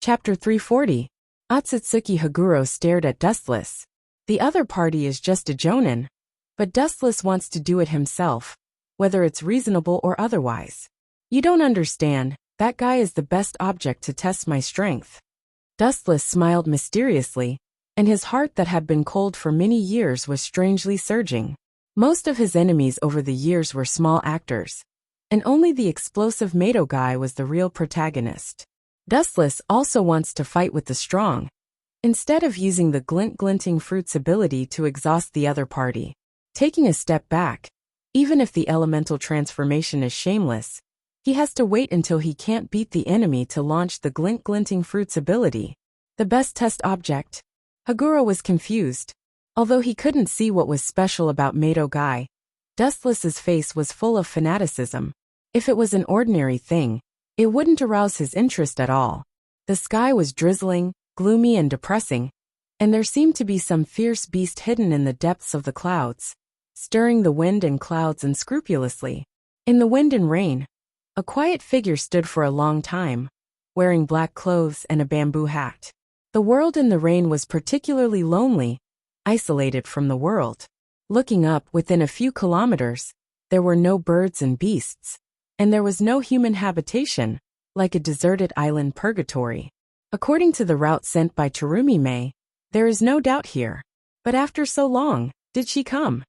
Chapter 340. Otsutsuki Haguro stared at Dustless. The other party is just a jonin, but Dustless wants to do it himself, whether it's reasonable or otherwise. You don't understand, that guy is the best object to test my strength. Dustless smiled mysteriously, and his heart that had been cold for many years was strangely surging. Most of his enemies over the years were small actors, and only the explosive Mato guy was the real protagonist. Dustless also wants to fight with the strong, instead of using the glinting fruit's ability to exhaust the other party. Taking a step back, even if the elemental transformation is shameless, he has to wait until he can't beat the enemy to launch the glinting fruit's ability. The best test object? Haguro was confused. Although he couldn't see what was special about Mato Guy, Dustless's face was full of fanaticism. If it was an ordinary thing, it wouldn't arouse his interest at all. The sky was drizzling, gloomy and depressing, and there seemed to be some fierce beast hidden in the depths of the clouds, stirring the wind and clouds unscrupulously. In the wind and rain, a quiet figure stood for a long time, wearing black clothes and a bamboo hat. The world in the rain was particularly lonely, isolated from the world. Looking up within a few kilometers, there were no birds and beasts, and there was no human habitation, like a deserted island purgatory. According to the route sent by Terumi-Mei, there is no doubt here. But after so long, did she come?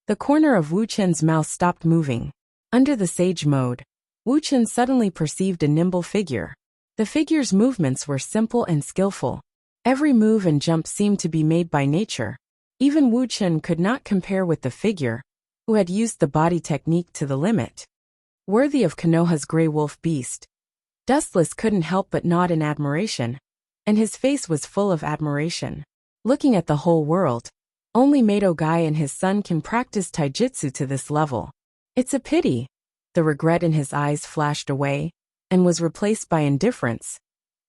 The corner of Wu Chen's mouth stopped moving. Under the sage mode, Wu Chen suddenly perceived a nimble figure. The figure's movements were simple and skillful. Every move and jump seemed to be made by nature. Even Wu Chen could not compare with the figure, who had used the body technique to the limit. Worthy of Konoha's gray wolf beast. Dustless couldn't help but nod in admiration, and his face was full of admiration. Looking at the whole world, only Mato Guy and his son can practice taijutsu to this level. It's a pity. The regret in his eyes flashed away, and was replaced by indifference.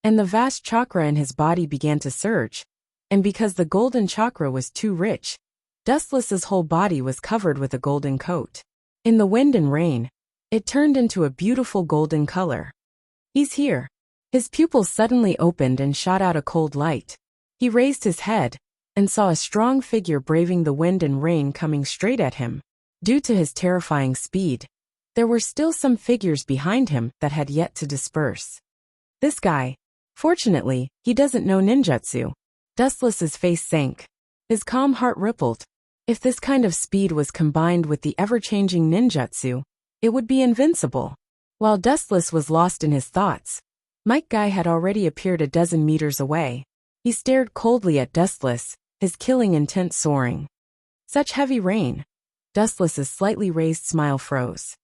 And the vast chakra in his body began to surge, and because the golden chakra was too rich, Dustless's whole body was covered with a golden coat. In the wind and rain, it turned into a beautiful golden color. He's here. His pupils suddenly opened and shot out a cold light. He raised his head, and saw a strong figure braving the wind and rain coming straight at him. Due to his terrifying speed, there were still some figures behind him that had yet to disperse. This guy. Fortunately, he doesn't know ninjutsu. Dustless's face sank. His calm heart rippled. If this kind of speed was combined with the ever-changing ninjutsu, it would be invincible. While Dustless was lost in his thoughts, Mike Guy had already appeared a dozen meters away. He stared coldly at Dustless, his killing intent soaring. Such heavy rain. Dustless's slightly raised smile froze.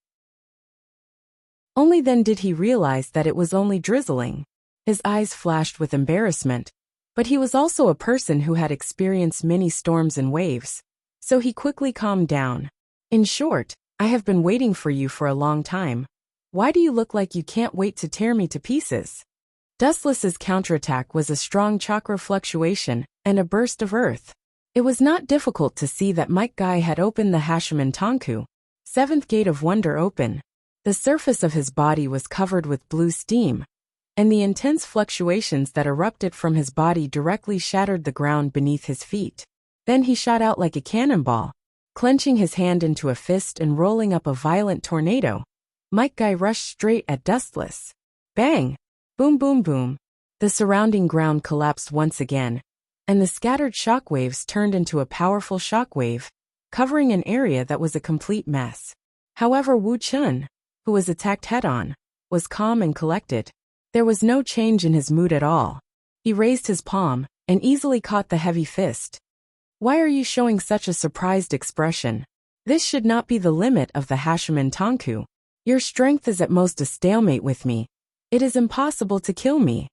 Only then did he realize that it was only drizzling. His eyes flashed with embarrassment, but he was also a person who had experienced many storms and waves, so he quickly calmed down. In short, I have been waiting for you for a long time. Why do you look like you can't wait to tear me to pieces? Dustless's counterattack was a strong chakra fluctuation and a burst of earth. It was not difficult to see that Mike Guy had opened the Hashimen Tonku, seventh gate of wonder open. The surface of his body was covered with blue steam, and the intense fluctuations that erupted from his body directly shattered the ground beneath his feet. Then he shot out like a cannonball, clenching his hand into a fist and rolling up a violent tornado. Mike Guy rushed straight at Dustless. Bang! Boom boom boom. The surrounding ground collapsed once again, and the scattered shockwaves turned into a powerful shockwave, covering an area that was a complete mess. However, Wu Chen, who was attacked head-on, was calm and collected. There was no change in his mood at all. He raised his palm, and easily caught the heavy fist. Why are you showing such a surprised expression? This should not be the limit of the Hashimen Tonku. Your strength is at most a stalemate with me. It is impossible to kill me.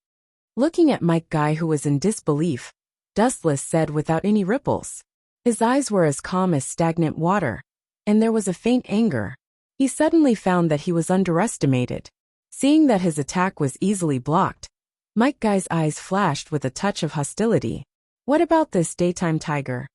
Looking at Mike Guy, who was in disbelief, Dustless said without any ripples. His eyes were as calm as stagnant water, and there was a faint anger. He suddenly found that he was underestimated. Seeing that his attack was easily blocked, Mike Guy's eyes flashed with a touch of hostility. What about this daytime tiger?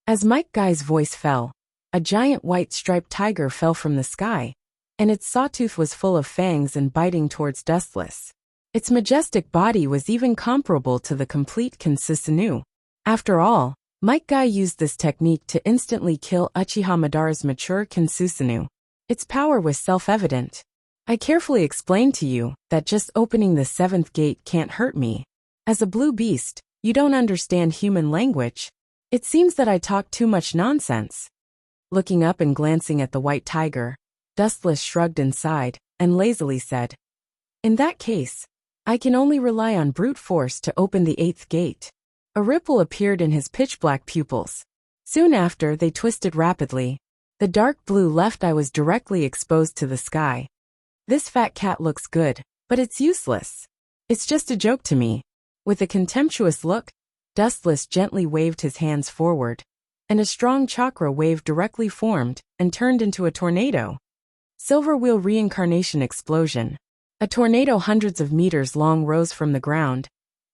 As Mike Guy's voice fell, a giant white striped tiger fell from the sky, and its sawtooth was full of fangs and biting towards Dustless. Its majestic body was even comparable to the complete Kinsusinu. After all, Mike Guy used this technique to instantly kill Uchiha Madara's mature Kinsusinu. Its power was self-evident. I carefully explained to you that just opening the 7th gate can't hurt me. As a blue beast, you don't understand human language. It seems that I talk too much nonsense. Looking up and glancing at the white tiger, Dustless shrugged and sighed, and lazily said, "In that case, I can only rely on brute force to open the 8th gate." A ripple appeared in his pitch-black pupils. Soon after, they twisted rapidly. The dark blue left eye was directly exposed to the sky. "This fat cat looks good, but it's useless. It's just a joke to me." With a contemptuous look, Dustless gently waved his hands forward, and a strong chakra wave directly formed and turned into a tornado. Silver Wheel Reincarnation Explosion. A tornado hundreds of meters long rose from the ground,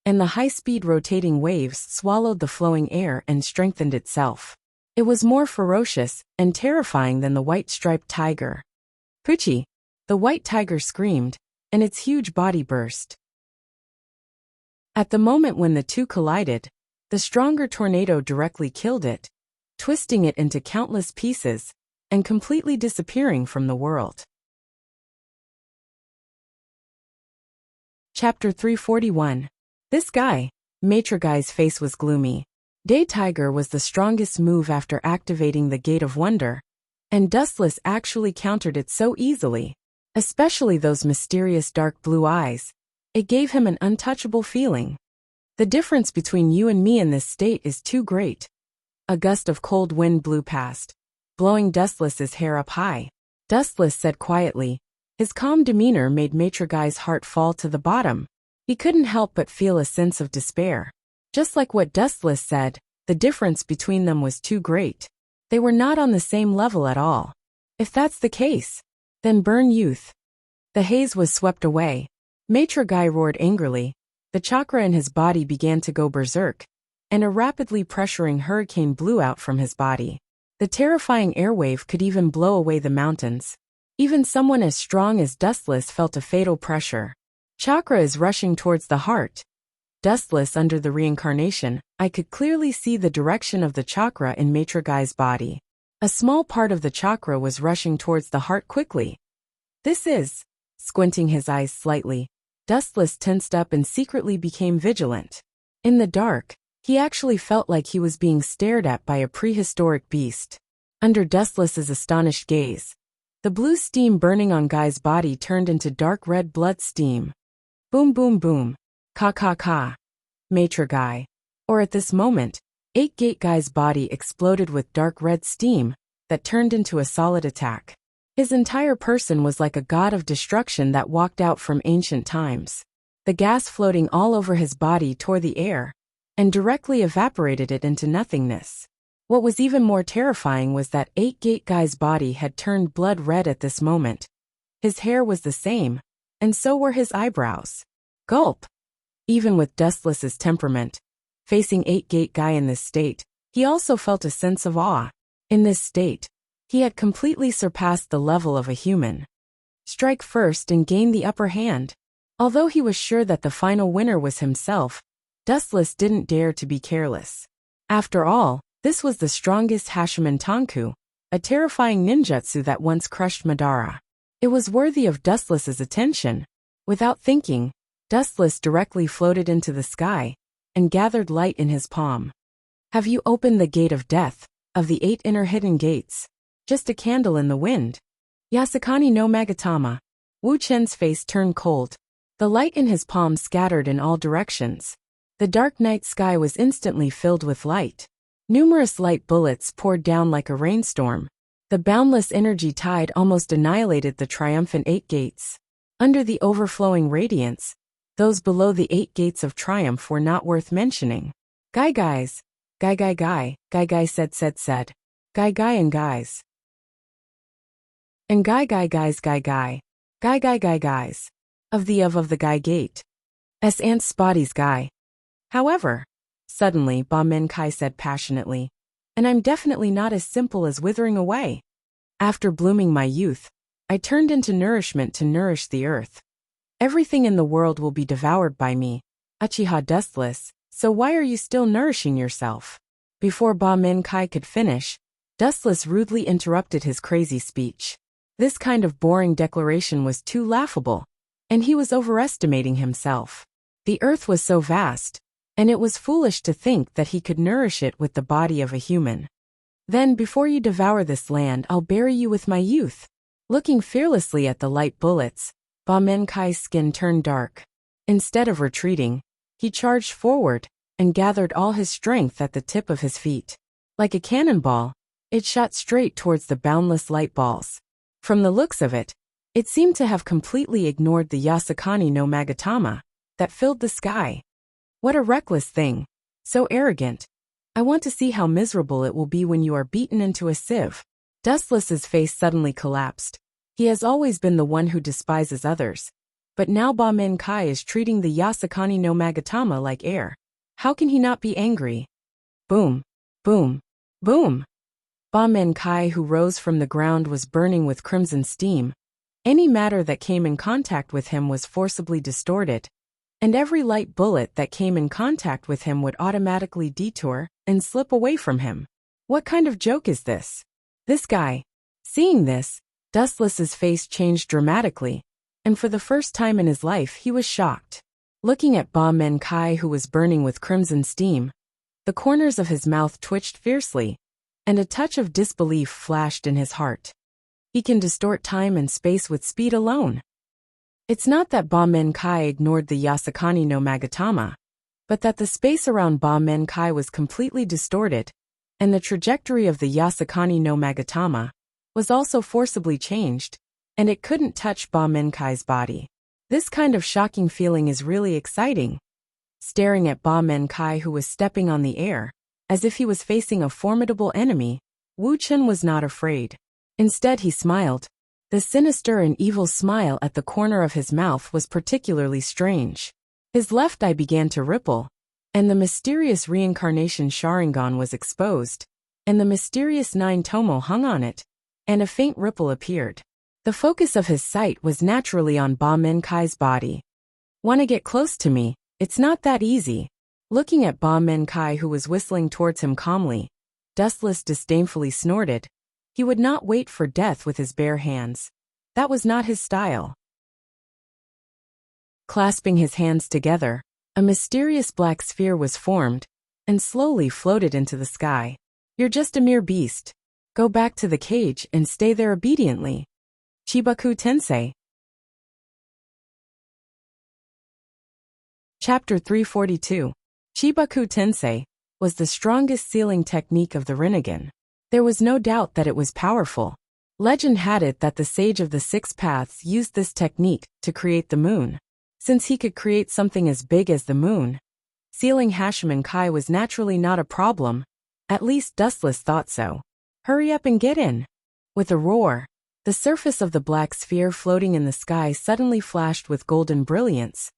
and the high-speed rotating waves swallowed the flowing air and strengthened itself. It was more ferocious and terrifying than the white-striped tiger. "Pucci!" The white tiger screamed, and its huge body burst. At the moment when the two collided, the stronger tornado directly killed it, twisting it into countless pieces and completely disappearing from the world. Chapter 341. This guy. Maitre Guy's face was gloomy. Day Tiger was the strongest move after activating the Gate of Wonder, and Dustless actually countered it so easily, especially those mysterious dark blue eyes. It gave him an untouchable feeling. "The difference between you and me in this state is too great." A gust of cold wind blew past, blowing Dustless's hair up high. Dustless said quietly. His calm demeanor made Maitre Guy's heart fall to the bottom. He couldn't help but feel a sense of despair. Just like what Dustless said, the difference between them was too great. They were not on the same level at all. If that's the case, then burn youth. The haze was swept away. Maitre Guy roared angrily. The chakra in his body began to go berserk, and a rapidly pressuring hurricane blew out from his body. The terrifying airwave could even blow away the mountains. Even someone as strong as Dustless felt a fatal pressure. Chakra is rushing towards the heart. Dustless under the reincarnation, I could clearly see the direction of the chakra in Maitre Guy's body. A small part of the chakra was rushing towards the heart quickly. This is, squinting his eyes slightly, Dustless tensed up and secretly became vigilant. In the dark, he actually felt like he was being stared at by a prehistoric beast. Under Dustless's astonished gaze, the blue steam burning on Guy's body turned into dark red blood steam. Boom boom boom. Ka ka ka. Maitre Guy. Or at this moment, 8-Gate Guy's body exploded with dark red steam that turned into a solid attack. His entire person was like a god of destruction that walked out from ancient times. The gas floating all over his body tore the air and directly evaporated it into nothingness. What was even more terrifying was that 8-Gate Guy's body had turned blood red at this moment. His hair was the same, and so were his eyebrows. Gulp! Even with Dustless's temperament, facing 8-Gate Guy in this state, he also felt a sense of awe. In this state, he had completely surpassed the level of a human. Strike first and gain the upper hand. Although he was sure that the final winner was himself, Dustless didn't dare to be careless. After all, this was the strongest Hashiman Tanku, a terrifying ninjutsu that once crushed Madara. It was worthy of Dustless's attention. Without thinking, Dustless directly floated into the sky and gathered light in his palm. Have you opened the gate of death, of the 8 inner hidden gates? Just a candle in the wind. Yasukani no Magatama. Wu Chen's face turned cold. The light in his palm scattered in all directions. The dark night sky was instantly filled with light. Numerous light bullets poured down like a rainstorm. The boundless energy tide almost annihilated the triumphant 8 gates. Under the overflowing radiance, those below the 8 gates of triumph were not worth mentioning. Guy guys. Guy guy guy. Guy guy said. Guy guy and guys. And guy guy guys guy guy. Guy guy guy guys. Of the Guy gate. S. Aunt Spotty's guy. However, suddenly Ba Men Kai said passionately, and I'm definitely not as simple as withering away. After blooming my youth, I turned into nourishment to nourish the earth. Everything in the world will be devoured by me, Uchiha Dustless, so why are you still nourishing yourself? Before Ba Min Kai could finish, Dustless rudely interrupted his crazy speech. This kind of boring declaration was too laughable, and he was overestimating himself. The earth was so vast, and it was foolish to think that he could nourish it with the body of a human. Then before you devour this land, I'll bury you with my youth. Looking fearlessly at the light bullets, Ba Min Kai's skin turned dark. Instead of retreating, he charged forward and gathered all his strength at the tip of his feet. Like a cannonball, it shot straight towards the boundless light balls. From the looks of it, it seemed to have completely ignored the Yasukani no Magatama that filled the sky. What a reckless thing. So arrogant. I want to see how miserable it will be when you are beaten into a sieve. Dustless's face suddenly collapsed. He has always been the one who despises others. But now Ba Min Kai is treating the Yasukani no Magatama like air. How can he not be angry? Boom. Boom. Boom. Ba Min Kai, who rose from the ground, was burning with crimson steam. Any matter that came in contact with him was forcibly distorted, and every light bullet that came in contact with him would automatically detour and slip away from him. What kind of joke is this? This guy. Seeing this, Dustless's face changed dramatically, and for the first time in his life he was shocked. Looking at Ba Min Kai, who was burning with crimson steam, the corners of his mouth twitched fiercely, and a touch of disbelief flashed in his heart. He can distort time and space with speed alone. It's not that Ba Min Kai ignored the Yasukani no Magatama, but that the space around Ba Min Kai was completely distorted, and the trajectory of the Yasukani no Magatama was also forcibly changed, and it couldn't touch Ba Min Kai's body. This kind of shocking feeling is really exciting. Staring at Ba Min Kai, who was stepping on the air, as if he was facing a formidable enemy, Wu Chen was not afraid. Instead he smiled. The sinister and evil smile at the corner of his mouth was particularly strange. His left eye began to ripple, and the mysterious reincarnation Sharingan was exposed, and the mysterious 9 tomo hung on it, and a faint ripple appeared. The focus of his sight was naturally on Ba Min Kai's body. "Wanna get close to me? It's not that easy." Looking at Ba Min Kai, who was whistling towards him calmly, Dustless disdainfully snorted. He would not wait for death with his bare hands. That was not his style. Clasping his hands together, a mysterious black sphere was formed, and slowly floated into the sky. "You're just a mere beast. Go back to the cage and stay there obediently." Chibaku Tensei. Chapter 342. Chibaku Tensei was the strongest sealing technique of the Rinnegan. There was no doubt that it was powerful. Legend had it that the Sage of the Six Paths used this technique to create the moon. Since he could create something as big as the moon, sealing Hashiman Kai was naturally not a problem. At least Dustless thought so. "Hurry up and get in." With a roar, the surface of the black sphere floating in the sky suddenly flashed with golden brilliance.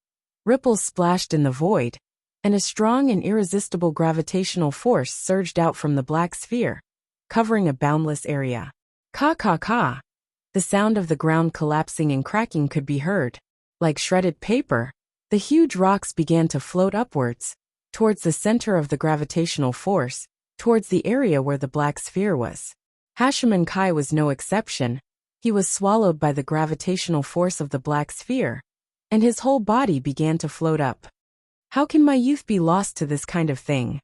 Ripples splashed in the void, and a strong and irresistible gravitational force surged out from the black sphere, covering a boundless area. Ka ka ka. The sound of the ground collapsing and cracking could be heard. Like shredded paper, the huge rocks began to float upwards, towards the center of the gravitational force, towards the area where the black sphere was. Hashiman Kai was no exception. He was swallowed by the gravitational force of the black sphere, and his whole body began to float up. How can my youth be lost to this kind of thing?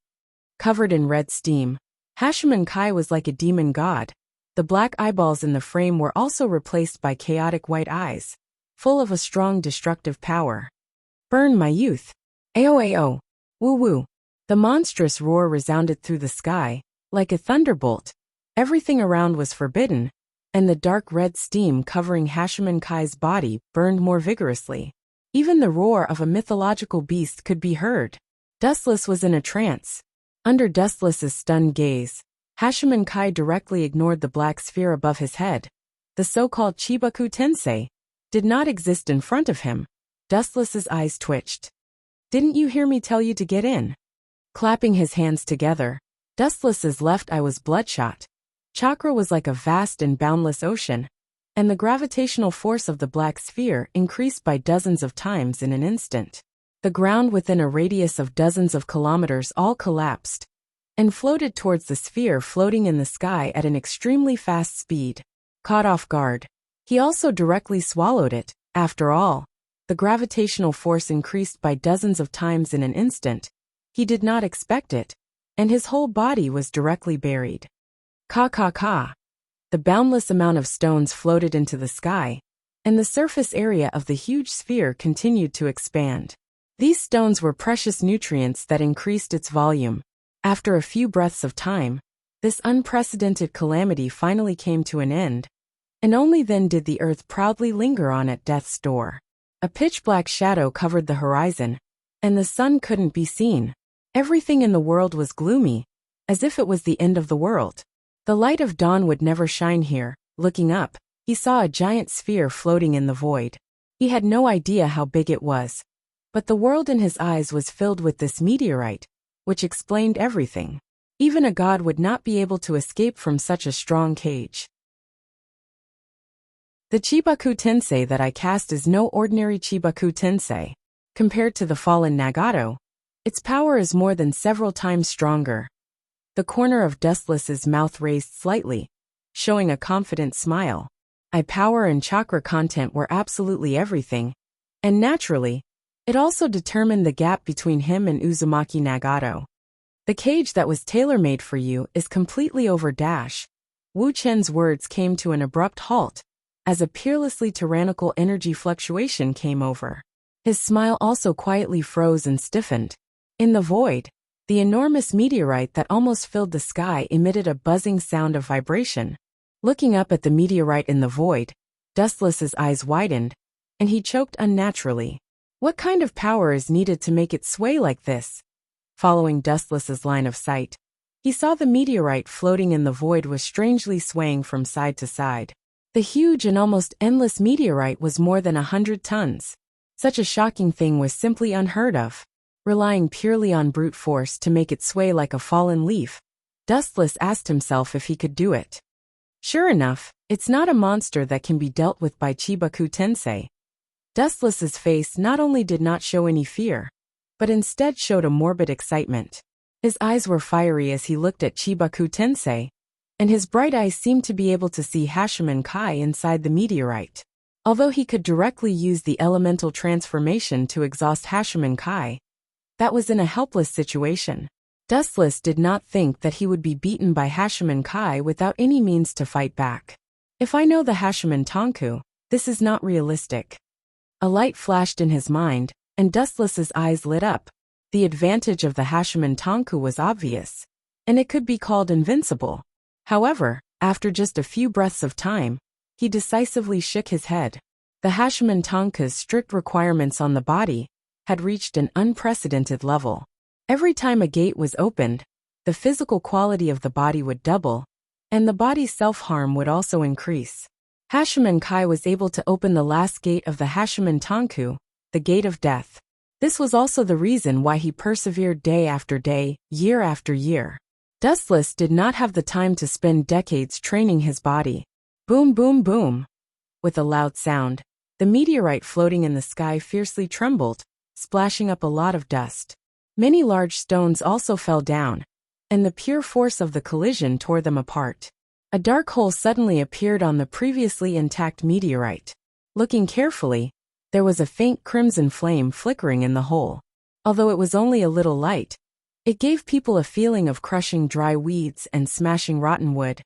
Covered in red steam, Hashiman Kai was like a demon god. The black eyeballs in the frame were also replaced by chaotic white eyes, full of a strong destructive power. "Burn, my youth! Ao! Woo woo!" The monstrous roar resounded through the sky, like a thunderbolt. Everything around was forbidden, and the dark red steam covering Hashiman Kai's body burned more vigorously. Even the roar of a mythological beast could be heard. Dustless was in a trance. Under Dustless's stunned gaze, Hashiman Kai directly ignored the black sphere above his head. The so-called Chibaku Tensei did not exist in front of him. Dustless's eyes twitched. "Didn't you hear me tell you to get in?" Clapping his hands together, Dustless's left eye was bloodshot. Chakra was like a vast and boundless ocean, and the gravitational force of the black sphere increased by dozens of times in an instant. The ground within a radius of dozens of kilometers all collapsed and floated towards the sphere floating in the sky at an extremely fast speed. Caught off guard, he also directly swallowed it. After all, the gravitational force increased by dozens of times in an instant. He did not expect it, and his whole body was directly buried. Ka ka ka. The boundless amount of stones floated into the sky, and the surface area of the huge sphere continued to expand. These stones were precious nutrients that increased its volume. After a few breaths of time, this unprecedented calamity finally came to an end, and only then did the earth proudly linger on at death's door. A pitch-black shadow covered the horizon, and the sun couldn't be seen. Everything in the world was gloomy, as if it was the end of the world. The light of dawn would never shine here. Looking up, he saw a giant sphere floating in the void. He had no idea how big it was, but the world in his eyes was filled with this meteorite, which explained everything. Even a god would not be able to escape from such a strong cage. The Chibaku Tensei that I cast is no ordinary Chibaku Tensei. Compared to the fallen Nagato, its power is more than several times stronger. The corner of Dustless's mouth raised slightly, showing a confident smile. Eye power and chakra content were absolutely everything, and naturally, it also determined the gap between him and Uzumaki Nagato. The cage that was tailor-made for you is completely over dash. Wu Chen's words came to an abrupt halt, as a peerlessly tyrannical energy fluctuation came over. His smile also quietly froze and stiffened. In the void, the enormous meteorite that almost filled the sky emitted a buzzing sound of vibration. Looking up at the meteorite in the void, Dustless's eyes widened, and he choked unnaturally. What kind of power is needed to make it sway like this? Following Dustless's line of sight, he saw the meteorite floating in the void was strangely swaying from side to side. The huge and almost endless meteorite was more than 100 tons. Such a shocking thing was simply unheard of. Relying purely on brute force to make it sway like a fallen leaf, Dustless asked himself if he could do it. Sure enough, it's not a monster that can be dealt with by Chibaku Tensei. Dustless's face not only did not show any fear, but instead showed a morbid excitement. His eyes were fiery as he looked at Chibaku Tensei, and his bright eyes seemed to be able to see Hashiman Kai inside the meteorite. Although he could directly use the elemental transformation to exhaust Hashiman Kai, that was in a helpless situation. Dustless did not think that he would be beaten by Hashiman Kai without any means to fight back. If I know the Hashiman Tonku, this is not realistic. A light flashed in his mind, and Dustless's eyes lit up. The advantage of the Hashiman Tonku was obvious, and it could be called invincible. However, after just a few breaths of time, he decisively shook his head. The Hashiman Tonku's strict requirements on the body had reached an unprecedented level. Every time a gate was opened, the physical quality of the body would double, and the body's self-harm would also increase. Hashiman Kai was able to open the last gate of the Hashiman Tonku, the gate of death. This was also the reason why he persevered day after day, year after year. Dustless did not have the time to spend decades training his body. Boom, boom, boom. With a loud sound, the meteorite floating in the sky fiercely trembled, splashing up a lot of dust. Many large stones also fell down, and the pure force of the collision tore them apart. A dark hole suddenly appeared on the previously intact meteorite. Looking carefully, there was a faint crimson flame flickering in the hole. Although it was only a little light, it gave people a feeling of crushing dry weeds and smashing rotten wood,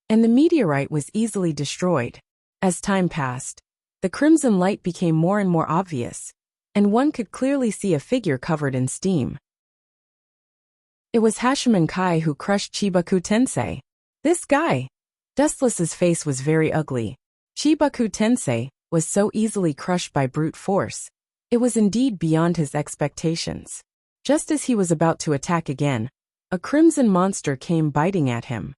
and the meteorite was easily destroyed. As time passed, the crimson light became more and more obvious, and one could clearly see a figure covered in steam. It was Hashiman Kai who crushed Chibaku Tensei. This guy! Dustless's face was very ugly. Chibaku Tensei was so easily crushed by brute force. It was indeed beyond his expectations. Just as he was about to attack again, a crimson monster came biting at him.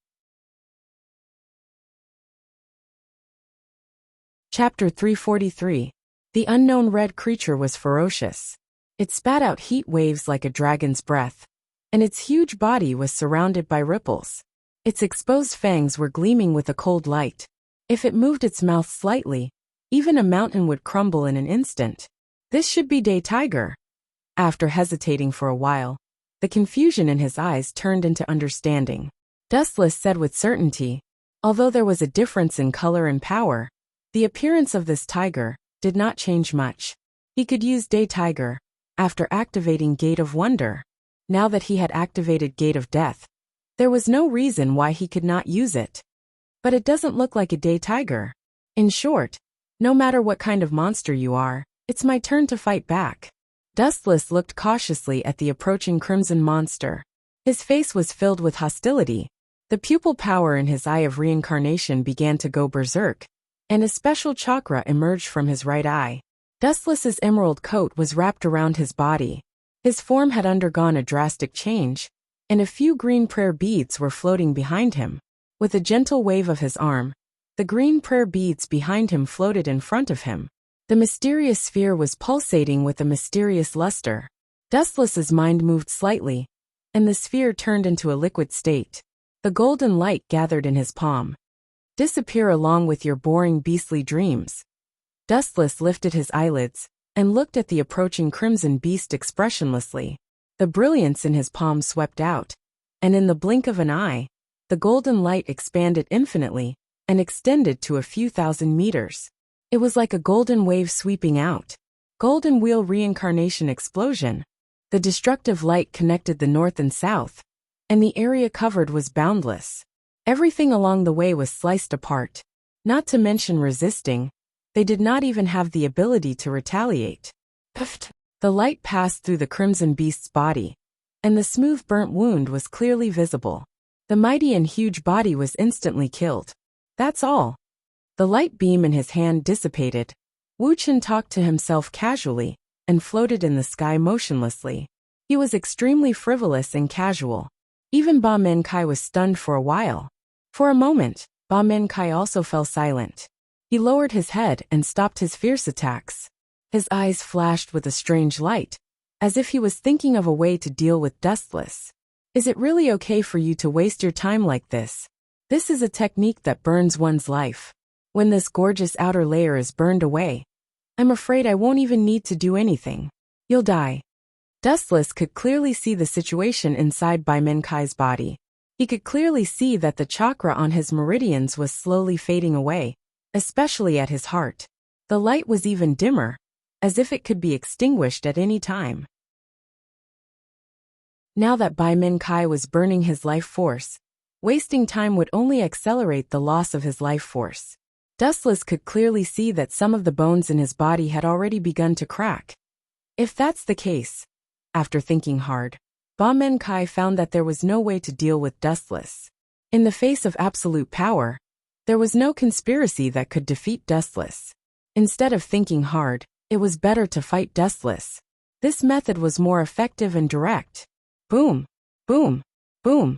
Chapter 343. The unknown red creature was ferocious. It spat out heat waves like a dragon's breath, and its huge body was surrounded by ripples. Its exposed fangs were gleaming with a cold light. If it moved its mouth slightly, even a mountain would crumble in an instant. This should be Day Tiger. After hesitating for a while, the confusion in his eyes turned into understanding. Dustless said with certainty, although there was a difference in color and power, the appearance of this tiger did not change much. He could use Day Tiger after activating Gate of Wonder. Now that he had activated Gate of Death, there was no reason why he could not use it. But it doesn't look like a Day Tiger. In short, no matter what kind of monster you are, it's my turn to fight back. Dustless looked cautiously at the approaching crimson monster. His face was filled with hostility. The pupil power in his eye of reincarnation began to go berserk, and a special chakra emerged from his right eye. Dustless's emerald coat was wrapped around his body. His form had undergone a drastic change, and a few green prayer beads were floating behind him. With a gentle wave of his arm, the green prayer beads behind him floated in front of him. The mysterious sphere was pulsating with a mysterious luster. Dustless's mind moved slightly, and the sphere turned into a liquid state. The golden light gathered in his palm. Disappear along with your boring beastly dreams. Dustless lifted his eyelids and looked at the approaching crimson beast expressionlessly. The brilliance in his palm swept out, and in the blink of an eye, the golden light expanded infinitely and extended to a few thousand meters. It was like a golden wave sweeping out. Golden wheel reincarnation explosion. The destructive light connected the north and south, and the area covered was boundless. Everything along the way was sliced apart. Not to mention resisting, they did not even have the ability to retaliate. Puffed. The light passed through the crimson beast's body, and the smooth burnt wound was clearly visible. The mighty and huge body was instantly killed. That's all. The light beam in his hand dissipated. Wu Chen talked to himself casually and floated in the sky motionlessly. He was extremely frivolous and casual. Even Ba Men Kai was stunned for a while. For a moment, Ba Men Kai also fell silent. He lowered his head and stopped his fierce attacks. His eyes flashed with a strange light, as if he was thinking of a way to deal with Dustless. Is it really okay for you to waste your time like this? This is a technique that burns one's life. When this gorgeous outer layer is burned away, I'm afraid I won't even need to do anything. You'll die. Dustless could clearly see the situation inside Bai Menkai's body. He could clearly see that the chakra on his meridians was slowly fading away, especially at his heart. The light was even dimmer, as if it could be extinguished at any time. Now that Bai Menkai was burning his life force, wasting time would only accelerate the loss of his life force. Dustless could clearly see that some of the bones in his body had already begun to crack. If that's the case, after thinking hard, Ba Menkai found that there was no way to deal with Dustless. In the face of absolute power, there was no conspiracy that could defeat Dustless. Instead of thinking hard, it was better to fight Dustless. This method was more effective and direct. Boom, boom, boom.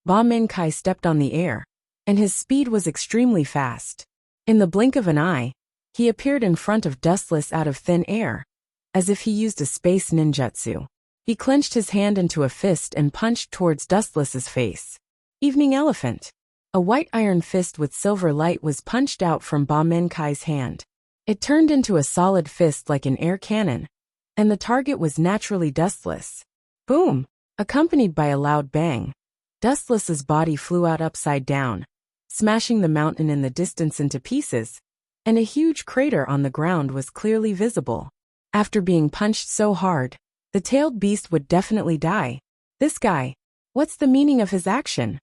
Ba Menkai stepped on the air, and his speed was extremely fast. In the blink of an eye, he appeared in front of Dustless out of thin air, as if he used a space ninjutsu. He clenched his hand into a fist and punched towards Dustless's face. Evening Elephant. A white iron fist with silver light was punched out from Ba Menkai's hand. It turned into a solid fist like an air cannon, and the target was naturally Dustless. Boom! Accompanied by a loud bang, Dustless's body flew out upside down, smashing the mountain in the distance into pieces, and a huge crater on the ground was clearly visible. After being punched so hard, the tailed beast would definitely die. This guy, what's the meaning of his action?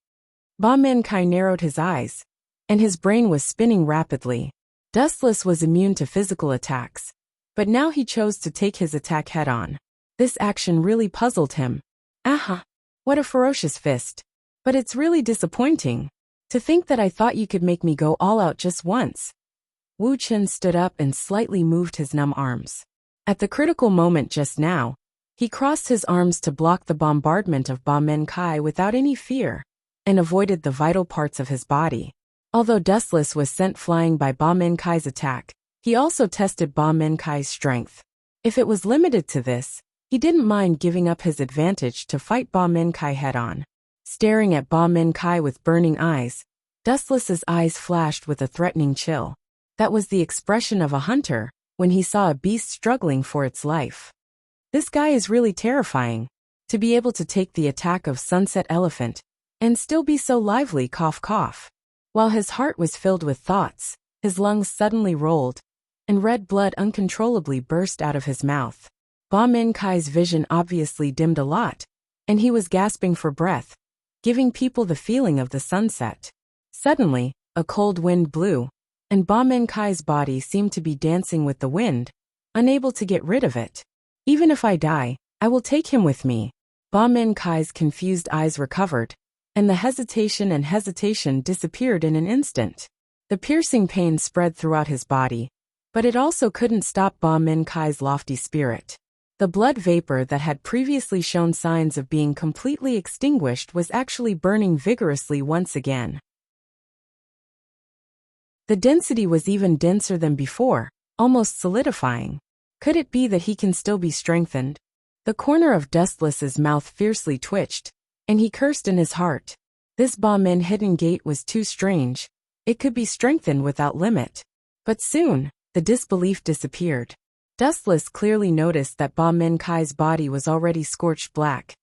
Ba Menkai narrowed his eyes, and his brain was spinning rapidly. Dustless was immune to physical attacks, but now he chose to take his attack head-on. This action really puzzled him. Aha! What a ferocious fist. But it's really disappointing. To think that I thought you could make me go all out just once. Wu Chen stood up and slightly moved his numb arms. At the critical moment just now, he crossed his arms to block the bombardment of Ba Menkai without any fear, and avoided the vital parts of his body. Although Dustless was sent flying by Ba Menkai's attack, he also tested Ba Menkai's strength. If it was limited to this, he didn't mind giving up his advantage to fight Ba Menkai head-on. Staring at Ba Menkai with burning eyes, Dustless's eyes flashed with a threatening chill. That was the expression of a hunter when he saw a beast struggling for its life. This guy is really terrifying. To be able to take the attack of Sunset Elephant and still be so lively, cough cough. While his heart was filled with thoughts, his lungs suddenly rolled, and red blood uncontrollably burst out of his mouth. Ba Min Kai's vision obviously dimmed a lot, and he was gasping for breath, giving people the feeling of the sunset. Suddenly, a cold wind blew, and Ba Min Kai's body seemed to be dancing with the wind, unable to get rid of it. Even if I die, I will take him with me. Ba Min Kai's confused eyes recovered, and the hesitation disappeared in an instant. The piercing pain spread throughout his body, but it also couldn't stop Ba Min Kai's lofty spirit. The blood vapor that had previously shown signs of being completely extinguished was actually burning vigorously once again. The density was even denser than before, almost solidifying. Could it be that he can still be strengthened? The corner of Dustless's mouth fiercely twitched, and he cursed in his heart. This Ba Min hidden gate was too strange. It could be strengthened without limit. But soon, the disbelief disappeared. Dustless clearly noticed that Ba Min Kai's body was already scorched black,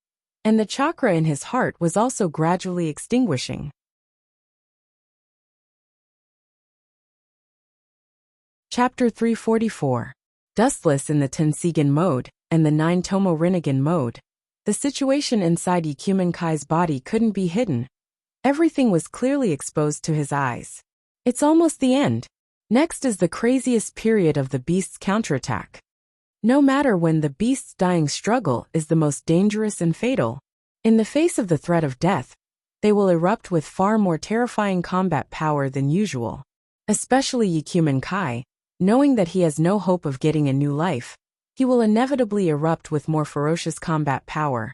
and the chakra in his heart was also gradually extinguishing. Chapter 344. Dustless in the Tensigen mode and the 9 Tomo Rinnegan mode. The situation inside Ikumen Kai's body couldn't be hidden. Everything was clearly exposed to his eyes. It's almost the end. Next is the craziest period of the beast's counterattack. No matter when the beast's dying struggle is the most dangerous and fatal. In the face of the threat of death, they will erupt with far more terrifying combat power than usual. Especially Ikumen Kai, knowing that he has no hope of getting a new life, he will inevitably erupt with more ferocious combat power.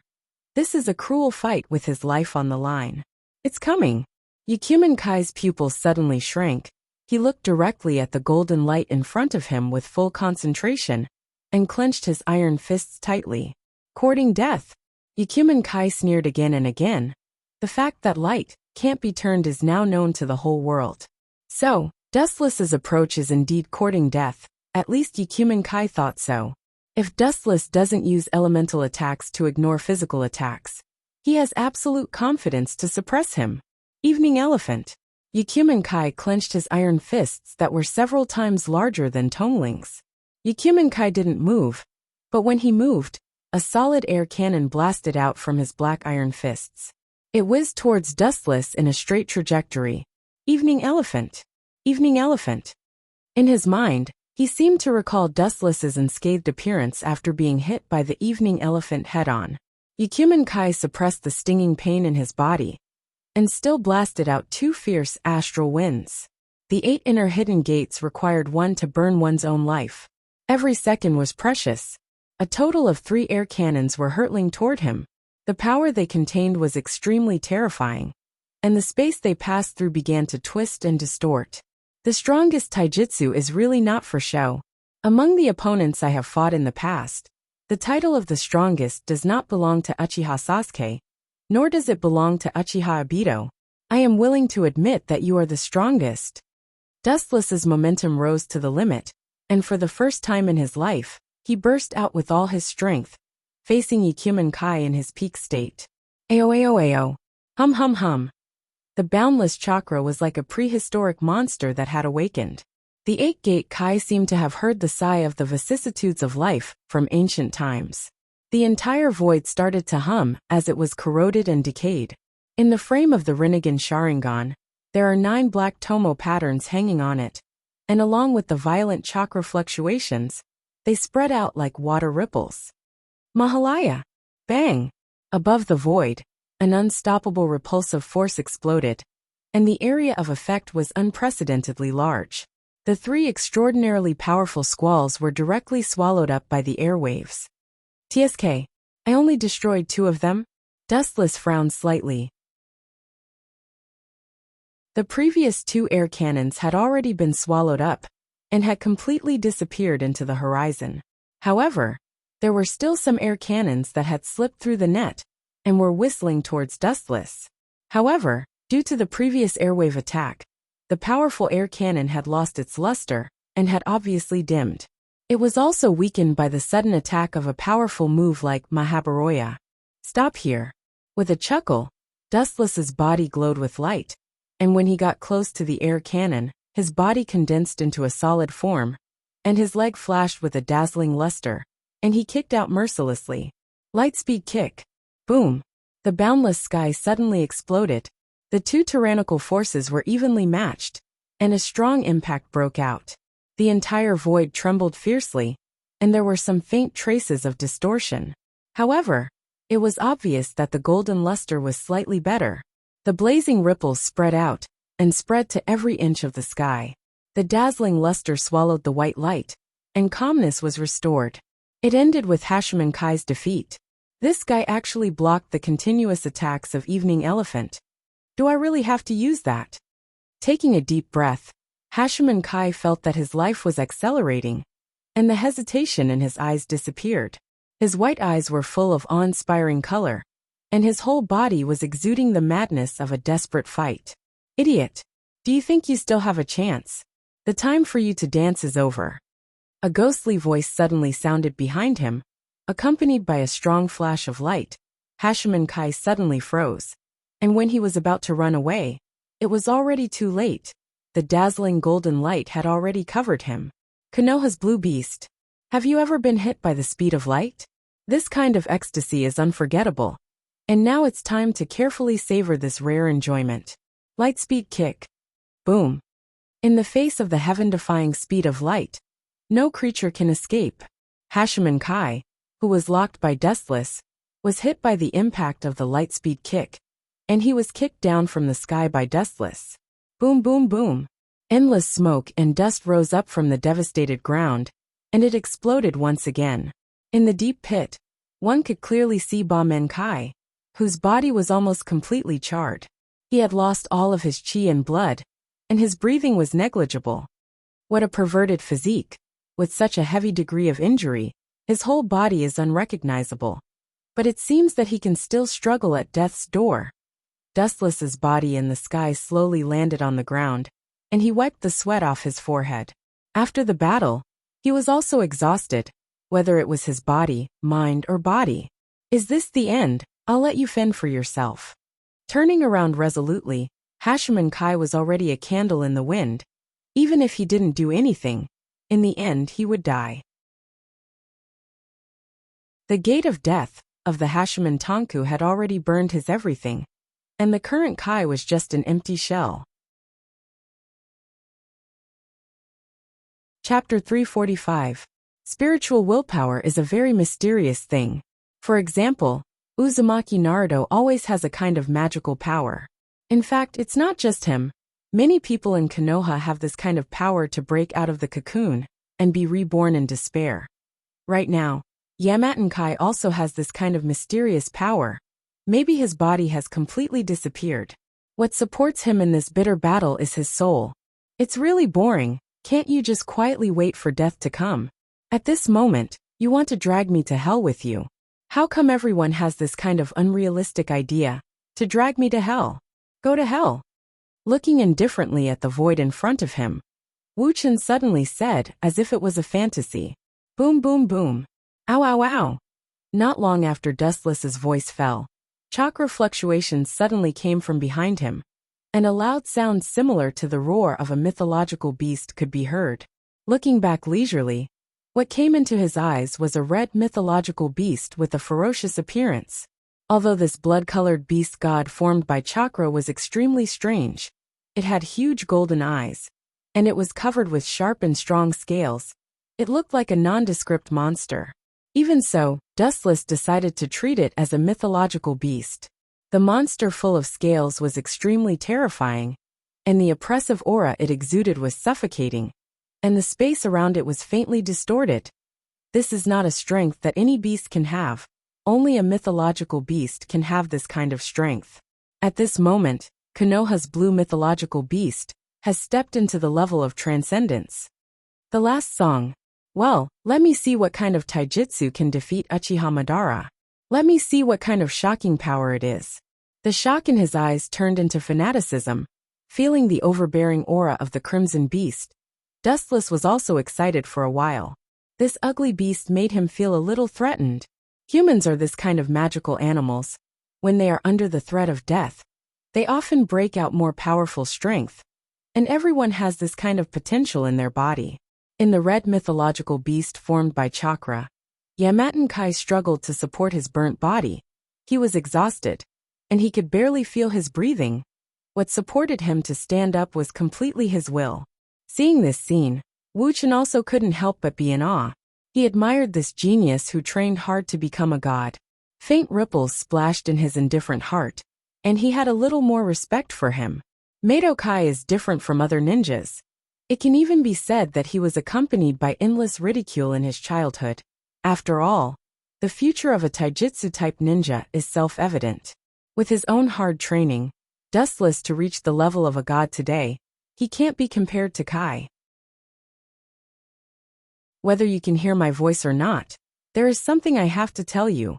This is a cruel fight with his life on the line. It's coming. Ikumen Kai's pupils suddenly shrank. He looked directly at the golden light in front of him with full concentration, and clenched his iron fists tightly. Courting death. Ikumen Kai sneered again and again. The fact that light can't be turned is now known to the whole world. So, Dustless's approach is indeed courting death. At least Ikumen Kai thought so. If Dustless doesn't use elemental attacks to ignore physical attacks, he has absolute confidence to suppress him. Evening Elephant. Ikumen Kai clenched his iron fists that were several times larger than Tongling's. Ikumen Kai didn't move, but when he moved, a solid air cannon blasted out from his black iron fists. It whizzed towards Dustless in a straight trajectory. Evening Elephant. Evening Elephant. In his mind, he seemed to recall Dustless's unscathed appearance after being hit by the Evening Elephant head-on. Ikumen Kai suppressed the stinging pain in his body, and still blasted out 2 fierce astral winds. The 8 inner hidden gates required one to burn one's own life. Every second was precious. A total of 3 air cannons were hurtling toward him. The power they contained was extremely terrifying, and the space they passed through began to twist and distort. The strongest taijutsu is really not for show. Among the opponents I have fought in the past, the title of the strongest does not belong to Uchiha Sasuke, nor does it belong to Uchiha Obito. I am willing to admit that you are the strongest. Dustless's momentum rose to the limit, and for the first time in his life, he burst out with all his strength, facing Ikumen Kai in his peak state. Ayo ayo ayo. Hum hum hum. The boundless chakra was like a prehistoric monster that had awakened. The 8-gate Kai seemed to have heard the sigh of the vicissitudes of life from ancient times. The entire void started to hum as it was corroded and decayed. In the frame of the Rinnegan Sharingan, there are 9 black tomo patterns hanging on it, and along with the violent chakra fluctuations, they spread out like water ripples. Mahalaya! Bang! Above the void, an unstoppable repulsive force exploded, and the area of effect was unprecedentedly large. The 3 extraordinarily powerful squalls were directly swallowed up by the airwaves. TSK, I only destroyed 2 of them? Dustless frowned slightly. The previous 2 air cannons had already been swallowed up, and had completely disappeared into the horizon. However, there were still some air cannons that had slipped through the net, and were whistling towards Dustless. However, Due to the previous airwave attack, the powerful air cannon had lost its luster and had obviously dimmed. It was also weakened by the sudden attack of a powerful move like Mahabharata. Stop here. With a chuckle, Dustless's body glowed with light, and when he got close to the air cannon, his body condensed into a solid form, and his leg flashed with a dazzling luster, and he kicked out mercilessly. Lightspeed kick. Boom. The boundless sky suddenly exploded. The two tyrannical forces were evenly matched, and a strong impact broke out. The entire void trembled fiercely, and there were some faint traces of distortion. However, it was obvious that the golden luster was slightly better. The blazing ripples spread out, and spread to every inch of the sky. The dazzling luster swallowed the white light, and calmness was restored. It ended with Hachiman Kai's defeat. This guy actually blocked the continuous attacks of Evening Elephant. Do I really have to use that? Taking a deep breath, Hachiman Kai felt that his life was accelerating, and the hesitation in his eyes disappeared. His white eyes were full of awe-inspiring color, and his whole body was exuding the madness of a desperate fight. Idiot! Do you think you still have a chance? The time for you to dance is over. A ghostly voice suddenly sounded behind him, accompanied by a strong flash of light. Hachiman Kai suddenly froze, and when he was about to run away, it was already too late. The dazzling golden light had already covered him. Konoha's blue beast. Have you ever been hit by the speed of light? This kind of ecstasy is unforgettable. And now it's time to carefully savor this rare enjoyment. Lightspeed kick. Boom. In the face of the heaven-defying speed of light, no creature can escape. Hachiman Kai, who was locked by Dustless, was hit by the impact of the lightspeed kick, and he was kicked down from the sky by Dustless. Boom boom boom. Endless smoke and dust rose up from the devastated ground, and it exploded once again. In the deep pit, one could clearly see Ba-Men Kai, whose body was almost completely charred. He had lost all of his chi and blood, and his breathing was negligible. What a perverted physique! With such a heavy degree of injury, his whole body is unrecognizable. But it seems that he can still struggle at death's door. Dustless's body in the sky slowly landed on the ground, and he wiped the sweat off his forehead. After the battle, he was also exhausted, whether it was his body, mind, or body. Is this the end? I'll let you fend for yourself. Turning around resolutely, Hachiman Kai was already a candle in the wind. Even if he didn't do anything, in the end he would die. The gate of death of the Hachiman Tanku had already burned his everything, and the current Kai was just an empty shell. Chapter 345. Spiritual willpower is a very mysterious thing. For example, Uzumaki Naruto always has a kind of magical power. In fact, it's not just him. Many people in Konoha have this kind of power to break out of the cocoon and be reborn in despair. Right now, Yamaten Kai also has this kind of mysterious power. Maybe his body has completely disappeared. What supports him in this bitter battle is his soul. It's really boring. Can't you just quietly wait for death to come? At this moment, you want to drag me to hell with you. How come everyone has this kind of unrealistic idea? To drag me to hell? Go to hell. Looking indifferently at the void in front of him, Wu-chan suddenly said, as if it was a fantasy. Boom boom boom. Ow ow ow. Not long after Dustless's voice fell, chakra fluctuations suddenly came from behind him, and a loud sound similar to the roar of a mythological beast could be heard. Looking back leisurely, what came into his eyes was a red mythological beast with a ferocious appearance. Although this blood-colored beast god formed by chakra was extremely strange, it had huge golden eyes, and it was covered with sharp and strong scales. It looked like a nondescript monster. Even so, Dustless decided to treat it as a mythological beast. The monster full of scales was extremely terrifying, and the oppressive aura it exuded was suffocating, and the space around it was faintly distorted. This is not a strength that any beast can have. Only a mythological beast can have this kind of strength. At this moment, Konoha's blue mythological beast has stepped into the level of transcendence. The last song. Well, let me see what kind of taijutsu can defeat Uchiha Madara. Let me see what kind of shocking power it is. The shock in his eyes turned into fanaticism. Feeling the overbearing aura of the crimson beast, Dustless was also excited for a while. This ugly beast made him feel a little threatened. Humans are this kind of magical animals. When they are under the threat of death, they often break out more powerful strength. And everyone has this kind of potential in their body. In the red mythological beast formed by chakra, Yamaten-kai struggled to support his burnt body. He was exhausted, and he could barely feel his breathing. What supported him to stand up was completely his will. Seeing this scene, Wu Chen also couldn't help but be in awe. He admired this genius who trained hard to become a god. Faint ripples splashed in his indifferent heart, and he had a little more respect for him. Madokai is different from other ninjas. It can even be said that he was accompanied by endless ridicule in his childhood. After all, the future of a taijutsu-type ninja is self-evident. With his own hard training, Dustless to reach the level of a god today, he can't be compared to Kai. Whether you can hear my voice or not, there is something I have to tell you.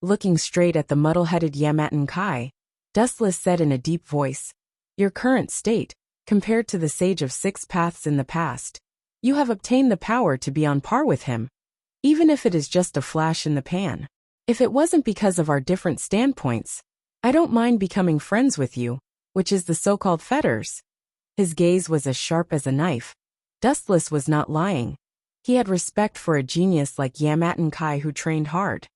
Looking straight at the muddle-headed Yamaten-kai, Dustless said in a deep voice, "Your current state, compared to the Sage of Six Paths in the past, you have obtained the power to be on par with him, even if it is just a flash in the pan. If it wasn't because of our different standpoints, I don't mind becoming friends with you, which is the so-called fetters." His gaze was as sharp as a knife. Dustless was not lying. He had respect for a genius like Yamaten-kai who trained hard.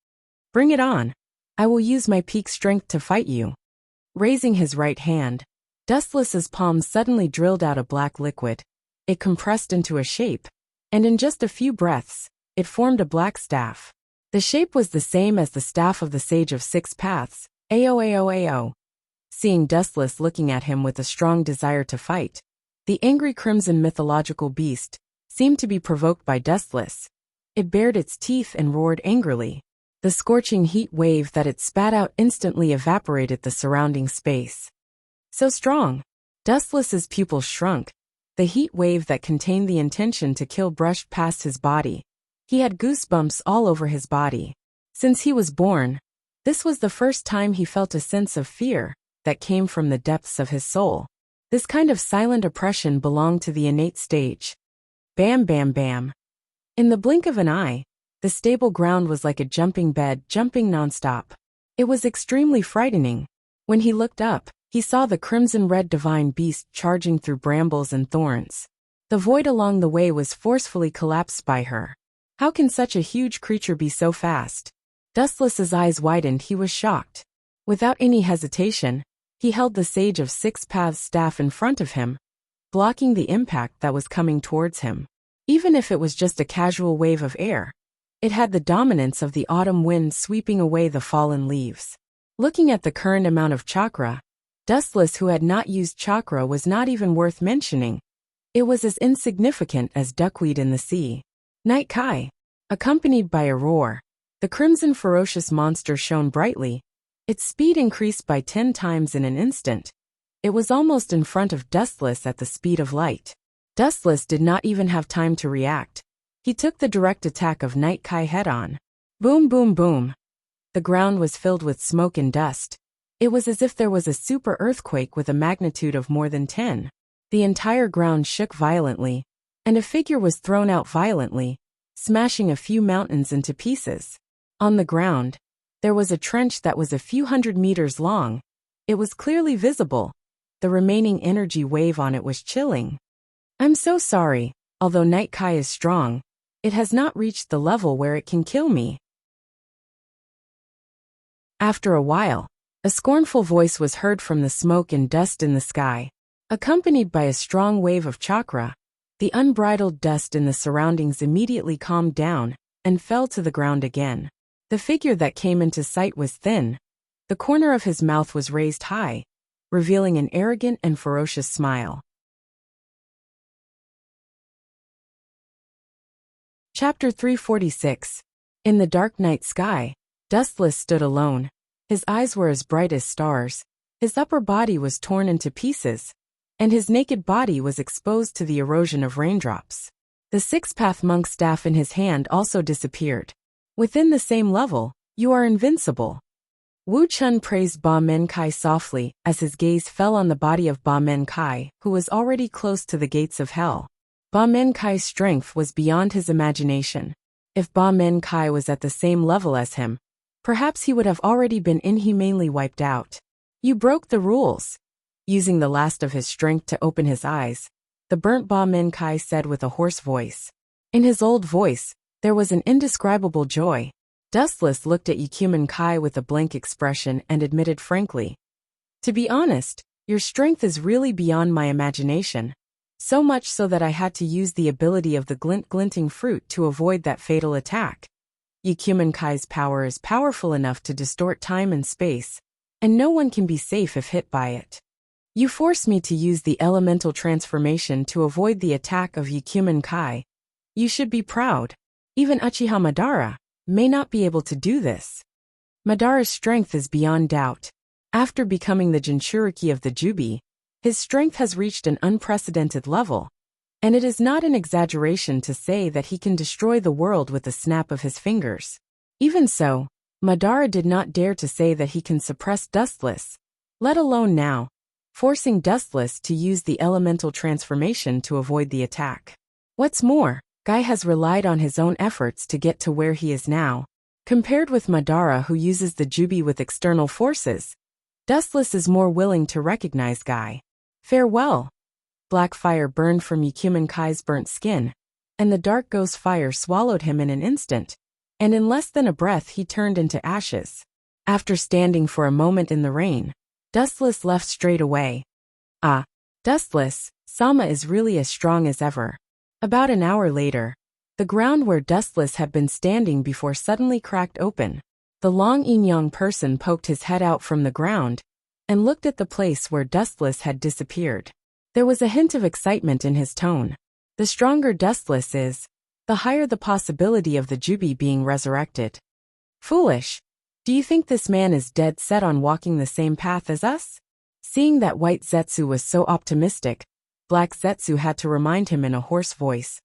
"Bring it on. I will use my peak strength to fight you." Raising his right hand, Dustless's palm suddenly drilled out a black liquid. It compressed into a shape, and in just a few breaths, it formed a black staff. The shape was the same as the staff of the Sage of Six Paths, Ao. Seeing Dustless looking at him with a strong desire to fight, the angry crimson mythological beast seemed to be provoked by Dustless. It bared its teeth and roared angrily. The scorching heat wave that it spat out instantly evaporated the surrounding space. So strong. Dustless's pupils shrunk. The heat wave that contained the intention to kill brushed past his body. He had goosebumps all over his body. Since he was born, this was the first time he felt a sense of fear that came from the depths of his soul. This kind of silent oppression belonged to the innate stage. Bam, bam, bam. In the blink of an eye, the stable ground was like a jumping bed, jumping nonstop. It was extremely frightening. When he looked up, he saw the crimson-red divine beast charging through brambles and thorns. The void along the way was forcefully collapsed by her. How can such a huge creature be so fast? Dustless's eyes widened. He was shocked. Without any hesitation, he held the Sage of Six Paths staff in front of him, blocking the impact that was coming towards him. Even if it was just a casual wave of air, it had the dominance of the autumn wind sweeping away the fallen leaves. Looking at the current amount of chakra, Dustless, who had not used chakra, was not even worth mentioning. It was as insignificant as duckweed in the sea. Night Kai. Accompanied by a roar, the crimson ferocious monster shone brightly. Its speed increased by 10 times in an instant. It was almost in front of Dustless at the speed of light. Dustless did not even have time to react. He took the direct attack of Night Kai head-on. Boom, boom, boom. The ground was filled with smoke and dust. It was as if there was a super earthquake with a magnitude of more than 10. The entire ground shook violently, and a figure was thrown out violently, smashing a few mountains into pieces. On the ground, there was a trench that was a few hundred meters long. It was clearly visible. The remaining energy wave on it was chilling. "I'm so sorry, although Night Kai is strong, it has not reached the level where it can kill me." After a while, a scornful voice was heard from the smoke and dust in the sky. Accompanied by a strong wave of chakra, the unbridled dust in the surroundings immediately calmed down and fell to the ground again. The figure that came into sight was thin. The corner of his mouth was raised high, revealing an arrogant and ferocious smile. Chapter 346. In the dark night sky, Dustless stood alone. His eyes were as bright as stars. His upper body was torn into pieces, and his naked body was exposed to the erosion of raindrops. The six-path monk staff in his hand also disappeared. "Within the same level, you are invincible." Wu Chun praised Ba Men Kai softly as his gaze fell on the body of Ba Men Kai, who was already close to the gates of hell. Ba Men Kai's strength was beyond his imagination. If Ba Men Kai was at the same level as him, perhaps he would have already been inhumanely wiped out. You broke the rules. Using the last of his strength to open his eyes, the burnt Ba Men Kai said with a hoarse voice. In his old voice, there was an indescribable joy. Dustless looked at Yukumen Kai with a blank expression and admitted frankly, "To be honest, your strength is really beyond my imagination. So much so that I had to use the ability of the glinting fruit to avoid that fatal attack. Yukumen Kai's power is powerful enough to distort time and space, and no one can be safe if hit by it. You forced me to use the elemental transformation to avoid the attack of Yukumen Kai. You should be proud. Even Uchiha Madara may not be able to do this." Madara's strength is beyond doubt. After becoming the Jinchuriki of the Jubi, his strength has reached an unprecedented level, and it is not an exaggeration to say that he can destroy the world with a snap of his fingers. Even so, Madara did not dare to say that he can suppress Dustless, let alone now, forcing Dustless to use the elemental transformation to avoid the attack. What's more, Guy has relied on his own efforts to get to where he is now. Compared with Madara, who uses the Jubi with external forces, Dustless is more willing to recognize Guy. Farewell. Black fire burned from Yukumen Kai's burnt skin, and the dark ghost fire swallowed him in an instant, and in less than a breath he turned into ashes. After standing for a moment in the rain, Dustless left straight away. Ah, Dustless, Sama is really as strong as ever. About an hour later, the ground where Dustless had been standing before suddenly cracked open. The long yin-yang person poked his head out from the ground and looked at the place where Dustless had disappeared. There was a hint of excitement in his tone. The stronger Dustless is, the higher the possibility of the Jubi being resurrected. Foolish. Do you think this man is dead set on walking the same path as us? Seeing that White Zetsu was so optimistic, Black Zetsu had to remind him in a hoarse voice.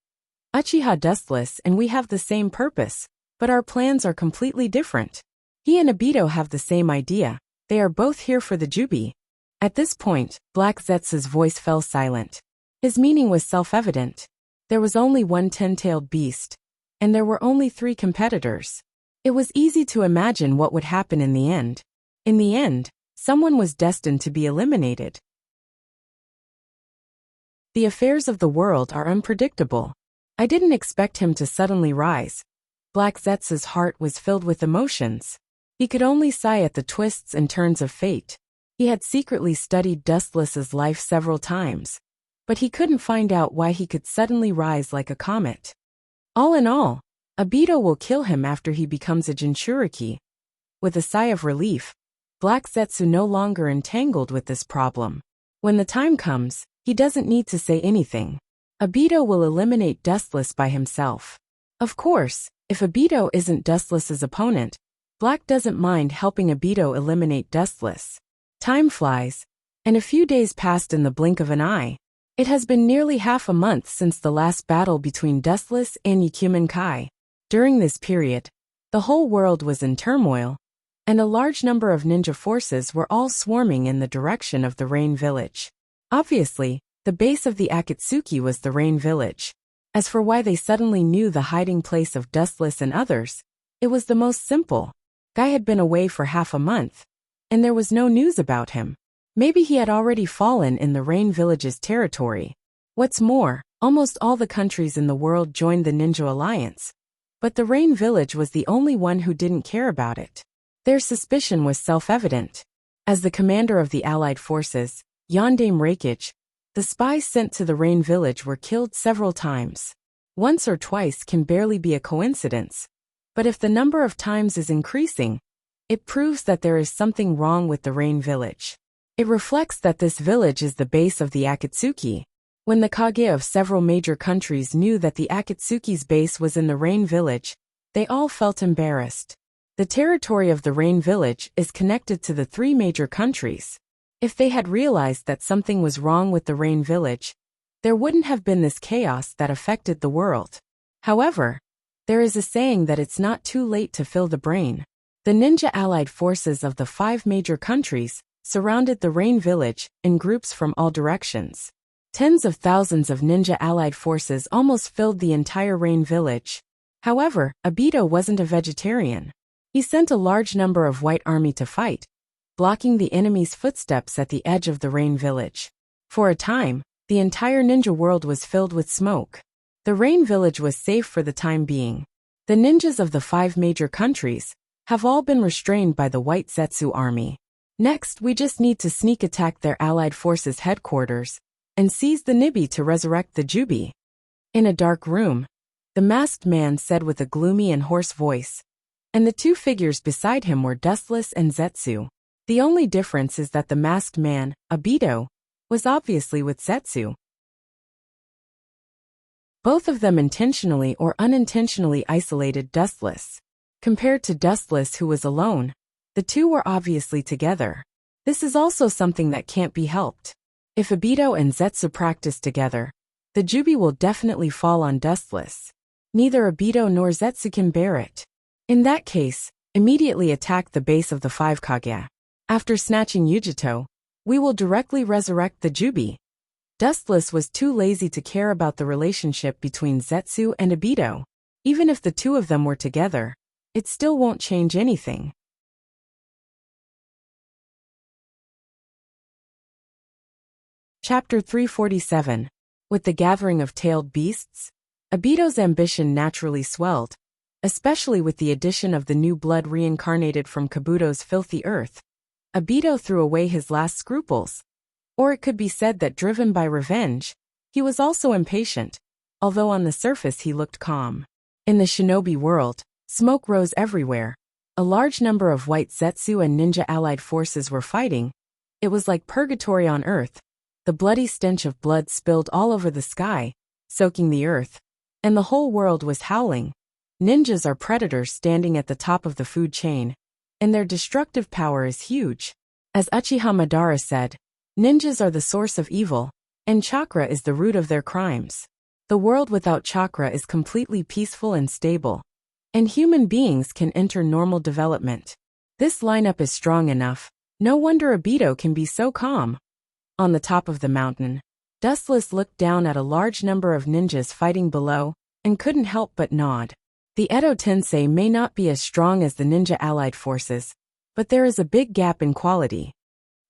Uchiha Dustless and we have the same purpose, but our plans are completely different. He and Obito have the same idea. They are both here for the Jubi. At this point, Black Zetsu's voice fell silent. His meaning was self-evident. There was only one 10-tailed beast, and there were only 3 competitors. It was easy to imagine what would happen in the end. In the end, someone was destined to be eliminated. The affairs of the world are unpredictable. I didn't expect him to suddenly rise. Black Zetsu's heart was filled with emotions. He could only sigh at the twists and turns of fate. He had secretly studied Dustless's life several times, but he couldn't find out why he could suddenly rise like a comet. All in all, Obito will kill him after he becomes a Jinchuriki. With a sigh of relief, Black Zetsu no longer entangled with this problem. When the time comes, he doesn't need to say anything. Obito will eliminate Dustless by himself. Of course, if Obito isn't Dustless's opponent, Black doesn't mind helping Obito eliminate Dustless. Time flies, and a few days passed in the blink of an eye. It has been nearly half a month since the last battle between Dustless and Yukumen Kai. During this period, the whole world was in turmoil, and a large number of ninja forces were all swarming in the direction of the Rain Village. Obviously, the base of the Akatsuki was the Rain Village. As for why they suddenly knew the hiding place of Dustless and others, it was the most simple. Guy had been away for half a month, and there was no news about him. Maybe he had already fallen in the Rain Village's territory. What's more, almost all the countries in the world joined the Ninja Alliance, but the Rain Village was the only one who didn't care about it. Their suspicion was self-evident. As the commander of the Allied forces, Yondaime Reikage, the spies sent to the Rain Village were killed several times. Once or twice can barely be a coincidence, but if the number of times is increasing, it proves that there is something wrong with the Rain Village. It reflects that this village is the base of the Akatsuki. When the Kage of several major countries knew that the Akatsuki's base was in the Rain Village, they all felt embarrassed. The territory of the Rain Village is connected to the 3 major countries. If they had realized that something was wrong with the Rain Village, there wouldn't have been this chaos that affected the world. However, there is a saying that it's not too late to fill the brain. The ninja allied forces of the 5 major countries surrounded the Rain Village in groups from all directions. Tens of thousands of ninja allied forces almost filled the entire Rain Village. However, Obito wasn't a vegetarian. He sent a large number of White Army to fight, blocking the enemy's footsteps at the edge of the Rain Village. For a time, the entire ninja world was filled with smoke. The Rain Village was safe for the time being. The ninjas of the 5 major countries have all been restrained by the White Zetsu army. Next, we just need to sneak attack their allied forces' headquarters and seize the Nibi to resurrect the Jubi. In a dark room, the masked man said with a gloomy and hoarse voice, and the 2 figures beside him were Dustless and Zetsu. The only difference is that the masked man, Obito, was obviously with Zetsu. Both of them intentionally or unintentionally isolated Dustless. Compared to Dustless, who was alone, the 2 were obviously together. This is also something that can't be helped. If Obito and Zetsu practice together, the Jubi will definitely fall on Dustless. Neither Obito nor Zetsu can bear it. In that case, immediately attack the base of the 5 Kage. After snatching Yujito, we will directly resurrect the Jubi. Dustless was too lazy to care about the relationship between Zetsu and Obito. Even if the 2 of them were together, it still won't change anything. Chapter 347. With the gathering of tailed beasts, Obito's ambition naturally swelled, especially with the addition of the new blood reincarnated from Kabuto's filthy earth. Obito threw away his last scruples. Or it could be said that driven by revenge, he was also impatient, although on the surface he looked calm. In the shinobi world, smoke rose everywhere. A large number of white Zetsu and ninja allied forces were fighting. It was like purgatory on earth. The bloody stench of blood spilled all over the sky, soaking the earth, and the whole world was howling. Ninjas are predators standing at the top of the food chain, and their destructive power is huge. As Uchiha Madara said, ninjas are the source of evil, and chakra is the root of their crimes. The world without chakra is completely peaceful and stable, and human beings can enter normal development. This lineup is strong enough. No wonder Obito can be so calm. On the top of the mountain, Dustless looked down at a large number of ninjas fighting below, and couldn't help but nod. The Edo Tensei may not be as strong as the ninja allied forces, but there is a big gap in quality.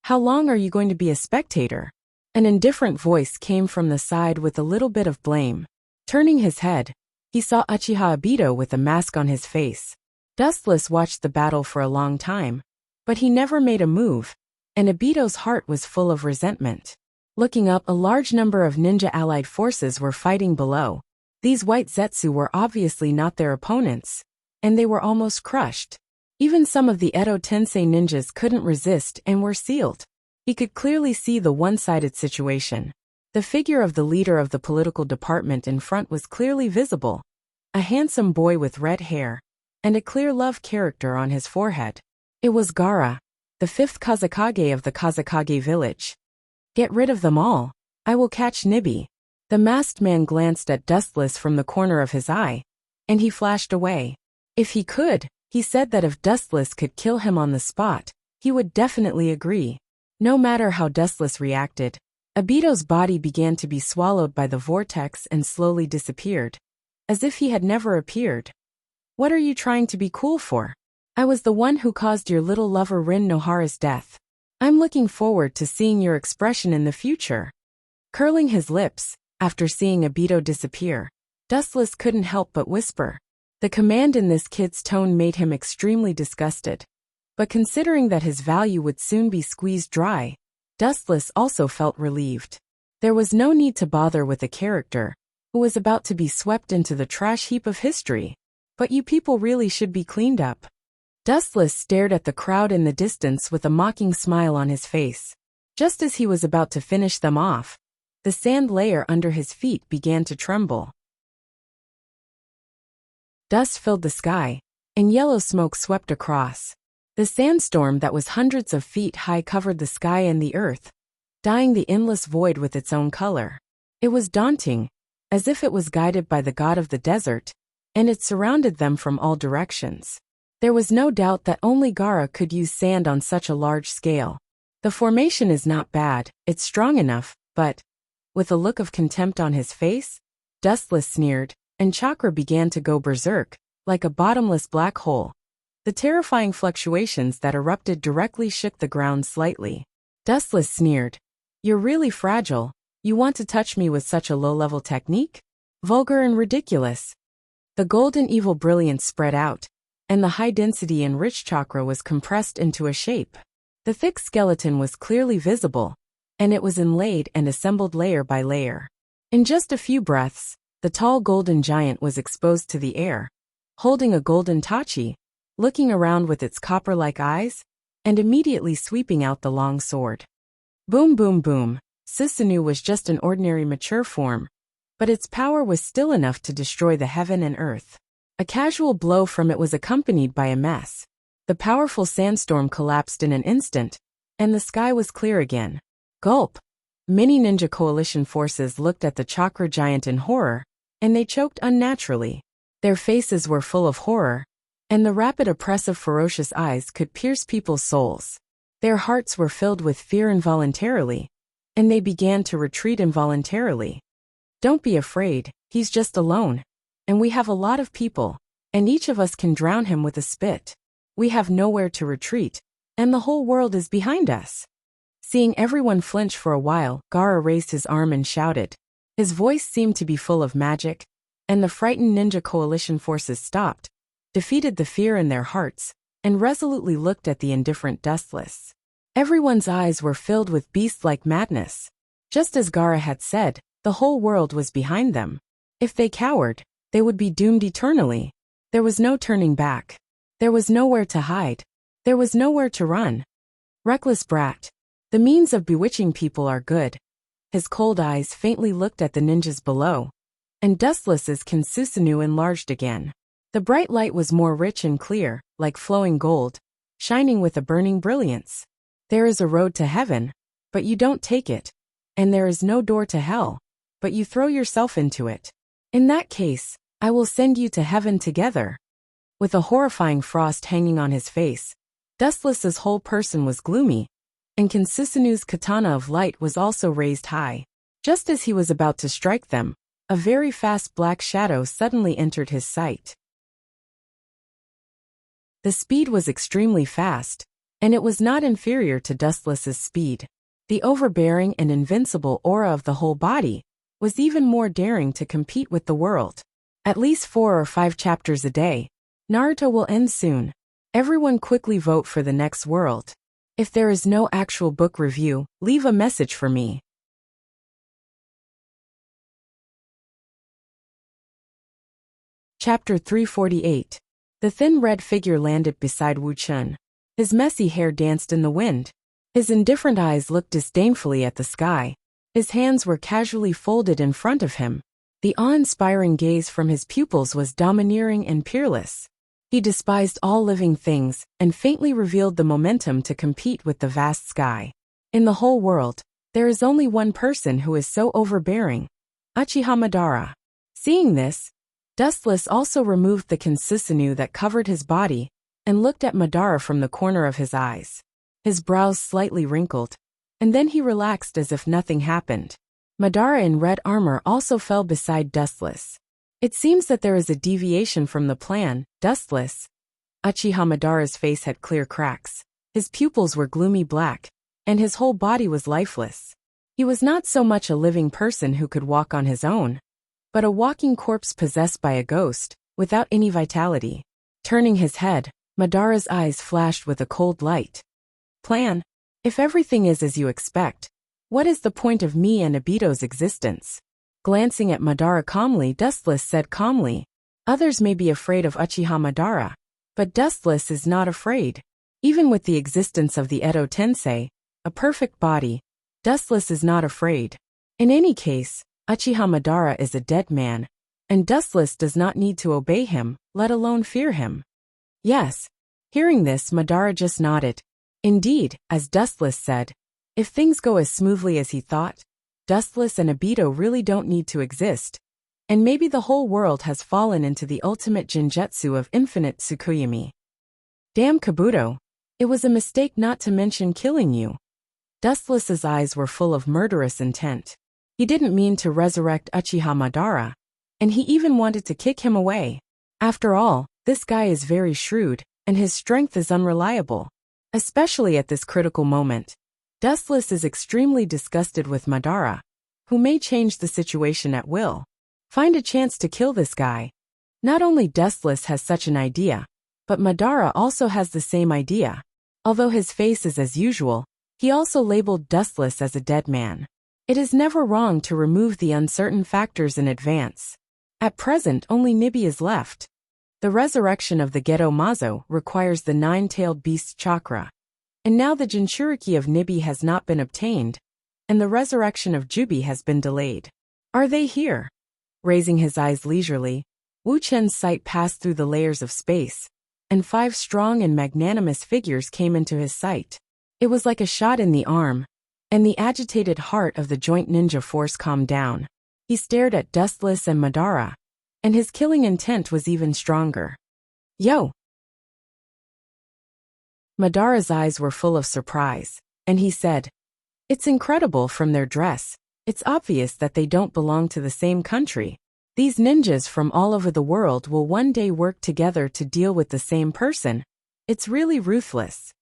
How long are you going to be a spectator? An indifferent voice came from the side with a little bit of blame. Turning his head, he saw Uchiha Obito with a mask on his face. Dustless watched the battle for a long time, but he never made a move, and Obito's heart was full of resentment. Looking up, a large number of ninja allied forces were fighting below. These white Zetsu were obviously not their opponents, and they were almost crushed. Even some of the Edo Tensei ninjas couldn't resist and were sealed. He could clearly see the one-sided situation. The figure of the leader of the political department in front was clearly visible. A handsome boy with red hair, and a clear love character on his forehead. It was Gaara, the 5th Kazekage of the Kazekage village. Get rid of them all. I will catch Nibi. The masked man glanced at Dustless from the corner of his eye, and he flashed away. If he could, he said that if Dustless could kill him on the spot, he would definitely agree. No matter how Dustless reacted, Obito's body began to be swallowed by the vortex and slowly disappeared, as if he had never appeared. What are you trying to be cool for? I was the one who caused your little lover Rin Nohara's death. I'm looking forward to seeing your expression in the future. Curling his lips, after seeing Obito disappear, Dustless couldn't help but whisper. The command in this kid's tone made him extremely disgusted. But considering that his value would soon be squeezed dry, Dustless also felt relieved. There was no need to bother with a character who was about to be swept into the trash heap of history. But you people really should be cleaned up. Dustless stared at the crowd in the distance with a mocking smile on his face. Just as he was about to finish them off, the sand layer under his feet began to tremble. Dust filled the sky, and yellow smoke swept across. The sandstorm that was hundreds of feet high covered the sky and the earth, dyeing the endless void with its own color. It was daunting, as if it was guided by the god of the desert, and it surrounded them from all directions. There was no doubt that only Gaara could use sand on such a large scale. The formation is not bad, it's strong enough, but, with a look of contempt on his face, Dustless sneered, and Chakra began to go berserk, like a bottomless black hole. The terrifying fluctuations that erupted directly shook the ground slightly. Dustless sneered. You're really fragile. You want to touch me with such a low-level technique? Vulgar and ridiculous. The golden evil brilliance spread out, and the high-density enriched chakra was compressed into a shape. The thick skeleton was clearly visible, and it was inlaid and assembled layer by layer. In just a few breaths, the tall golden giant was exposed to the air, holding a golden tachi, looking around with its copper-like eyes, and immediately sweeping out the long sword. Boom boom boom, Susanoo was just an ordinary mature form, but its power was still enough to destroy the heaven and earth. A casual blow from it was accompanied by a mess. The powerful sandstorm collapsed in an instant, and the sky was clear again. Gulp! Many ninja coalition forces looked at the chakra giant in horror, and they choked unnaturally. Their faces were full of horror, and the rapid oppressive ferocious eyes could pierce people's souls. Their hearts were filled with fear involuntarily, and they began to retreat involuntarily. Don't be afraid, he's just alone. And we have a lot of people, and each of us can drown him with a spit. We have nowhere to retreat, and the whole world is behind us. Seeing everyone flinch for a while, Gaara raised his arm and shouted. His voice seemed to be full of magic, and the frightened ninja coalition forces stopped, defeated the fear in their hearts, and resolutely looked at the indifferent Dustless. Everyone's eyes were filled with beast-like madness. Just as Gaara had said, the whole world was behind them. If they cowered, they would be doomed eternally. There was no turning back. There was nowhere to hide. There was nowhere to run. Reckless brat. The means of bewitching people are good. His cold eyes faintly looked at the ninjas below, and Dustless's Susanoo enlarged again. The bright light was more rich and clear, like flowing gold, shining with a burning brilliance. There is a road to heaven, but you don't take it, and there is no door to hell, but you throw yourself into it. In that case, I will send you to heaven together. With a horrifying frost hanging on his face, Dustless's whole person was gloomy, and Susanoo's katana of light was also raised high. Just as he was about to strike them, a very fast black shadow suddenly entered his sight. The speed was extremely fast, and it was not inferior to Dustless's speed. The overbearing and invincible aura of the whole body was even more daring to compete with the world. At least 4 or 5 chapters a day. Naruto will end soon. Everyone quickly vote for the next world. If there is no actual book review, leave a message for me. Chapter 348. The thin red figure landed beside Wu Chun. His messy hair danced in the wind. His indifferent eyes looked disdainfully at the sky. His hands were casually folded in front of him. The awe-inspiring gaze from his pupils was domineering and peerless. He despised all living things, and faintly revealed the momentum to compete with the vast sky. In the whole world, there is only one person who is so overbearing, Uchiha Madara. Seeing this, Dustless also removed the Susanoo that covered his body, and looked at Madara from the corner of his eyes. His brows slightly wrinkled, and then he relaxed as if nothing happened. Madara in red armor also fell beside Dustless. It seems that there is a deviation from the plan, Dustless. Uchiha Madara's face had clear cracks. His pupils were gloomy black, and his whole body was lifeless. He was not so much a living person who could walk on his own, but a walking corpse possessed by a ghost, without any vitality. Turning his head, Madara's eyes flashed with a cold light. Plan? If everything is as you expect, what is the point of me and Obito's existence? Glancing at Madara calmly, Dustless said calmly, others may be afraid of Uchiha Madara, but Dustless is not afraid. Even with the existence of the Edo Tensei, a perfect body, Dustless is not afraid. In any case, Uchiha Madara is a dead man, and Dustless does not need to obey him, let alone fear him. Yes. Hearing this, Madara just nodded. Indeed, as Dustless said, if things go as smoothly as he thought, Dustless and Obito really don't need to exist, and maybe the whole world has fallen into the ultimate Jinjutsu of infinite Tsukuyomi. Damn Kabuto. It was a mistake not to mention killing you. Dustless's eyes were full of murderous intent. He didn't mean to resurrect Uchiha Madara, and he even wanted to kick him away. After all, this guy is very shrewd, and his strength is unreliable. Especially at this critical moment. Dustless is extremely disgusted with Madara, who may change the situation at will. Find a chance to kill this guy. Not only Dustless has such an idea, but Madara also has the same idea. Although his face is as usual, he also labeled Dustless as a dead man. It is never wrong to remove the uncertain factors in advance. At present, only Nibi is left. The resurrection of the Geto Mazo requires the nine-tailed beast's chakra. And now the Jinchuriki of Nibi has not been obtained, and the resurrection of Jubi has been delayed. Are they here? Raising his eyes leisurely, Wu Chen's sight passed through the layers of space, and 5 strong and magnanimous figures came into his sight. It was like a shot in the arm, and the agitated heart of the joint ninja force calmed down. He stared at Dustless and Madara, and his killing intent was even stronger. Yo! Madara's eyes were full of surprise, and he said, "It's incredible from their dress. It's obvious that they don't belong to the same country. These ninjas from all over the world will one day work together to deal with the same person. It's really ruthless."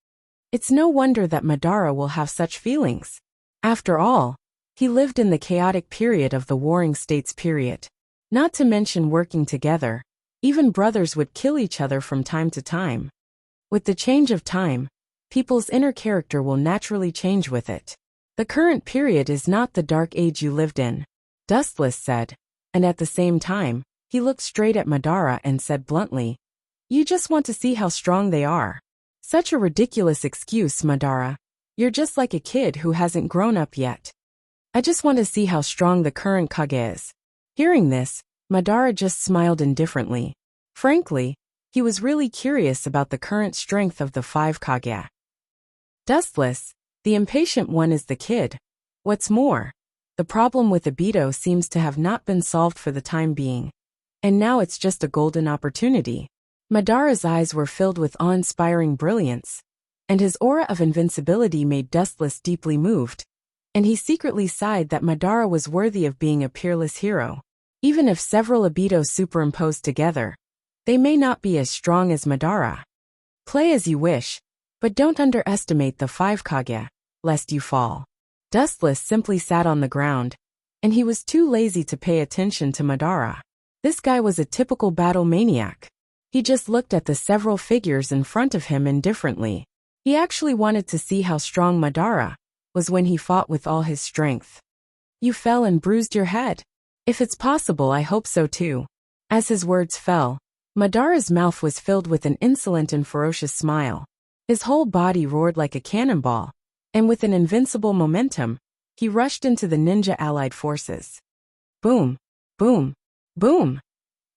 It's no wonder that Madara will have such feelings. After all, he lived in the chaotic period of the Warring States period. Not to mention working together, even brothers would kill each other from time to time. With the change of time, people's inner character will naturally change with it. The current period is not the dark age you lived in, Dustless said, and at the same time, he looked straight at Madara and said bluntly, "You just want to see how strong they are." Such a ridiculous excuse, Madara. You're just like a kid who hasn't grown up yet. I just want to see how strong the current Kage is. Hearing this, Madara just smiled indifferently. Frankly, he was really curious about the current strength of the 5 Kage. Dustless, the impatient one, is the kid. What's more, the problem with Obito seems to have not been solved for the time being. And now it's just a golden opportunity. Madara's eyes were filled with awe-inspiring brilliance, and his aura of invincibility made Dustless deeply moved, and he secretly sighed that Madara was worthy of being a peerless hero. Even if several Obito superimposed together, they may not be as strong as Madara. Play as you wish, but don't underestimate the 5 Kage, lest you fall. Dustless simply sat on the ground, and he was too lazy to pay attention to Madara. This guy was a typical battle maniac. He just looked at the several figures in front of him indifferently. He actually wanted to see how strong Madara was when he fought with all his strength. You fell and bruised your head. If it's possible, I hope so too. As his words fell, Madara's mouth was filled with an insolent and ferocious smile. His whole body roared like a cannonball, and with an invincible momentum, he rushed into the ninja allied forces. Boom, boom, boom!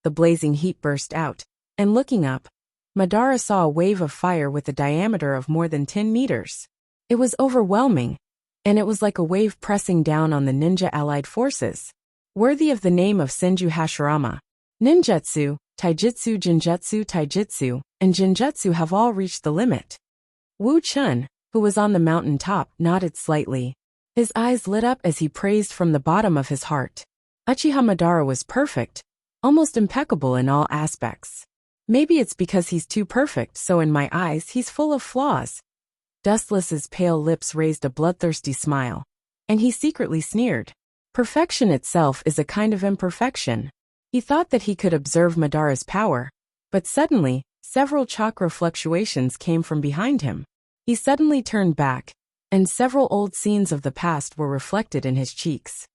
The blazing heat burst out, and looking up, Madara saw a wave of fire with a diameter of more than 10 meters. It was overwhelming, and it was like a wave pressing down on the ninja allied forces. Worthy of the name of Senju Hashirama, ninjutsu, taijutsu, taijutsu, and jinjutsu have all reached the limit. Wu Chun, who was on the mountain top, nodded slightly. His eyes lit up as he praised from the bottom of his heart. Uchiha Madara was perfect, almost impeccable in all aspects. Maybe it's because he's too perfect, so in my eyes he's full of flaws. Dustless's pale lips raised a bloodthirsty smile, and he secretly sneered. Perfection itself is a kind of imperfection. He thought that he could observe Madara's power, but suddenly, several chakra fluctuations came from behind him. He suddenly turned back, and several old scenes of the past were reflected in his cheeks.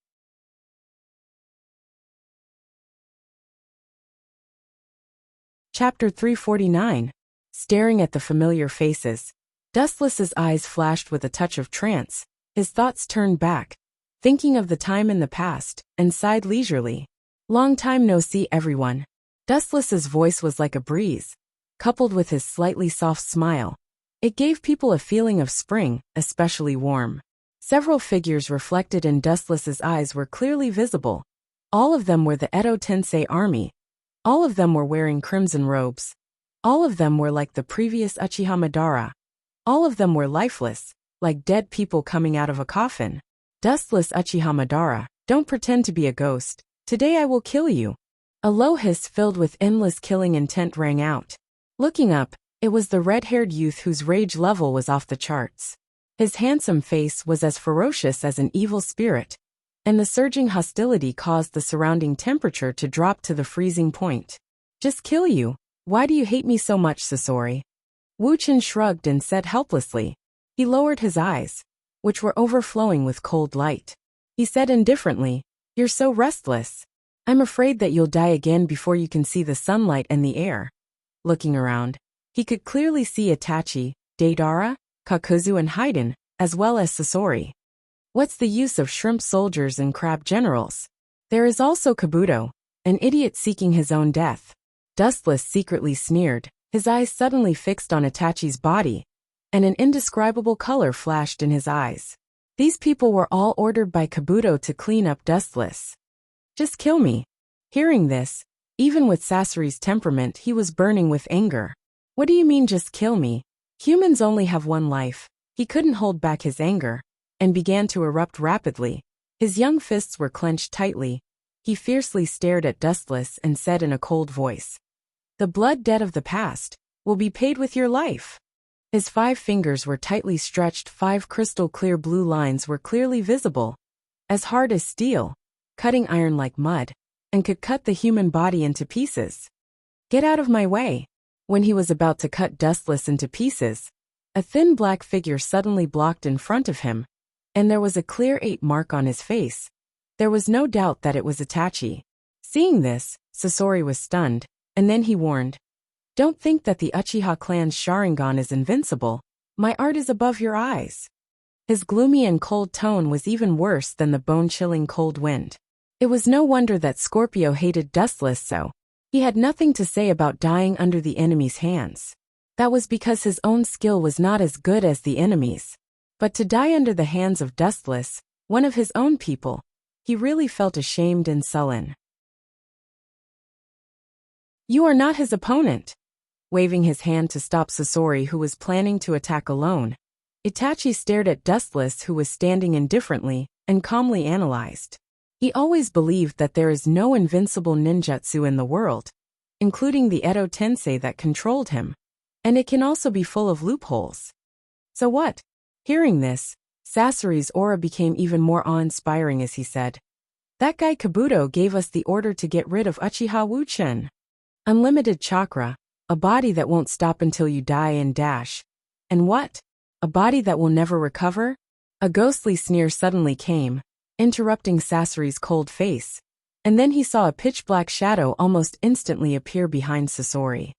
Chapter 349. Staring at the familiar faces, Dustless's eyes flashed with a touch of trance. His thoughts turned back, thinking of the time in the past, and sighed leisurely. Long time no see, everyone. Dustless's voice was like a breeze, coupled with his slightly soft smile. It gave people a feeling of spring, especially warm. Several figures reflected in Dustless's eyes were clearly visible. All of them were the Edo Tensei army. All of them were wearing crimson robes. All of them were like the previous Uchiha Madara. All of them were lifeless, like dead people coming out of a coffin. Dustless Uchiha Madara, don't pretend to be a ghost. Today I will kill you. A low hiss filled with endless killing intent rang out. Looking up, it was the red-haired youth whose rage level was off the charts. His handsome face was as ferocious as an evil spirit, and the surging hostility caused the surrounding temperature to drop to the freezing point. Just kill you. Why do you hate me so much, Sasori? Wu Chen shrugged and said helplessly. He lowered his eyes, which were overflowing with cold light. He said indifferently, You're so restless. I'm afraid that you'll die again before you can see the sunlight and the air. Looking around, he could clearly see Itachi, Deidara, Kakuzu and Haiden, as well as Sasori. What's the use of shrimp soldiers and crab generals? There is also Kabuto, an idiot seeking his own death. Dustless secretly sneered, his eyes suddenly fixed on Itachi's body, and an indescribable color flashed in his eyes. These people were all ordered by Kabuto to clean up Dustless. Just kill me. Hearing this, even with Sasori's temperament, he was burning with anger. What do you mean just kill me? Humans only have one life. He couldn't hold back his anger, and began to erupt rapidly. His young fists were clenched tightly. He fiercely stared at Dustless and said in a cold voice, The blood debt of the past will be paid with your life. His 5 fingers were tightly stretched, 5 crystal-clear blue lines were clearly visible, as hard as steel, cutting iron like mud, and could cut the human body into pieces. Get out of my way. When he was about to cut Dustless into pieces, a thin black figure suddenly blocked in front of him, and there was a clear 8 mark on his face. There was no doubt that it was Itachi. Seeing this, Sasori was stunned, and then he warned, Don't think that the Uchiha clan's Sharingan is invincible. My art is above your eyes. His gloomy and cold tone was even worse than the bone-chilling cold wind. It was no wonder that Scorpio hated Dustless so. He had nothing to say about dying under the enemy's hands. That was because his own skill was not as good as the enemy's. But to die under the hands of Dustless, one of his own people, he really felt ashamed and sullen. You are not his opponent. Waving his hand to stop Sasori, who was planning to attack alone, Itachi stared at Dustless, who was standing indifferently, and calmly analyzed. He always believed that there is no invincible ninjutsu in the world, including the Edo Tensei that controlled him, and it can also be full of loopholes. So what? Hearing this, Sasori's aura became even more awe-inspiring as he said, That guy Kabuto gave us the order to get rid of Uchiha Wu Chen. Unlimited chakra, a body that won't stop until you die and dash. And what? A body that will never recover? A ghostly sneer suddenly came, interrupting Sasori's cold face, and then he saw a pitch-black shadow almost instantly appear behind Sasori.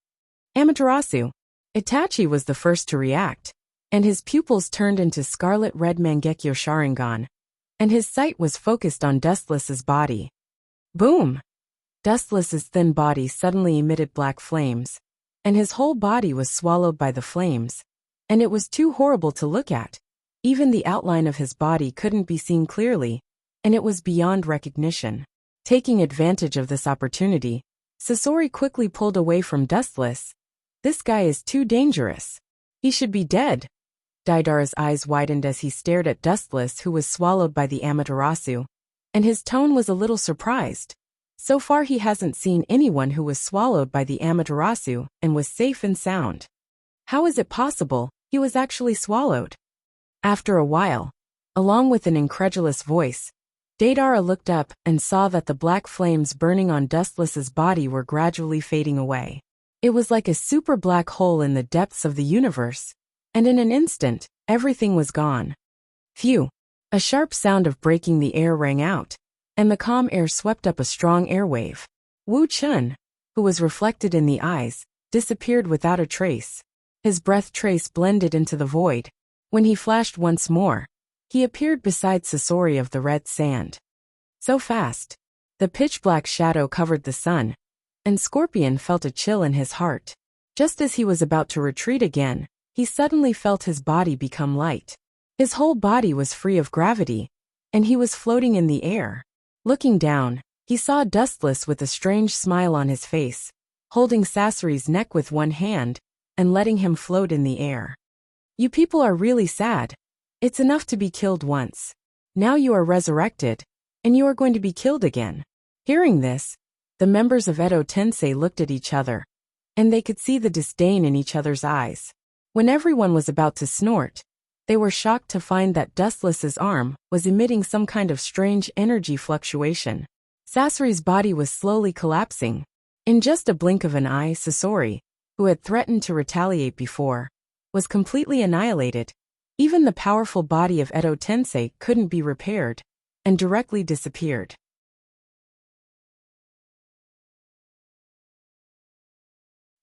Amaterasu. Itachi was the first to react, and his pupils turned into scarlet-red Mangekyo Sharingan, and his sight was focused on Dustless's body. Boom! Dustless's thin body suddenly emitted black flames, and his whole body was swallowed by the flames, and it was too horrible to look at. Even the outline of his body couldn't be seen clearly, and it was beyond recognition. Taking advantage of this opportunity, Sasori quickly pulled away from Dustless. This guy is too dangerous. He should be dead. Deidara's eyes widened as he stared at Dustless, who was swallowed by the Amaterasu, and his tone was a little surprised. So far he hasn't seen anyone who was swallowed by the Amaterasu and was safe and sound. How is it possible he was actually swallowed? After a while, along with an incredulous voice, Deidara looked up and saw that the black flames burning on Dustless's body were gradually fading away. It was like a super black hole in the depths of the universe, and in an instant, everything was gone. Phew! A sharp sound of breaking the air rang out, and the calm air swept up a strong airwave. Wu Chen, who was reflected in the eyes, disappeared without a trace. His breath trace blended into the void. When he flashed once more, he appeared beside Sasori of the red sand. So fast. The pitch-black shadow covered the sun, and Scorpion felt a chill in his heart. Just as he was about to retreat again, he suddenly felt his body become light. His whole body was free of gravity, and he was floating in the air. Looking down, he saw Dustless with a strange smile on his face, holding Sasori's neck with one hand and letting him float in the air. You people are really sad. It's enough to be killed once. Now you are resurrected, and you are going to be killed again. Hearing this, the members of Edo Tensei looked at each other, and they could see the disdain in each other's eyes. When everyone was about to snort, they were shocked to find that Dustless's arm was emitting some kind of strange energy fluctuation. Sasori's body was slowly collapsing. In just a blink of an eye, Sasori, who had threatened to retaliate before, was completely annihilated. Even the powerful body of Edo Tensei couldn't be repaired, and directly disappeared.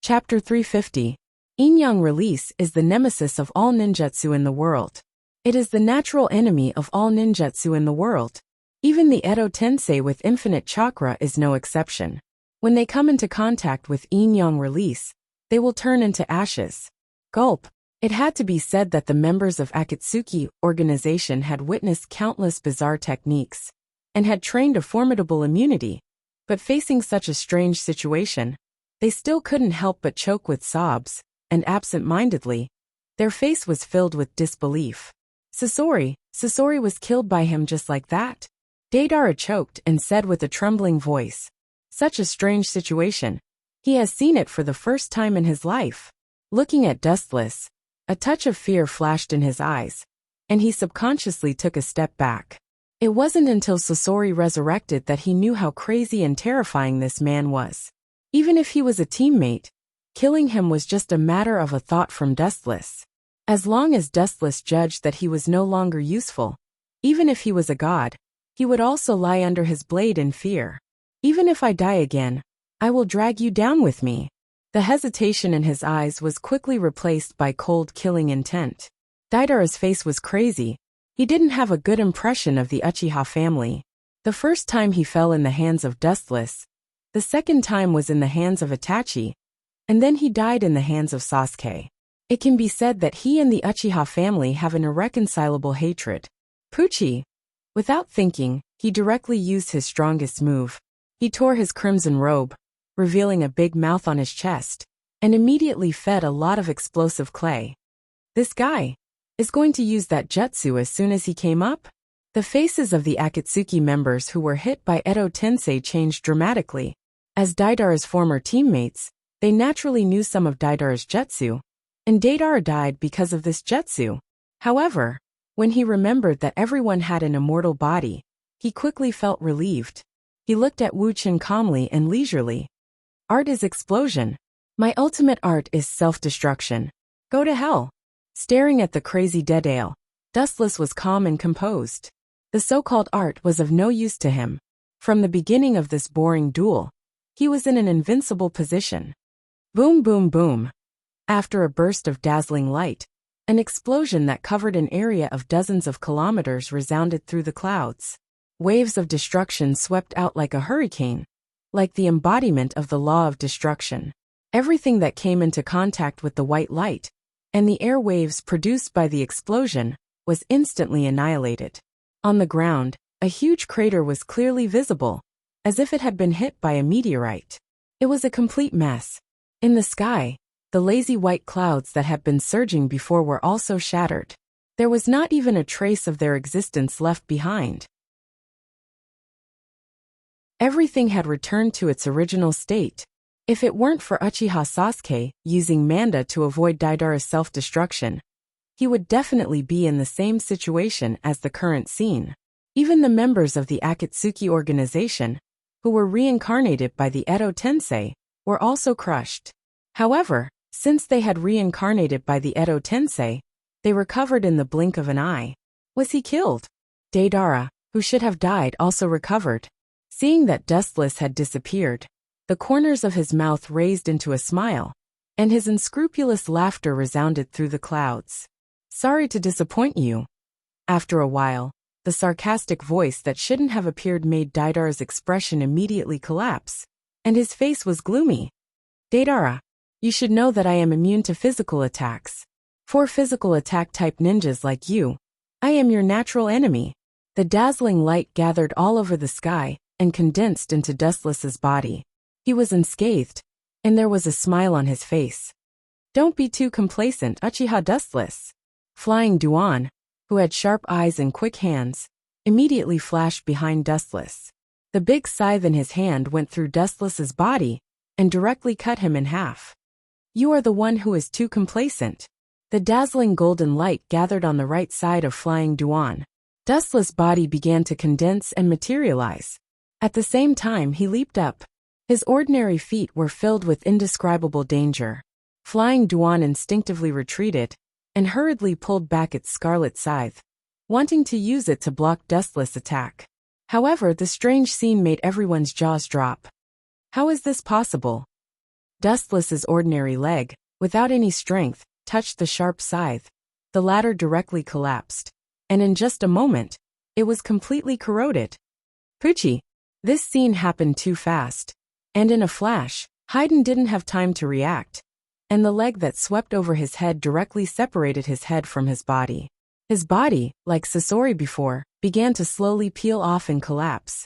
Chapter 350. Yin-Yang Release is the nemesis of all ninjutsu in the world. It is the natural enemy of all ninjutsu in the world. Even the Edo Tensei with infinite chakra is no exception. When they come into contact with Yin-Yang Release, they will turn into ashes. Gulp. It had to be said that the members of Akatsuki organization had witnessed countless bizarre techniques and had trained a formidable immunity, but facing such a strange situation, they still couldn't help but choke with sobs, and absent-mindedly, their face was filled with disbelief. Sasori was killed by him just like that? Deidara choked and said with a trembling voice. Such a strange situation. He has seen it for the first time in his life. Looking at Dustless, a touch of fear flashed in his eyes, and he subconsciously took a step back. It wasn't until Sasori resurrected that he knew how crazy and terrifying this man was. Even if he was a teammate, killing him was just a matter of a thought from Dustless. As long as Dustless judged that he was no longer useful, even if he was a god, he would also lie under his blade in fear. Even if I die again, I will drag you down with me. The hesitation in his eyes was quickly replaced by cold killing intent. Deidara's face was crazy. He didn't have a good impression of the Uchiha family. The first time he fell in the hands of Dustless, the second time was in the hands of Itachi, and then he died in the hands of Sasuke. It can be said that he and the Uchiha family have an irreconcilable hatred. Pucci. Without thinking, he directly used his strongest move. He tore his crimson robe, revealing a big mouth on his chest, and immediately fed a lot of explosive clay. This guy is going to use that jutsu as soon as he came up? The faces of the Akatsuki members who were hit by Edo Tensei changed dramatically. As Deidara's former teammates, they naturally knew some of Deidara's jutsu, and Deidara died because of this jutsu. However, when he remembered that everyone had an immortal body, he quickly felt relieved. He looked at Wu Qin calmly and leisurely. Art is explosion. My ultimate art is self-destruction. Go to hell. Staring at the crazy Deidara, Dustless was calm and composed. The so-called art was of no use to him. From the beginning of this boring duel, he was in an invincible position. Boom, boom, boom. After a burst of dazzling light, an explosion that covered an area of dozens of kilometers resounded through the clouds. Waves of destruction swept out like a hurricane, like the embodiment of the law of destruction. Everything that came into contact with the white light, and the air waves produced by the explosion, was instantly annihilated. On the ground, a huge crater was clearly visible, as if it had been hit by a meteorite. It was a complete mess. In the sky, the lazy white clouds that had been surging before were also shattered. There was not even a trace of their existence left behind. Everything had returned to its original state. If it weren't for Uchiha Sasuke using Manda to avoid Deidara's self-destruction, he would definitely be in the same situation as the current scene. Even the members of the Akatsuki organization, who were reincarnated by the Edo Tensei, were also crushed. However, since they had reincarnated by the Edo Tensei, they recovered in the blink of an eye. Was he killed? Deidara, who should have died, also recovered. Seeing that Dustless had disappeared, the corners of his mouth raised into a smile, and his unscrupulous laughter resounded through the clouds. Sorry to disappoint you. After a while, the sarcastic voice that shouldn't have appeared made Deidara's expression immediately collapse, and his face was gloomy. Deidara, you should know that I am immune to physical attacks. For physical attack type ninjas like you, I am your natural enemy. The dazzling light gathered all over the sky and condensed into Dustless's body. He was unscathed, and there was a smile on his face. Don't be too complacent, Uchiha Dustless. Flying Duan, who had sharp eyes and quick hands, immediately flashed behind Dustless. The big scythe in his hand went through Dustless's body and directly cut him in half. You are the one who is too complacent. The dazzling golden light gathered on the right side of Flying Duan. Dustless' body began to condense and materialize. At the same time he leaped up. His ordinary feet were filled with indescribable danger. Flying Duan instinctively retreated and hurriedly pulled back its scarlet scythe, wanting to use it to block Dustless' attack. However, the strange scene made everyone's jaws drop. How is this possible? Dustless's ordinary leg, without any strength, touched the sharp scythe. The latter directly collapsed, and in just a moment, it was completely corroded. Pucci! This scene happened too fast, and in a flash, Haydn didn't have time to react, and the leg that swept over his head directly separated his head from his body. His body, like Sasori before, began to slowly peel off and collapse.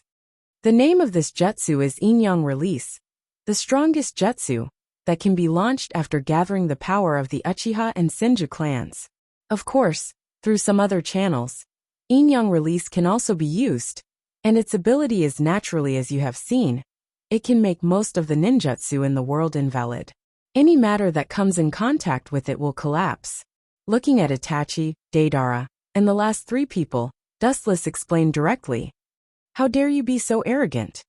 The name of this jutsu is Yin-Yang Release, the strongest jutsu that can be launched after gathering the power of the Uchiha and Senju clans. Of course, through some other channels, Yin-Yang Release can also be used, and its ability is naturally as you have seen. It can make most of the ninjutsu in the world invalid. Any matter that comes in contact with it will collapse. Looking at Itachi, Deidara, and the last three people, Dustless explained directly. How dare you be so arrogant?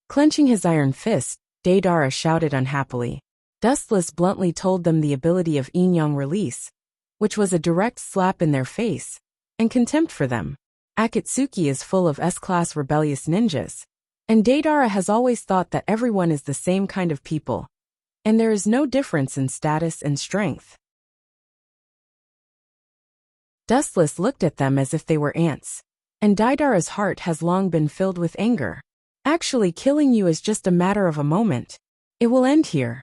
Clenching his iron fist, Deidara shouted unhappily. Dustless bluntly told them the ability of Yin-Yang Release, which was a direct slap in their face, and contempt for them. Akatsuki is full of S-class rebellious ninjas, and Deidara has always thought that everyone is the same kind of people, and there is no difference in status and strength. Dustless looked at them as if they were ants, and Deidara's heart has long been filled with anger. Actually, killing you is just a matter of a moment. It will end here.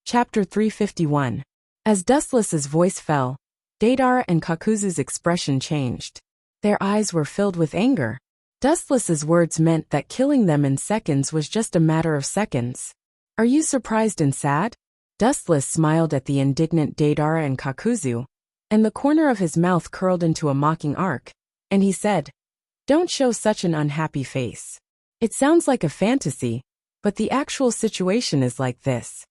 Chapter 351. As Dustless's voice fell, Deidara and Kakuzu's expression changed. Their eyes were filled with anger. Dustless's words meant that killing them in seconds was just a matter of seconds. Are you surprised and sad? Dustless smiled at the indignant Deidara and Kakuzu, and the corner of his mouth curled into a mocking arc, and he said, Don't show such an unhappy face. It sounds like a fantasy, but the actual situation is like this.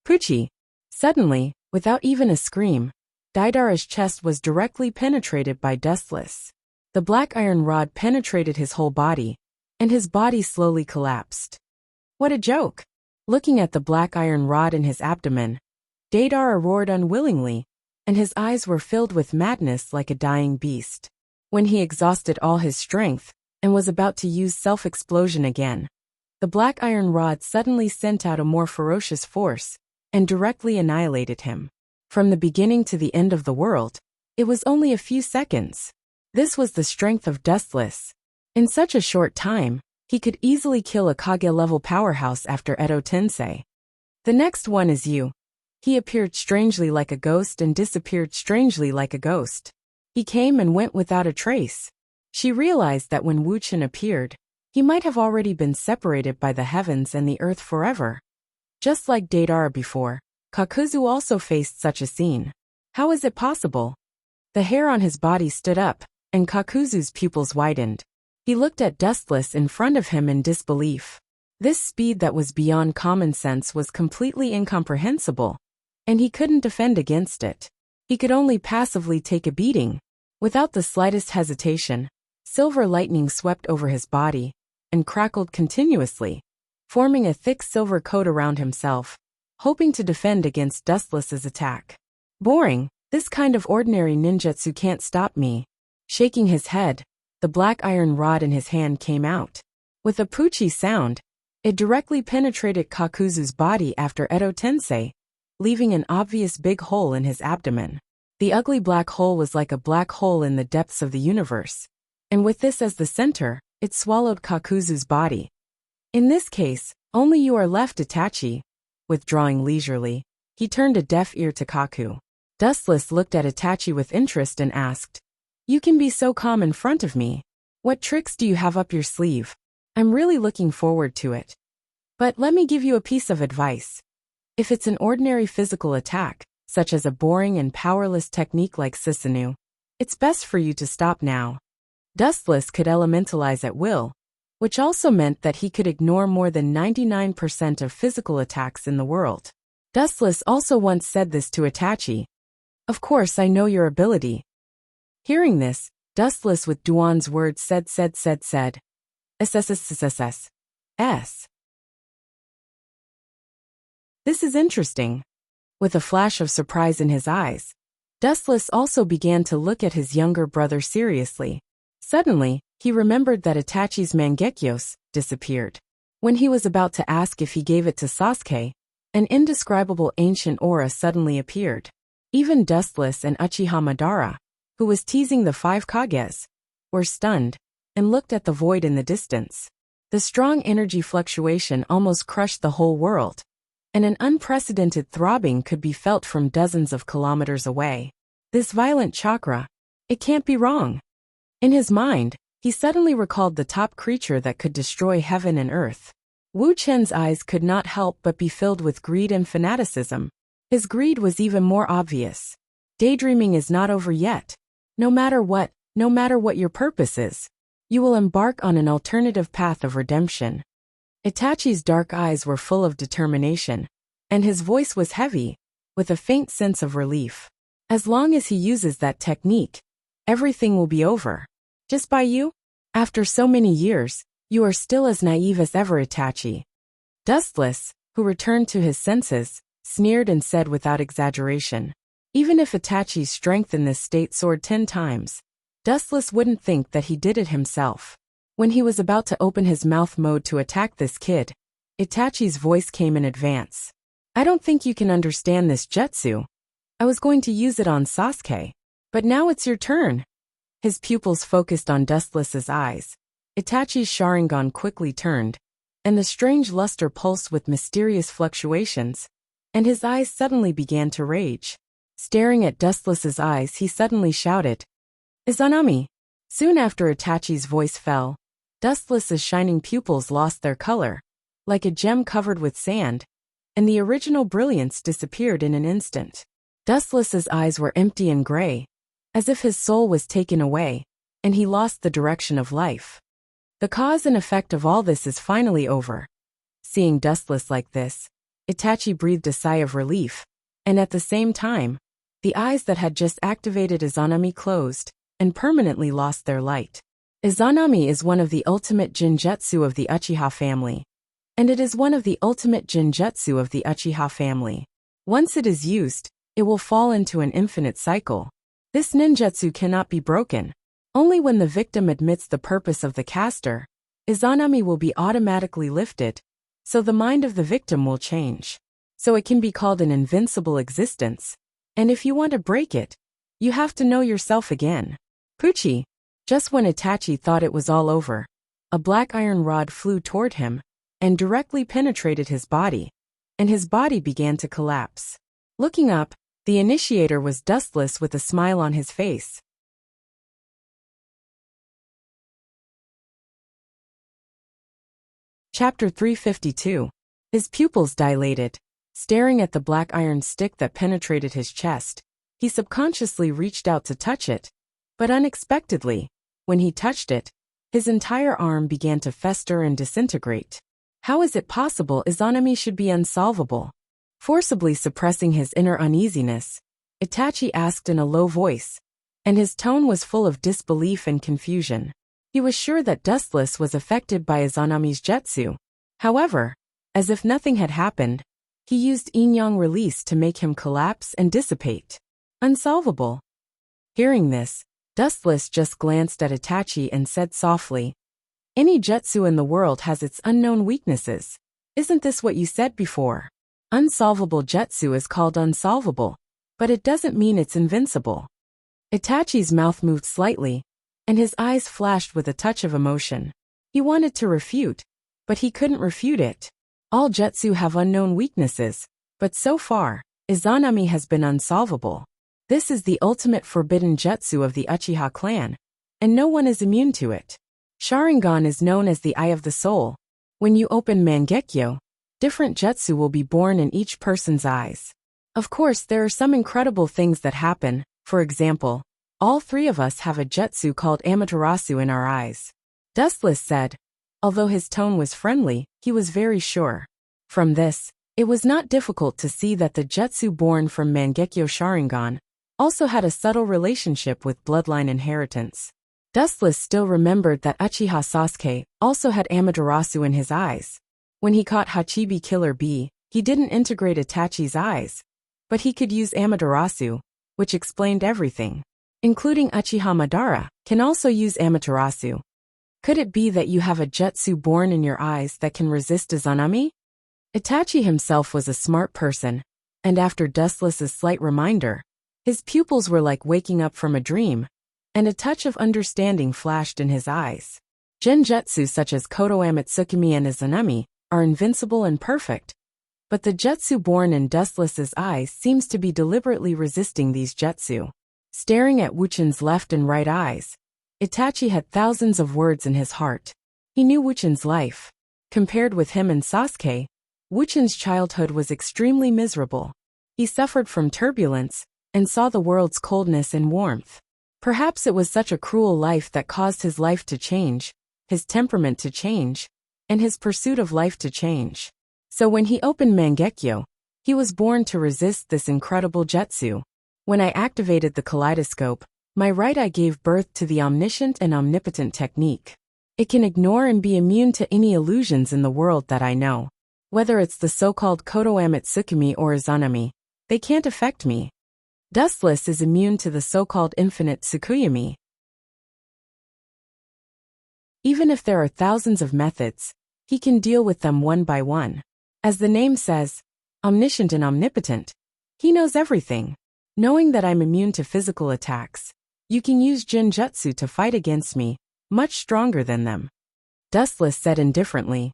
Pucci! Suddenly, without even a scream, Deidara's chest was directly penetrated by Dustless. The black iron rod penetrated his whole body, and his body slowly collapsed. What a joke! Looking at the black iron rod in his abdomen, Deidara roared unwillingly, and his eyes were filled with madness like a dying beast. When he exhausted all his strength and was about to use self-explosion again, the black iron rod suddenly sent out a more ferocious force and directly annihilated him. From the beginning to the end of the world, it was only a few seconds. This was the strength of Dustless. In such a short time, he could easily kill a Kage-level powerhouse after Edo Tensei. The next one is you. He appeared strangely like a ghost and disappeared strangely like a ghost. He came and went without a trace. She realized that when Wu Chen appeared, he might have already been separated by the heavens and the earth forever. Just like Deidara before, Kakuzu also faced such a scene. How is it possible? The hair on his body stood up, and Kakuzu's pupils widened. He looked at Dustless in front of him in disbelief. This speed that was beyond common sense was completely incomprehensible, and he couldn't defend against it. He could only passively take a beating. Without the slightest hesitation, silver lightning swept over his body and crackled continuously, forming a thick silver coat around himself, hoping to defend against Dustless's attack. Boring, this kind of ordinary ninjutsu can't stop me. Shaking his head, the black iron rod in his hand came out. With a poochie sound, it directly penetrated Kakuzu's body after Edo Tensei, leaving an obvious big hole in his abdomen. The ugly black hole was like a black hole in the depths of the universe, and with this as the center, it swallowed Kakuzu's body. In this case, only you are left, Itachi. Withdrawing leisurely, he turned a deaf ear to Kaku. Dustless looked at Itachi with interest and asked, You can be so calm in front of me. What tricks do you have up your sleeve? I'm really looking forward to it. But let me give you a piece of advice. If it's an ordinary physical attack, such as a boring and powerless technique like Susanoo, it's best for you to stop now. Dustless could elementalize at will, which also meant that he could ignore more than 99% of physical attacks in the world. Dustless also once said this to Itachi. Of course I know your ability. Hearing this, Dustless with Duan's words said. S. This is interesting. With a flash of surprise in his eyes, Dustless also began to look at his younger brother seriously. Suddenly, he remembered that Itachi's Mangekyos disappeared. When he was about to ask if he gave it to Sasuke, an indescribable ancient aura suddenly appeared. Even Dustless and Uchiha Madara, who was teasing the 5 Kages, were stunned and looked at the void in the distance. The strong energy fluctuation almost crushed the whole world, and an unprecedented throbbing could be felt from dozens of kilometers away. This violent chakra, it can't be wrong. In his mind, he suddenly recalled the top creature that could destroy heaven and earth. Wu Chen's eyes could not help but be filled with greed and fanaticism. His greed was even more obvious. Daydreaming is not over yet. No matter what your purpose is, you will embark on an alternative path of redemption. Itachi's dark eyes were full of determination, and his voice was heavy, with a faint sense of relief. As long as he uses that technique, everything will be over. Just by you? After so many years, you are still as naive as ever, Itachi. Dustless, who returned to his senses, sneered and said without exaggeration. Even if Itachi's strength in this state soared 10 times, Dustless wouldn't think that he did it himself. When he was about to open his mouth mode to attack this kid, Itachi's voice came in advance. I don't think you can understand this jutsu. I was going to use it on Sasuke, but now it's your turn. His pupils focused on Dustless's eyes. Itachi's Sharingan quickly turned, and the strange luster pulsed with mysterious fluctuations, and his eyes suddenly began to rage. Staring at Dustless's eyes, he suddenly shouted, Izanami! Soon after Itachi's voice fell, Dustless's shining pupils lost their color, like a gem covered with sand, and the original brilliance disappeared in an instant. Dustless's eyes were empty and gray, as if his soul was taken away, and he lost the direction of life. The cause and effect of all this is finally over. Seeing Dustless like this, Itachi breathed a sigh of relief, and at the same time, the eyes that had just activated Izanami closed, and permanently lost their light. Izanami is one of the ultimate Jinjutsu of the Uchiha family, and it is one of the ultimate Jinjutsu of the Uchiha family. Once it is used, it will fall into an infinite cycle. This ninjutsu cannot be broken. Only when the victim admits the purpose of the caster, Izanami will be automatically lifted, so the mind of the victim will change. So it can be called an invincible existence, and if you want to break it, you have to know yourself again. Pucci. Just when Itachi thought it was all over, a black iron rod flew toward him and directly penetrated his body, and his body began to collapse. Looking up, the initiator was Dustless with a smile on his face. Chapter 352. His pupils dilated. Staring at the black iron stick that penetrated his chest, he subconsciously reached out to touch it, but unexpectedly, when he touched it, his entire arm began to fester and disintegrate. How is it possible Izanami should be unsolvable? Forcibly suppressing his inner uneasiness, Itachi asked in a low voice, and his tone was full of disbelief and confusion. He was sure that Dustless was affected by Izanami's jutsu. However, as if nothing had happened, he used yin-yang release to make him collapse and dissipate. Unsolvable. Hearing this, Dustless just glanced at Itachi and said softly, Any jutsu in the world has its unknown weaknesses. Isn't this what you said before? Unsolvable jutsu is called unsolvable, but it doesn't mean it's invincible. Itachi's mouth moved slightly, and his eyes flashed with a touch of emotion. He wanted to refute, but he couldn't refute it. All jutsu have unknown weaknesses, but so far, Izanami has been unsolvable. This is the ultimate forbidden jutsu of the Uchiha clan, and no one is immune to it. Sharingan is known as the eye of the soul. When you open Mangekyo, different jutsu will be born in each person's eyes. Of course, there are some incredible things that happen. For example, all three of us have a jutsu called Amaterasu in our eyes. Dustless said. Although his tone was friendly, he was very sure. From this, it was not difficult to see that the jutsu born from Mangekyo Sharingan also had a subtle relationship with bloodline inheritance. Dustless still remembered that Uchiha Sasuke also had Amaterasu in his eyes. When he caught Hachibi Killer Bee, he didn't integrate Itachi's eyes, but he could use Amaterasu, which explained everything. Including Uchiha Madara, can also use Amaterasu. Could it be that you have a jutsu born in your eyes that can resist Izanami? Itachi himself was a smart person, and after Dustless's slight reminder, his pupils were like waking up from a dream, and a touch of understanding flashed in his eyes. Genjutsu such as Koto Amatsukami and Izanami are invincible and perfect, but the jutsu born in Dustless's eyes seems to be deliberately resisting these jutsu. Staring at Wuchin's left and right eyes, Itachi had thousands of words in his heart. He knew Wuchin's life. Compared with him and Sasuke, Wuchin's childhood was extremely miserable. He suffered from turbulence and saw the world's coldness and warmth. Perhaps it was such a cruel life that caused his life to change, his temperament to change, and his pursuit of life to change. So when he opened Mangekyo, he was born to resist this incredible jutsu. When I activated the kaleidoscope, my right eye gave birth to the omniscient and omnipotent technique. It can ignore and be immune to any illusions in the world that I know. Whether it's the so-called Koto Amatsukami or Izanami, they can't affect me. Dustless is immune to the so-called infinite Tsukuyami. Even if there are thousands of methods, he can deal with them one by one. As the name says, omniscient and omnipotent, he knows everything. Knowing that I'm immune to physical attacks, you can use Jinjutsu to fight against me, much stronger than them. Dustless said indifferently.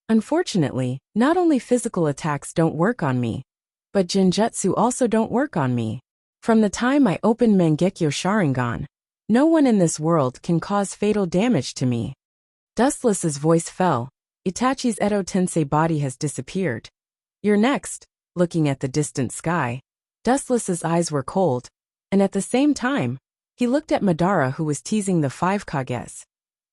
Unfortunately, not only physical attacks don't work on me, but Jinjutsu also don't work on me. From the time I opened Mangekyo Sharingan, no one in this world can cause fatal damage to me. Dustless's voice fell. Itachi's Edo Tensei body has disappeared. You're next. Looking at the distant sky, Dustless's eyes were cold, and at the same time, he looked at Madara who was teasing the 5 Kages.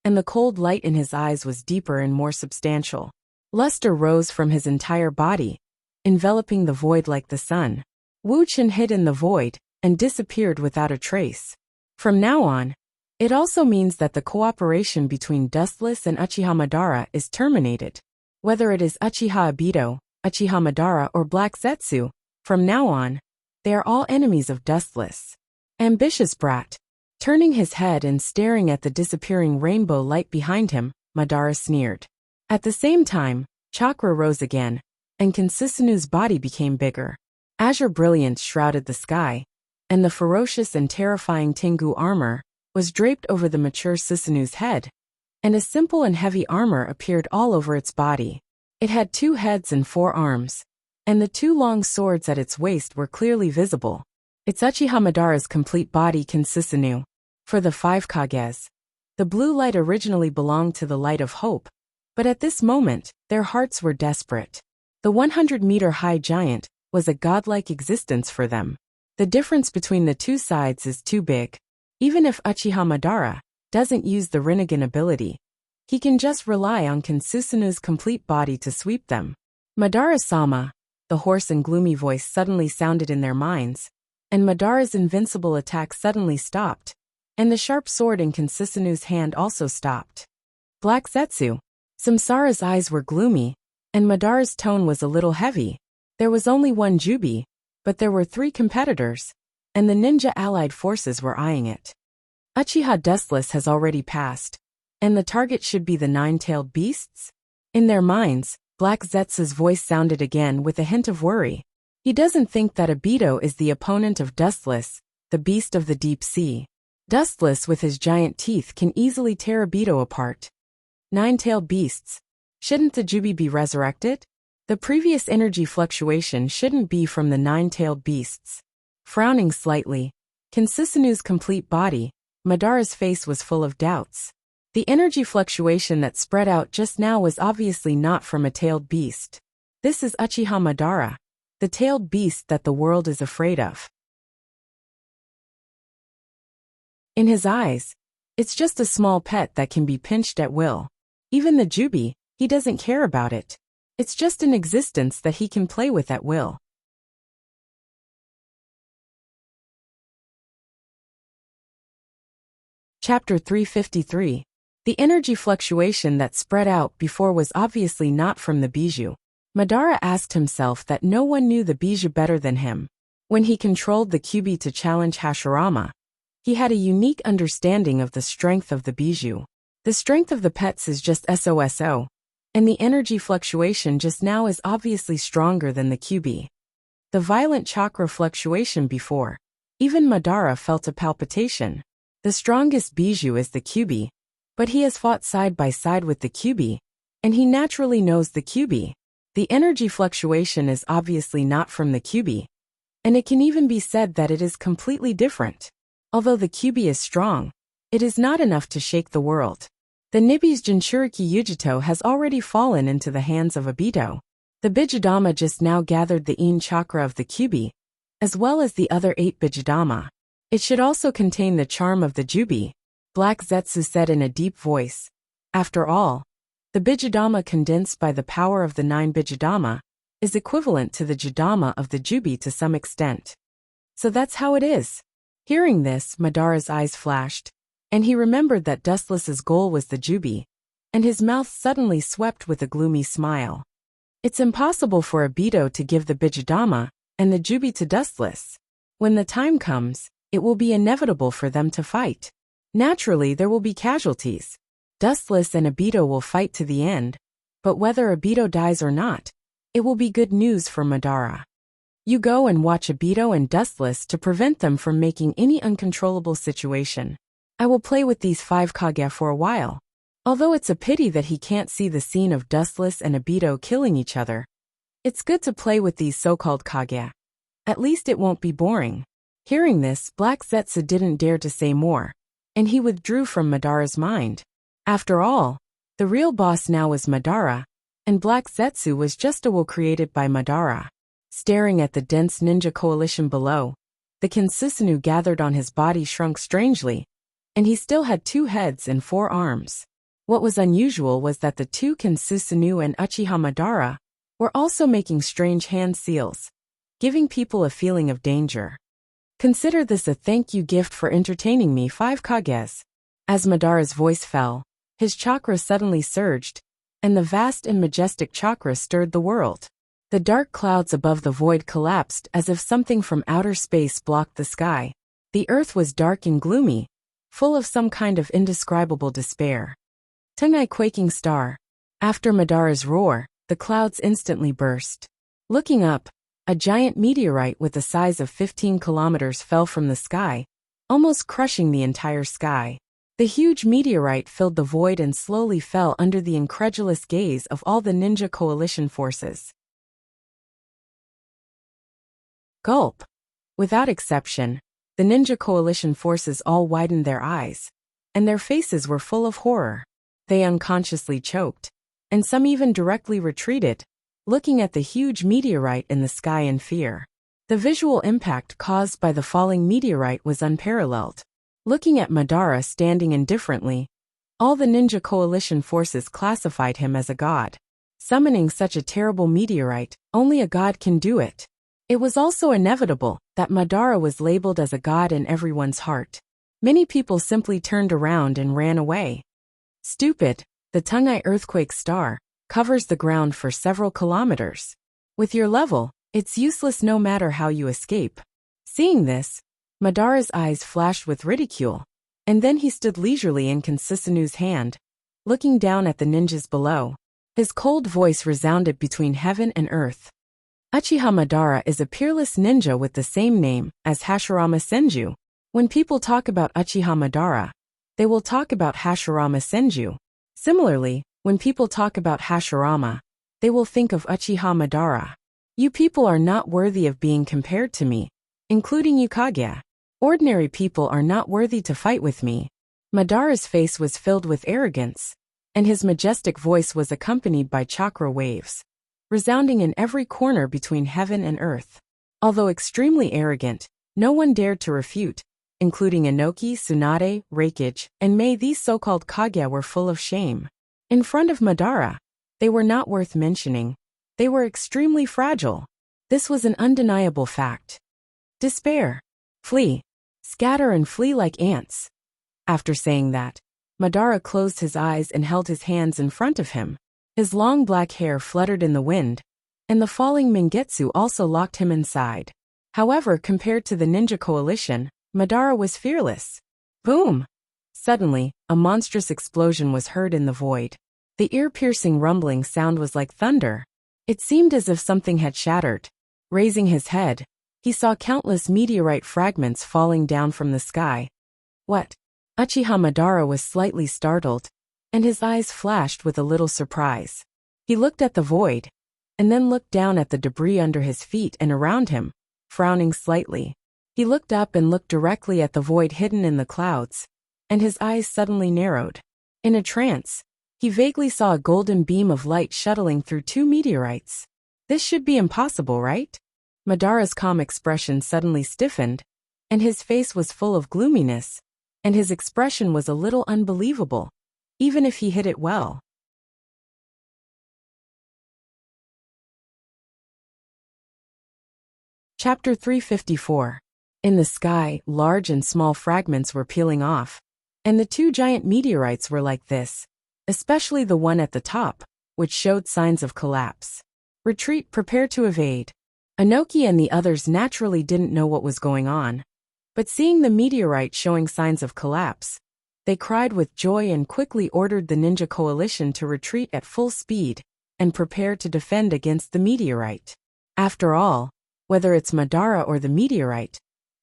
And the cold light in his eyes was deeper and more substantial. Luster rose from his entire body, enveloping the void like the sun. Wuchin hid in the void, and disappeared without a trace. From now on, it also means that the cooperation between Dustless and Uchiha Madara is terminated. Whether it is Uchiha Obito, Uchiha Madara or Black Zetsu, from now on, they are all enemies of Dustless. Ambitious brat. Turning his head and staring at the disappearing rainbow light behind him, Madara sneered. At the same time, chakra rose again, and Kansusanu's body became bigger. Azure brilliance shrouded the sky, and the ferocious and terrifying Tengu armor was draped over the mature Susanu's head, and a simple and heavy armor appeared all over its body. It had 2 heads and 4 arms, and the 2 long swords at its waist were clearly visible. It's Uchiha Madara's complete body Kansusanu. For the 5 Kages, the blue light originally belonged to the light of hope, but at this moment, their hearts were desperate. The 100-meter-high giant was a godlike existence for them. The difference between the 2 sides is too big. Even if Uchiha Madara doesn't use the Rinnegan ability, he can just rely on Kansusanu's complete body to sweep them. Madara-sama, the hoarse and gloomy voice suddenly sounded in their minds, and Madara's invincible attack suddenly stopped, and the sharp sword in Kansusanu's hand also stopped. Black Zetsu. Samsara's eyes were gloomy, and Madara's tone was a little heavy. There was only one Jubi, but there were 3 competitors, and the ninja allied forces were eyeing it. Uchiha Dustless has already passed, and the target should be the 9-tailed beasts? In their minds, Black Zetsu's voice sounded again with a hint of worry. He doesn't think that Obito is the opponent of Dustless, the beast of the deep sea. Dustless with his giant teeth can easily tear Obito apart. 9-tailed beasts. Shouldn't the Jubi be resurrected? The previous energy fluctuation shouldn't be from the 9-tailed beasts. Frowning slightly, Kansusanu's complete body, Madara's face was full of doubts. The energy fluctuation that spread out just now was obviously not from a tailed beast. This is Uchiha Madara, the tailed beast that the world is afraid of. In his eyes, it's just a small pet that can be pinched at will. Even the Jubi, he doesn't care about it. It's just an existence that he can play with at will. Chapter 353. The energy fluctuation that spread out before was obviously not from the Bijou. Madara asked himself that no one knew the Bijou better than him. When he controlled the Kyuubi to challenge Hashirama, he had a unique understanding of the strength of the Bijou. The strength of the pets is just SOSO, and the energy fluctuation just now is obviously stronger than the Kyuubi. The violent chakra fluctuation before, even Madara felt a palpitation. The strongest Bijou is the Kyuubi, but he has fought side by side with the Kyuubi, and he naturally knows the Kyuubi. The energy fluctuation is obviously not from the Kyuubi, and it can even be said that it is completely different. Although the Kyuubi is strong, it is not enough to shake the world. The Nibi's Jinchuriki Yujito has already fallen into the hands of Obito. The Bijudama just now gathered the Yin chakra of the Kyuubi, as well as the other 8 Bijudama. It should also contain the charm of the Jubi, Black Zetsu said in a deep voice. After all, the Bijudama condensed by the power of the 9 Bijudama is equivalent to the Judama of the Jubi to some extent. So that's how it is. Hearing this, Madara's eyes flashed, and he remembered that Dustless's goal was the Jubi, and his mouth suddenly swept with a gloomy smile. It's impossible for Obito to give the Bijudama and the Jubi to Dustless. When the time comes, it will be inevitable for them to fight. Naturally, there will be casualties. Dustless and Obito will fight to the end, but whether Obito dies or not, it will be good news for Madara. You go and watch Obito and Dustless to prevent them from making any uncontrollable situation. I will play with these 5 Kage for a while. Although it's a pity that he can't see the scene of Dustless and Obito killing each other, it's good to play with these so-called Kage. At least it won't be boring. Hearing this, Black Zetsu didn't dare to say more, and he withdrew from Madara's mind. After all, the real boss now was Madara, and Black Zetsu was just a will created by Madara. Staring at the dense ninja coalition below, the Kinsusanoo gathered on his body shrunk strangely, and he still had 2 heads and 4 arms. What was unusual was that the 2 Kinsusanoo and Uchiha Madara were also making strange hand seals, giving people a feeling of danger. Consider this a thank you gift for entertaining me 5 Kages. As Madara's voice fell, his chakra suddenly surged, and the vast and majestic chakra stirred the world. The dark clouds above the void collapsed as if something from outer space blocked the sky. The earth was dark and gloomy, full of some kind of indescribable despair. Tengai quaking star. After Madara's roar, the clouds instantly burst. Looking up, a giant meteorite with a size of 15 kilometers fell from the sky, almost crushing the entire sky. The huge meteorite filled the void and slowly fell under the incredulous gaze of all the ninja coalition forces. Gulp. Without exception, the ninja coalition forces all widened their eyes, and their faces were full of horror. They unconsciously choked, and some even directly retreated, looking at the huge meteorite in the sky in fear. The visual impact caused by the falling meteorite was unparalleled. Looking at Madara standing indifferently, all the ninja coalition forces classified him as a god. Summoning such a terrible meteorite, only a god can do it. It was also inevitable that Madara was labeled as a god in everyone's heart. Many people simply turned around and ran away. Stupid, the Tengai earthquake star covers the ground for several kilometers. With your level, it's useless no matter how you escape. Seeing this, Madara's eyes flashed with ridicule, and then he stood leisurely in Kinsusanoo's hand, looking down at the ninjas below. His cold voice resounded between heaven and earth. Uchiha Madara is a peerless ninja with the same name as Hashirama Senju. When people talk about Uchiha Madara, they will talk about Hashirama Senju. Similarly, when people talk about Hashirama, they will think of Uchiha Madara. You people are not worthy of being compared to me, including you Kage. Ordinary people are not worthy to fight with me. Madara's face was filled with arrogance, and his majestic voice was accompanied by chakra waves, resounding in every corner between heaven and earth. Although extremely arrogant, no one dared to refute, including Inoki, Tsunade, Reikage, and Mei. These so-called Kaguya were full of shame. In front of Madara, they were not worth mentioning. They were extremely fragile. This was an undeniable fact. Despair. Flee. Scatter and flee like ants. After saying that, Madara closed his eyes and held his hands in front of him. His long black hair fluttered in the wind, and the falling Mangetsu also locked him inside. However, compared to the ninja coalition, Madara was fearless. Boom! Suddenly, a monstrous explosion was heard in the void. The ear-piercing rumbling sound was like thunder. It seemed as if something had shattered. Raising his head, he saw countless meteorite fragments falling down from the sky. What? Uchiha Madara was slightly startled, and his eyes flashed with a little surprise. He looked at the void, and then looked down at the debris under his feet and around him, frowning slightly. He looked up and looked directly at the void hidden in the clouds, and his eyes suddenly narrowed. In a trance, he vaguely saw a golden beam of light shuttling through two meteorites. This should be impossible, right? Madara's calm expression suddenly stiffened, and his face was full of gloominess, and his expression was a little unbelievable, even if he hid it well. Chapter 354. In the sky, large and small fragments were peeling off, and the two giant meteorites were like this, especially the one at the top, which showed signs of collapse. Retreat, prepare to evade. Inoki and the others naturally didn't know what was going on, but seeing the meteorite showing signs of collapse, they cried with joy and quickly ordered the ninja coalition to retreat at full speed and prepare to defend against the meteorite. After all, whether it's Madara or the meteorite,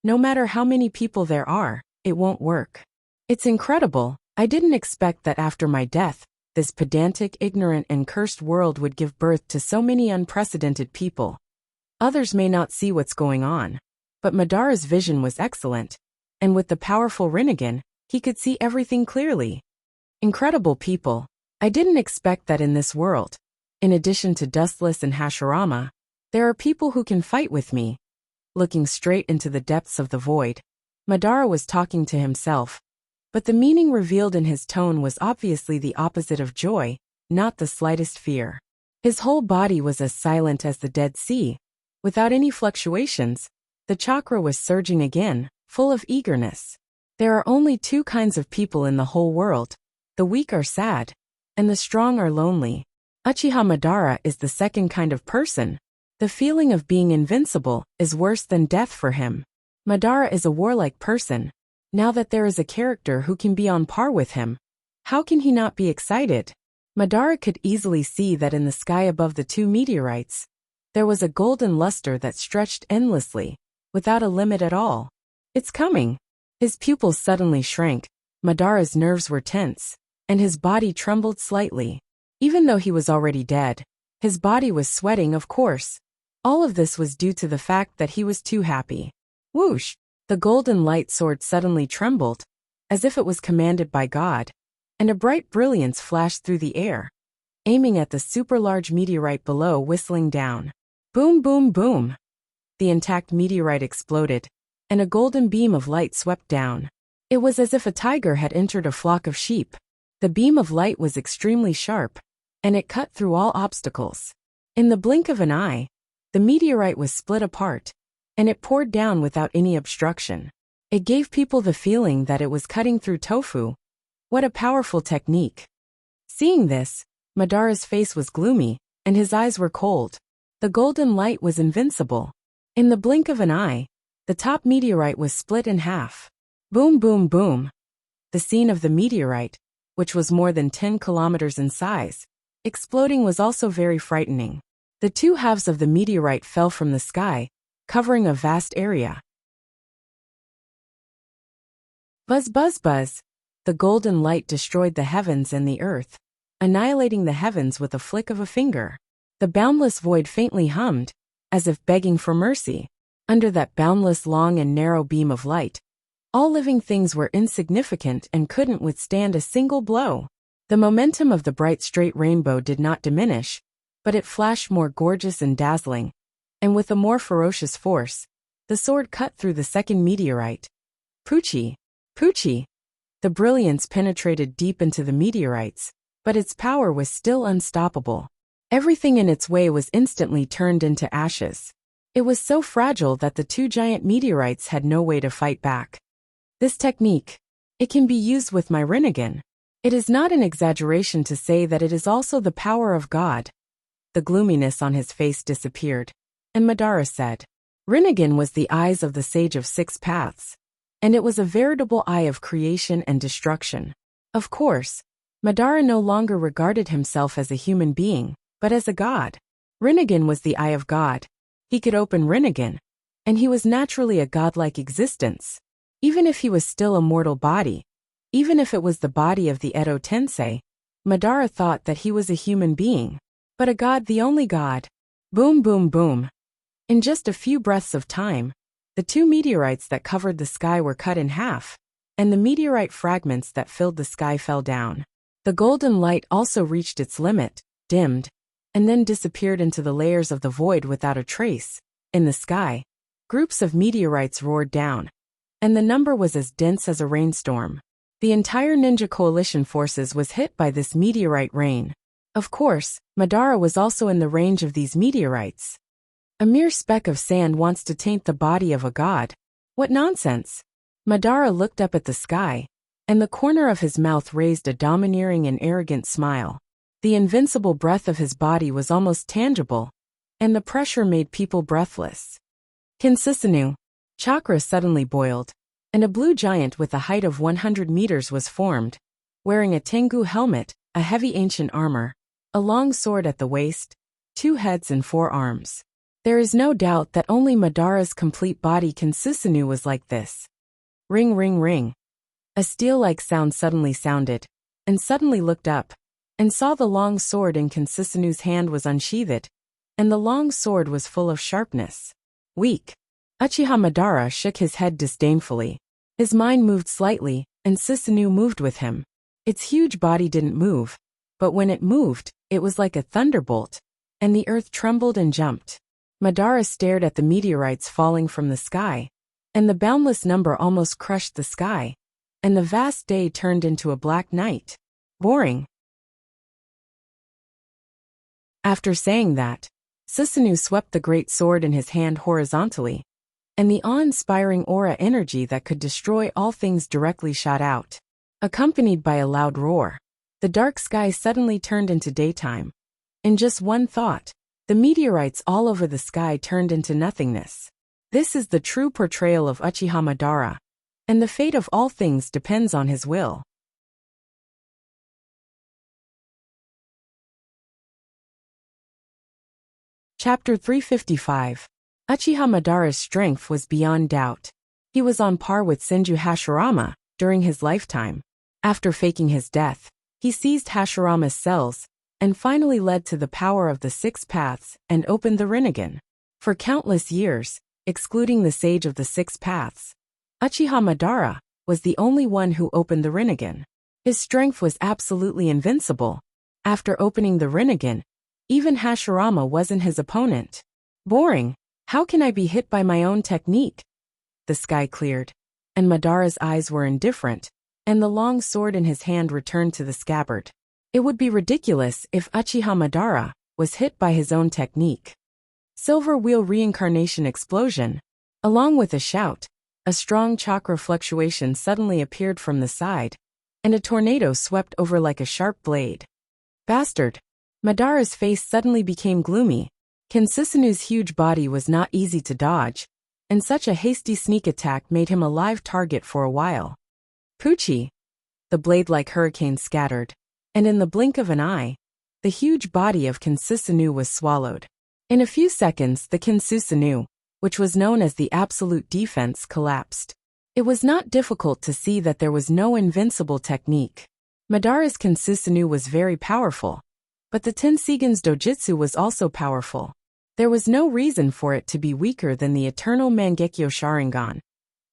no matter how many people there are, it won't work. It's incredible. I didn't expect that after my death, this pedantic, ignorant, and cursed world would give birth to so many unprecedented people. Others may not see what's going on, but Madara's vision was excellent, and with the powerful Rinnegan, he could see everything clearly. Incredible people. I didn't expect that in this world. In addition to Dustless and Hashirama, there are people who can fight with me. Looking straight into the depths of the void, Madara was talking to himself, but the meaning revealed in his tone was obviously the opposite of joy, not the slightest fear. His whole body was as silent as the Dead Sea. Without any fluctuations, the chakra was surging again, full of eagerness. There are only two kinds of people in the whole world. The weak are sad, and the strong are lonely. Uchiha Madara is the second kind of person. The feeling of being invincible is worse than death for him. Madara is a warlike person. Now that there is a character who can be on par with him, how can he not be excited? Madara could easily see that in the sky above the two meteorites, there was a golden luster that stretched endlessly, without a limit at all. It's coming. His pupils suddenly shrank, Madara's nerves were tense, and his body trembled slightly. Even though he was already dead, his body was sweating, of course. All of this was due to the fact that he was too happy. Whoosh! The golden light sword suddenly trembled, as if it was commanded by God, and a bright brilliance flashed through the air, aiming at the super-large meteorite below, whistling down. Boom, boom, boom! The intact meteorite exploded, and a golden beam of light swept down. It was as if a tiger had entered a flock of sheep. The beam of light was extremely sharp, and it cut through all obstacles. In the blink of an eye, the meteorite was split apart, and it poured down without any obstruction. It gave people the feeling that it was cutting through tofu. What a powerful technique! Seeing this, Madara's face was gloomy, and his eyes were cold. The golden light was invincible. In the blink of an eye, the top meteorite was split in half. Boom, boom, boom! The scene of the meteorite, which was more than 10 kilometers in size, exploding was also very frightening. The two halves of the meteorite fell from the sky, covering a vast area. Buzz, buzz, buzz! The golden light destroyed the heavens and the earth, annihilating the heavens with a flick of a finger. The boundless void faintly hummed, as if begging for mercy. Under that boundless long and narrow beam of light, All living things were insignificant and couldn't withstand a single blow. The momentum of the bright straight rainbow did not diminish, but it flashed more gorgeous and dazzling, and with a more ferocious force, the sword cut through the second meteorite. Poochie! Poochie! The brilliance penetrated deep into the meteorites, but its power was still unstoppable. Everything in its way was instantly turned into ashes. It was so fragile that the two giant meteorites had no way to fight back. This technique, it can be used with my Rinnegan. It is not an exaggeration to say that it is also the power of God. The gloominess on his face disappeared, and Madara said, Rinnegan was the eyes of the Sage of Six Paths, and it was a veritable eye of creation and destruction. Of course, Madara no longer regarded himself as a human being, but as a god. Rinnegan was the eye of God. He could open Rinnegan, and he was naturally a godlike existence. Even if he was still a mortal body, even if it was the body of the Edo Tensei, Madara thought that he was a human being. But a god, the only god. Boom, boom, boom. In just a few breaths of time, the two meteorites that covered the sky were cut in half, and the meteorite fragments that filled the sky fell down. The golden light also reached its limit, dimmed, and then disappeared into the layers of the void without a trace. In the sky, groups of meteorites roared down, and the number was as dense as a rainstorm. The entire ninja coalition forces was hit by this meteorite rain. Of course, Madara was also in the range of these meteorites. A mere speck of sand wants to taint the body of a god. What nonsense! Madara looked up at the sky, and the corner of his mouth raised a domineering and arrogant smile. The invincible breath of his body was almost tangible, and the pressure made people breathless. Kinsisanu. Chakra suddenly boiled, and a blue giant with a height of 100 meters was formed, wearing a Tengu helmet, a heavy ancient armor, a long sword at the waist, 2 heads and 4 arms. There is no doubt that only Madara's complete body Kinsisanu was like this. Ring, ring, ring. A steel-like sound suddenly sounded, and suddenly looked up, and saw the long sword in Kinsisanu's hand was unsheathed, and the long sword was full of sharpness. Weak. Uchiha Madara shook his head disdainfully. His mind moved slightly, and Susanoo moved with him. Its huge body didn't move, but when it moved, it was like a thunderbolt, and the earth trembled and jumped. Madara stared at the meteorites falling from the sky, and the boundless number almost crushed the sky, and the vast day turned into a black night. Boring. After saying that, Susanoo swept the great sword in his hand horizontally, and the awe-inspiring aura energy that could destroy all things directly shot out. Accompanied by a loud roar, the dark sky suddenly turned into daytime. In just one thought, the meteorites all over the sky turned into nothingness. This is the true portrayal of Uchiha Madara, and the fate of all things depends on his will. Chapter 355. Uchiha Madara's strength was beyond doubt. He was on par with Senju Hashirama during his lifetime. After faking his death, he seized Hashirama's cells, and finally led to the power of the Six Paths and opened the Rinnegan. For countless years, excluding the Sage of the Six Paths, Uchiha Madara was the only one who opened the Rinnegan. His strength was absolutely invincible. After opening the Rinnegan, even Hashirama wasn't his opponent. Boring. How can I be hit by my own technique? The sky cleared, and Madara's eyes were indifferent, and the long sword in his hand returned to the scabbard. It would be ridiculous if Uchiha Madara was hit by his own technique. Silver Wheel Reincarnation Explosion. Along with a shout, a strong chakra fluctuation suddenly appeared from the side, and a tornado swept over like a sharp blade. Bastard! Madara's face suddenly became gloomy. Kinsisanu's huge body was not easy to dodge, and such a hasty sneak attack made him a live target for a while. Poochie! The blade-like hurricane scattered, and in the blink of an eye, the huge body of Kinsisanu was swallowed. In a few seconds the Kinsusanu, which was known as the absolute defense, collapsed. It was not difficult to see that there was no invincible technique. Madara's Kinsusanu was very powerful, but the Tensigan's dojutsu was also powerful. There was no reason for it to be weaker than the eternal Mangekyo Sharingan.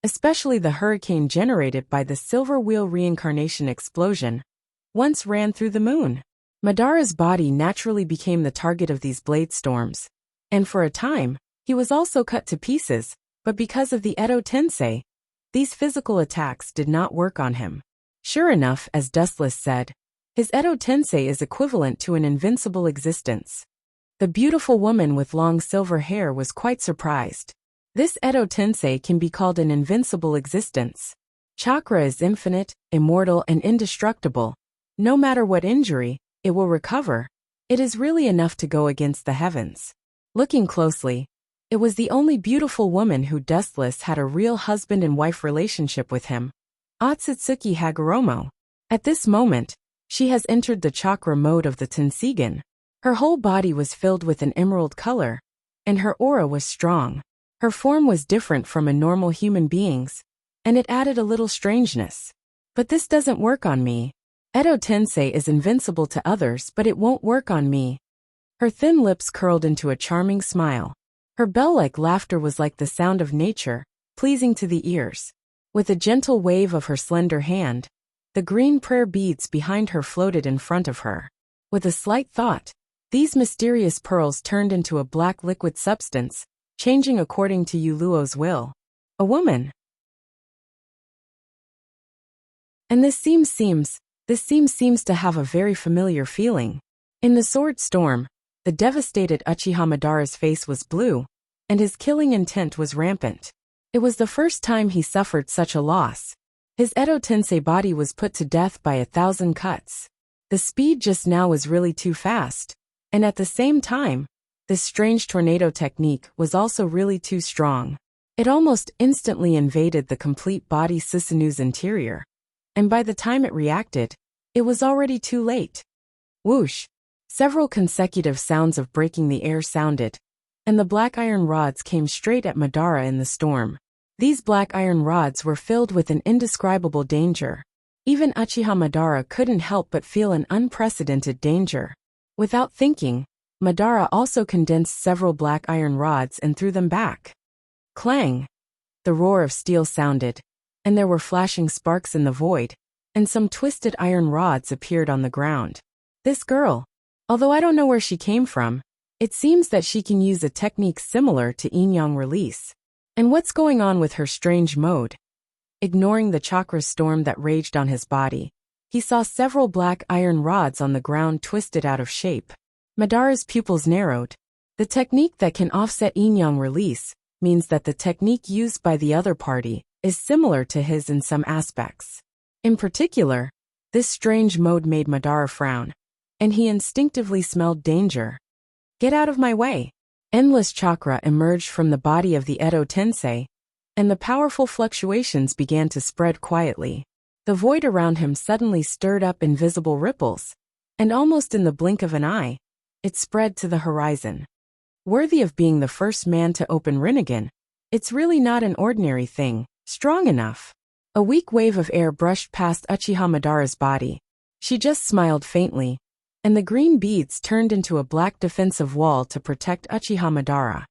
especially the hurricane generated by the Silver Wheel reincarnation explosion, once ran through the moon. Madara's body naturally became the target of these blade storms, and for a time, he was also cut to pieces, but because of the Edo Tensei, these physical attacks did not work on him. Sure enough, as Dustless said, his Edo Tensei is equivalent to an invincible existence. The beautiful woman with long silver hair was quite surprised. This Edo Tensei can be called an invincible existence. Chakra is infinite, immortal, and indestructible. No matter what injury, it will recover. It is really enough to go against the heavens. Looking closely, it was the only beautiful woman who Dustless had a real husband and wife relationship with him. Otsutsuki Hagoromo. At this moment, she has entered the chakra mode of the Tensigen. Her whole body was filled with an emerald color, and her aura was strong. Her form was different from a normal human being's, and it added a little strangeness. But this doesn't work on me. Edo Tensei is invincible to others, but it won't work on me. Her thin lips curled into a charming smile. Her bell-like laughter was like the sound of nature, pleasing to the ears. With a gentle wave of her slender hand, the green prayer beads behind her floated in front of her. With a slight thought, these mysterious pearls turned into a black liquid substance, changing according to Yuluo's will. A woman. And this seems to have a very familiar feeling. In the sword storm, the devastated Uchiha Madara's face was blue, and his killing intent was rampant. It was the first time he suffered such a loss. His Edo Tensei body was put to death by 1,000 cuts. The speed just now was really too fast, and at the same time, this strange tornado technique was also really too strong. It almost instantly invaded the complete body Susanu's interior, and by the time it reacted, it was already too late. Whoosh! Several consecutive sounds of breaking the air sounded, and the black iron rods came straight at Madara in the storm. These black iron rods were filled with an indescribable danger. Even Uchiha Madara couldn't help but feel an unprecedented danger. Without thinking, Madara also condensed several black iron rods and threw them back. Clang! The roar of steel sounded, and there were flashing sparks in the void, and some twisted iron rods appeared on the ground. This girl, although I don't know where she came from, it seems that she can use a technique similar to yin-yang release. And what's going on with her strange mode? Ignoring the chakra storm that raged on his body, he saw several black iron rods on the ground twisted out of shape. Madara's pupils narrowed. The technique that can offset yin-yang release means that the technique used by the other party is similar to his in some aspects. In particular, this strange mode made Madara frown, and he instinctively smelled danger. Get out of my way! Endless chakra emerged from the body of the Edo Tensei, and the powerful fluctuations began to spread quietly. The void around him suddenly stirred up invisible ripples, and almost in the blink of an eye, it spread to the horizon. Worthy of being the first man to open Rinnegan, it's really not an ordinary thing, strong enough. A weak wave of air brushed past Uchiha Madara's body. She just smiled faintly, and the green beads turned into a black defensive wall to protect Uchiha Madara.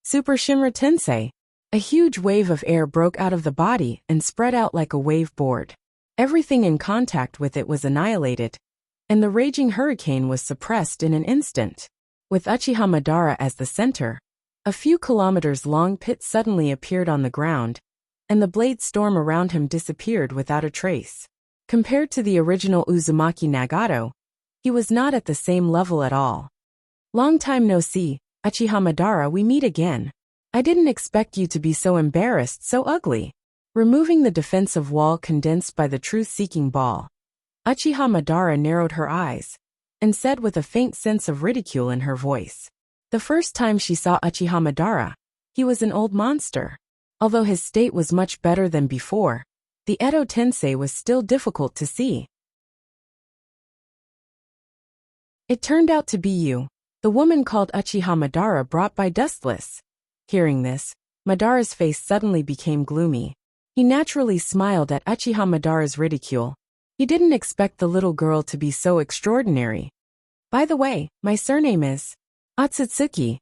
Super Shinra Tensei. A huge wave of air broke out of the body and spread out like a wave board. Everything in contact with it was annihilated, and the raging hurricane was suppressed in an instant. With Uchiha Madara as the center, a few kilometers long pit suddenly appeared on the ground, and the blade storm around him disappeared without a trace. Compared to the original Uzumaki Nagato, he was not at the same level at all. Long time no see, Uchiha Madara, we meet again. I didn't expect you to be so embarrassed, so ugly. Removing the defensive wall condensed by the truth-seeking ball, Uchiha Madara narrowed her eyes, and said with a faint sense of ridicule in her voice. The first time she saw Uchiha Madara, he was an old monster. Although his state was much better than before, the Edo Tensei was still difficult to see. It turned out to be you, the woman called Uchiha Madara brought by Dustless. Hearing this, Madara's face suddenly became gloomy. He naturally smiled at Uchiha Madara's ridicule. He didn't expect the little girl to be so extraordinary. By the way, my surname is Otsutsuki.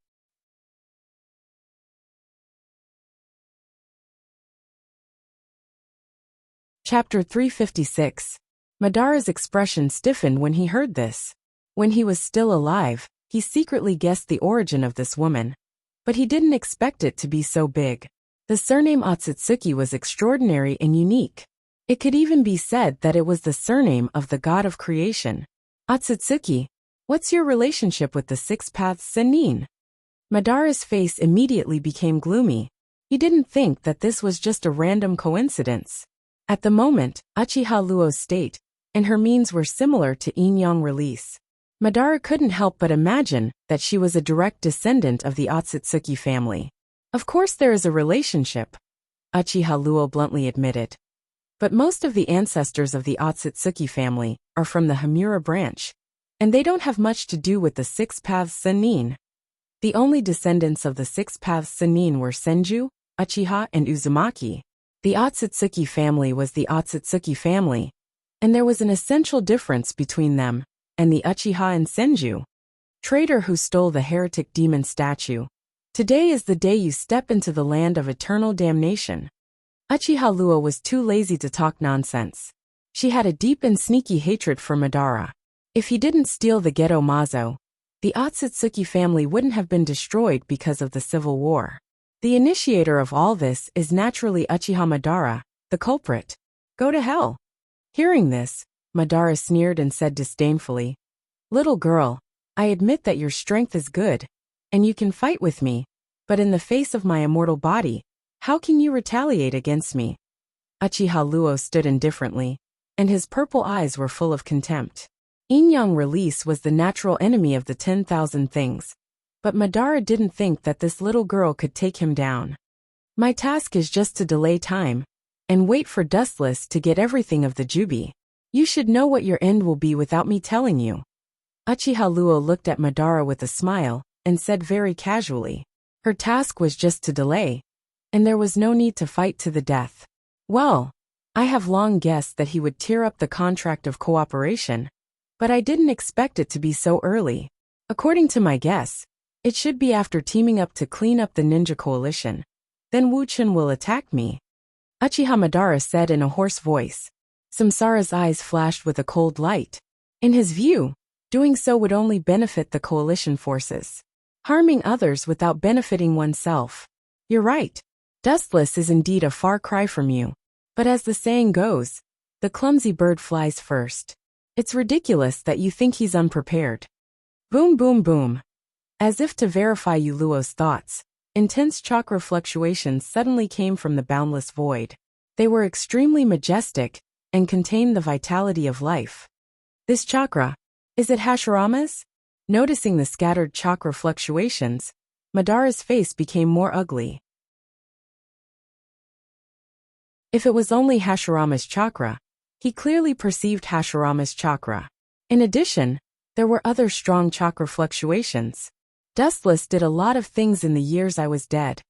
Chapter 356. Madara's expression stiffened when he heard this. When he was still alive, he secretly guessed the origin of this woman. But he didn't expect it to be so big. The surname Otsutsuki was extraordinary and unique. It could even be said that it was the surname of the god of creation. Otsutsuki, what's your relationship with the Six Paths Sennin? Madara's face immediately became gloomy. He didn't think that this was just a random coincidence. At the moment, Uchiha Luo's state and her means were similar to Yin-Yang release. Madara couldn't help but imagine that she was a direct descendant of the Otsutsuki family. Of course there is a relationship, Uchiha Luo bluntly admitted. But most of the ancestors of the Otsutsuki family are from the Hamura branch, and they don't have much to do with the Six Paths Sennin. The only descendants of the Six Paths Sennin were Senju, Uchiha, and Uzumaki. The Otsutsuki family was the Otsutsuki family, and there was an essential difference between them and the Uchiha and Senju. Traitor who stole the heretic demon statue. Today is the day you step into the land of eternal damnation. Uchiha Luo was too lazy to talk nonsense. She had a deep and sneaky hatred for Madara. If he didn't steal the Geto Mazo, the Otsutsuki family wouldn't have been destroyed because of the civil war. The initiator of all this is naturally Uchiha Madara, the culprit. Go to hell. Hearing this, Madara sneered and said disdainfully, "Little girl, I admit that your strength is good, and you can fight with me, but in the face of my immortal body, how can you retaliate against me?" Uchiha Luo stood indifferently, and his purple eyes were full of contempt. Yin-Yang release was the natural enemy of the 10,000 things, but Madara didn't think that this little girl could take him down. My task is just to delay time, and wait for Dustless to get everything of the Jubi. You should know what your end will be without me telling you. Uchiha Luo looked at Madara with a smile, and said very casually, her task was just to delay, and there was no need to fight to the death. Well, I have long guessed that he would tear up the contract of cooperation, but I didn't expect it to be so early. According to my guess, it should be after teaming up to clean up the ninja coalition. Then Wu Chen will attack me. Uchiha Madara said in a hoarse voice. Samsara's eyes flashed with a cold light. In his view, doing so would only benefit the coalition forces. Harming others without benefiting oneself. You're right. Dustless is indeed a far cry from you. But as the saying goes, the clumsy bird flies first. It's ridiculous that you think he's unprepared. Boom boom boom. As if to verify Yu Luo's thoughts, intense chakra fluctuations suddenly came from the boundless void. They were extremely majestic and contained the vitality of life. This chakra, is it Hashirama's? Noticing the scattered chakra fluctuations, Madara's face became more ugly. If it was only Hashirama's chakra, he clearly perceived Hashirama's chakra. In addition, there were other strong chakra fluctuations. Dustless did a lot of things in the years I was dead.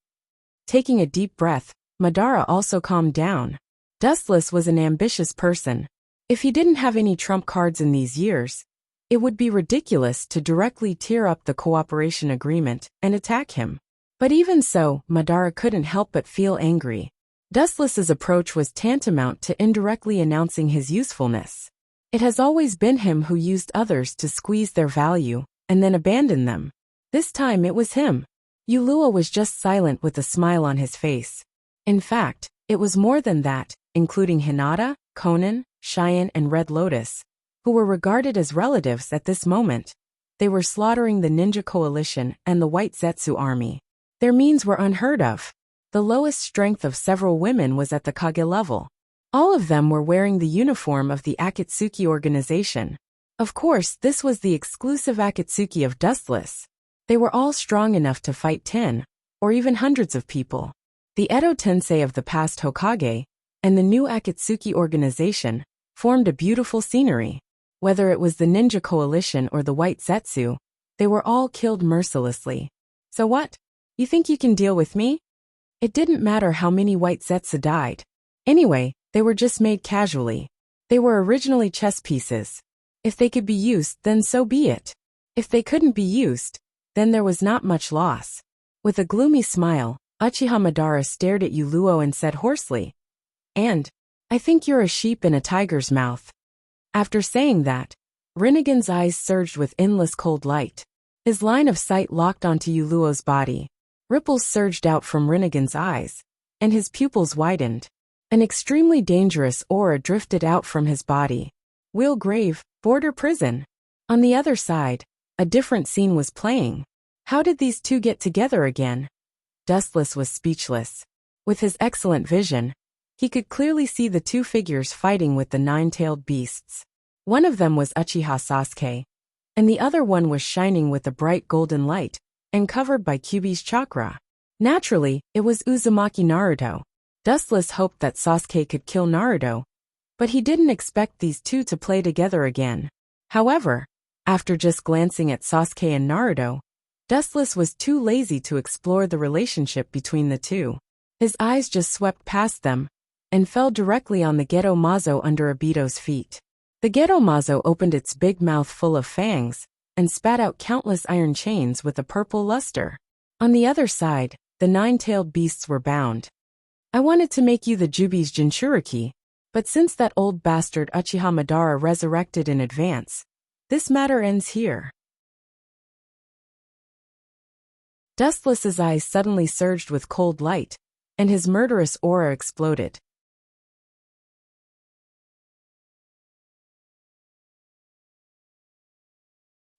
Taking a deep breath, Madara also calmed down. Dustless was an ambitious person. If he didn't have any trump cards in these years, it would be ridiculous to directly tear up the cooperation agreement and attack him. But even so, Madara couldn't help but feel angry. Dustless's approach was tantamount to indirectly announcing his usefulness. It has always been him who used others to squeeze their value and then abandon them. This time it was him. Yu Luo was just silent with a smile on his face. In fact, it was more than that, including Hinata, Conan, Cheyenne, and Red Lotus, who were regarded as relatives at this moment. They were slaughtering the Ninja Coalition and the White Zetsu army. Their means were unheard of. The lowest strength of several women was at the Kage level. All of them were wearing the uniform of the Akatsuki organization. Of course, this was the exclusive Akatsuki of Dustless. They were all strong enough to fight 10, or even hundreds of people. The Edo Tensei of the past Hokage, and the new Akatsuki organization, formed a beautiful scenery. Whether it was the Ninja Coalition or the White Zetsu, they were all killed mercilessly. So what? You think you can deal with me? It didn't matter how many White Zetsu died. Anyway, they were just made casually. They were originally chess pieces. If they could be used, then so be it. If they couldn't be used, then there was not much loss. With a gloomy smile, Uchiha Madara stared at Yu Luo and said hoarsely, "And I think you're a sheep in a tiger's mouth. After saying that, Rinnegan's eyes surged with endless cold light. His line of sight locked onto Uluo's body. Ripples surged out from Rinnegan's eyes, and his pupils widened. An extremely dangerous aura drifted out from his body. Wheel grave, border prison. On the other side, a different scene was playing. How did these two get together again? Dustless was speechless. With his excellent vision, he could clearly see the two figures fighting with the nine-tailed beasts. One of them was Uchiha Sasuke, and the other one was shining with a bright golden light, and covered by Kyuubi's chakra. Naturally, it was Uzumaki Naruto. Dustless hoped that Sasuke could kill Naruto, but he didn't expect these two to play together again. However, after just glancing at Sasuke and Naruto, Dustless was too lazy to explore the relationship between the two. His eyes just swept past them, and fell directly on the Geto Mazo under Obito's feet. The Geto Mazo opened its big mouth full of fangs, and spat out countless iron chains with a purple luster. On the other side, the nine-tailed beasts were bound. I wanted to make you the Jubi's Jinchuriki, but since that old bastard Uchiha Madara resurrected in advance, this matter ends here. Dustless's eyes suddenly surged with cold light, and his murderous aura exploded.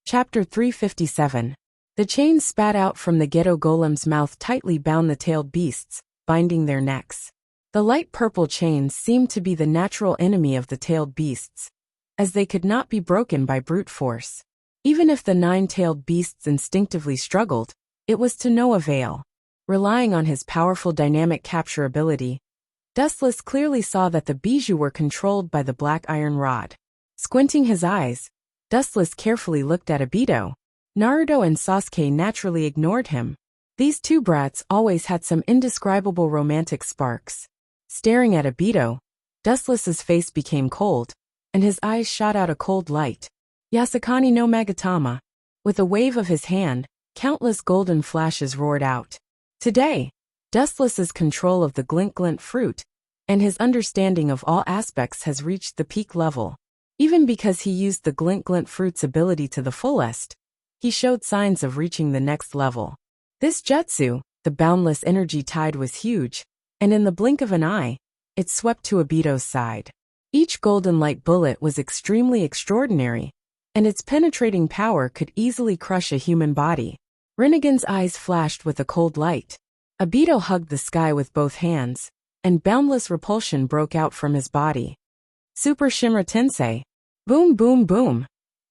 Chapter 357. The chains spat out from the Geto Golem's mouth tightly bound the tailed beasts, binding their necks. The light purple chains seemed to be the natural enemy of the tailed beasts, as they could not be broken by brute force. Even if the nine-tailed beasts instinctively struggled, it was to no avail. Relying on his powerful dynamic capture ability, Dustless clearly saw that the bijou were controlled by the black iron rod. Squinting his eyes, Dustless carefully looked at Obito. Naruto and Sasuke naturally ignored him. These two brats always had some indescribable romantic sparks. Staring at Obito, Dustless's face became cold, and his eyes shot out a cold light. Yasukani no Magatama. With a wave of his hand, countless golden flashes roared out. Today, Dustless's control of the glint fruit, and his understanding of all aspects has reached the peak level. Even because he used the glint fruit's ability to the fullest, he showed signs of reaching the next level. This jutsu, the boundless energy tide, was huge, and in the blink of an eye, it swept to Obito's side. Each golden light bullet was extremely extraordinary, and its penetrating power could easily crush a human body. Rinnegan's eyes flashed with a cold light. Obito hugged the sky with both hands, and boundless repulsion broke out from his body. Super Shimra Tensei. Boom boom boom.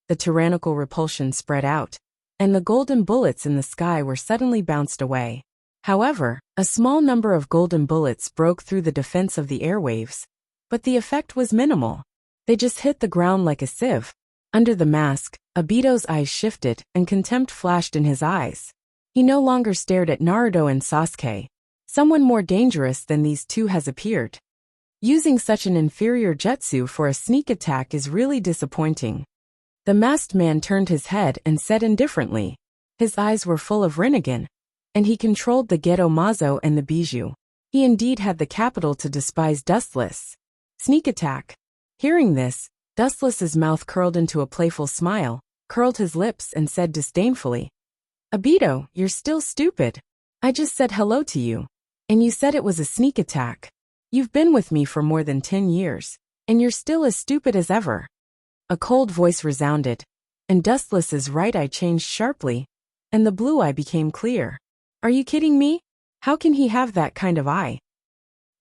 The tyrannical repulsion spread out, and the golden bullets in the sky were suddenly bounced away. However, a small number of golden bullets broke through the defense of the airwaves, but the effect was minimal. They just hit the ground like a sieve. Under the mask, Obito's eyes shifted, and contempt flashed in his eyes. He no longer stared at Naruto and Sasuke. Someone more dangerous than these two has appeared. Using such an inferior jutsu for a sneak attack is really disappointing. The masked man turned his head and said indifferently. His eyes were full of Rinnegan, and he controlled the Geto Mazo and the bijou. He indeed had the capital to despise Dustless. Sneak attack. Hearing this, Dustless's mouth curled into a playful smile, curled his lips and said disdainfully, Obito, you're still stupid. I just said hello to you, and you said it was a sneak attack. You've been with me for more than 10 years, and you're still as stupid as ever. A cold voice resounded, and Dustless's right eye changed sharply, and the blue eye became clear. Are you kidding me? How can he have that kind of eye?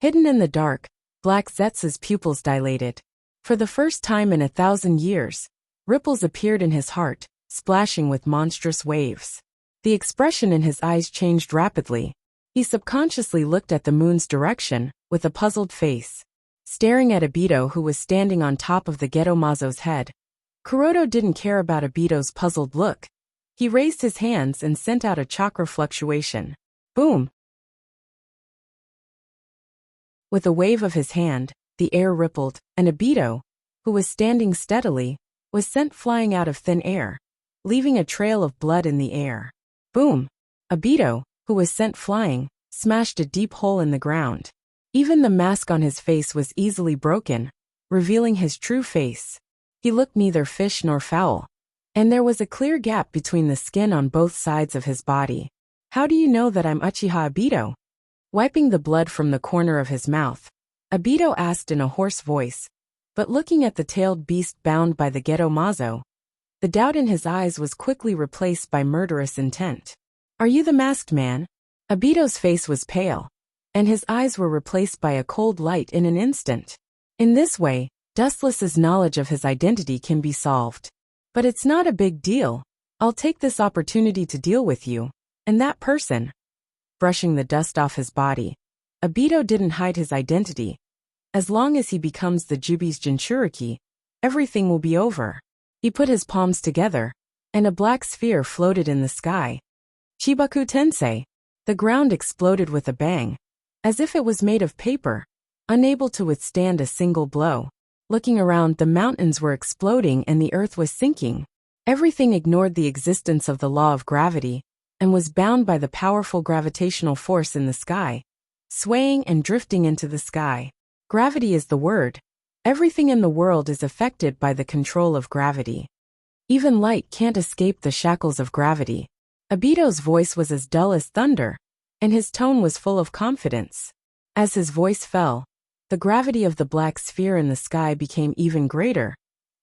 Hidden in the dark, Black Zetsu's pupils dilated. For the first time in 1,000 years, ripples appeared in his heart, splashing with monstrous waves. The expression in his eyes changed rapidly. He subconsciously looked at the moon's direction, with a puzzled face. Staring at Obito, who was standing on top of the Geto Mazo's head. Kuroto didn't care about Obito's puzzled look. He raised his hands and sent out a chakra fluctuation. Boom! With a wave of his hand, the air rippled, and Obito, who was standing steadily, was sent flying out of thin air, leaving a trail of blood in the air. Boom! Obito, who was sent flying, smashed a deep hole in the ground. Even the mask on his face was easily broken, revealing his true face. He looked neither fish nor fowl, and there was a clear gap between the skin on both sides of his body. How do you know that I'm Uchiha Obito? Wiping the blood from the corner of his mouth, Obito asked in a hoarse voice, but looking at the tailed beast bound by the Geto Mazo, the doubt in his eyes was quickly replaced by murderous intent. Are you the masked man? Obito's face was pale, and his eyes were replaced by a cold light in an instant. In this way, Dustless's knowledge of his identity can be solved. But it's not a big deal. I'll take this opportunity to deal with you, and that person. Brushing the dust off his body, Obito didn't hide his identity. As long as he becomes the Jubi's Jinchuriki, everything will be over. He put his palms together, and a black sphere floated in the sky. Chibaku Tensei. The ground exploded with a bang, as if it was made of paper, unable to withstand a single blow. Looking around, the mountains were exploding and the earth was sinking. Everything ignored the existence of the law of gravity, and was bound by the powerful gravitational force in the sky, swaying and drifting into the sky. Gravity is the word. Everything in the world is affected by the control of gravity. Even light can't escape the shackles of gravity. Obito's voice was as dull as thunder, and his tone was full of confidence. As his voice fell, the gravity of the black sphere in the sky became even greater,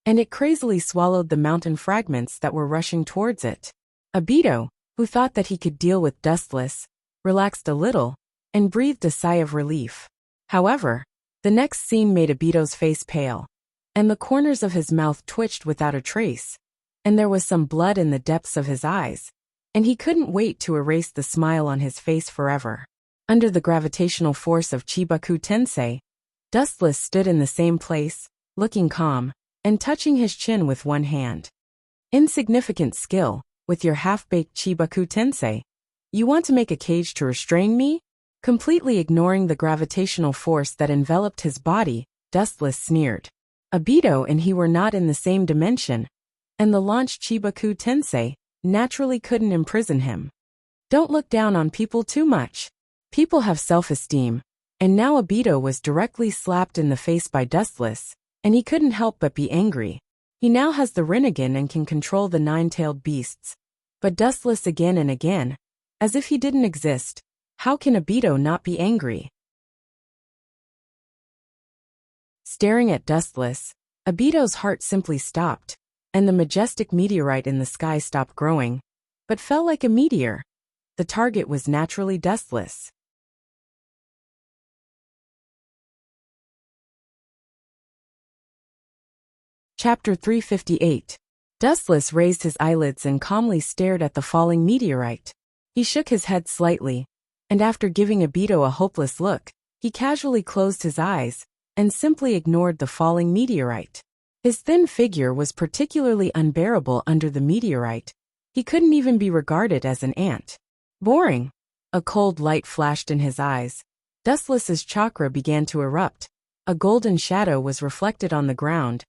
and it crazily swallowed the mountain fragments that were rushing towards it. Obito, who thought that he could deal with Dustless, relaxed a little, and breathed a sigh of relief. However, the next scene made Obito's face pale, and the corners of his mouth twitched without a trace, and there was some blood in the depths of his eyes, and he couldn't wait to erase the smile on his face forever. Under the gravitational force of Chibaku Tensei, Dustless stood in the same place, looking calm, and touching his chin with one hand. Insignificant skill, with your half-baked Chibaku Tensei. You want to make a cage to restrain me? Completely ignoring the gravitational force that enveloped his body, Dustless sneered. Obito and he were not in the same dimension, and the launched Chibaku Tensei naturally couldn't imprison him. Don't look down on people too much. People have self-esteem, and now Obito was directly slapped in the face by Dustless, and he couldn't help but be angry. He now has the Rinnegan and can control the nine-tailed beasts. But Dustless again and again, as if he didn't exist. How can Obito not be angry? Staring at Dustless, Obito's heart simply stopped, and the majestic meteorite in the sky stopped growing, but fell like a meteor. The target was naturally Dustless. Chapter 358. Dustless raised his eyelids and calmly stared at the falling meteorite. He shook his head slightly, and after giving Obito a hopeless look, he casually closed his eyes and simply ignored the falling meteorite. His thin figure was particularly unbearable under the meteorite. He couldn't even be regarded as an ant. Boring. A cold light flashed in his eyes. Dustless's chakra began to erupt. A golden shadow was reflected on the ground.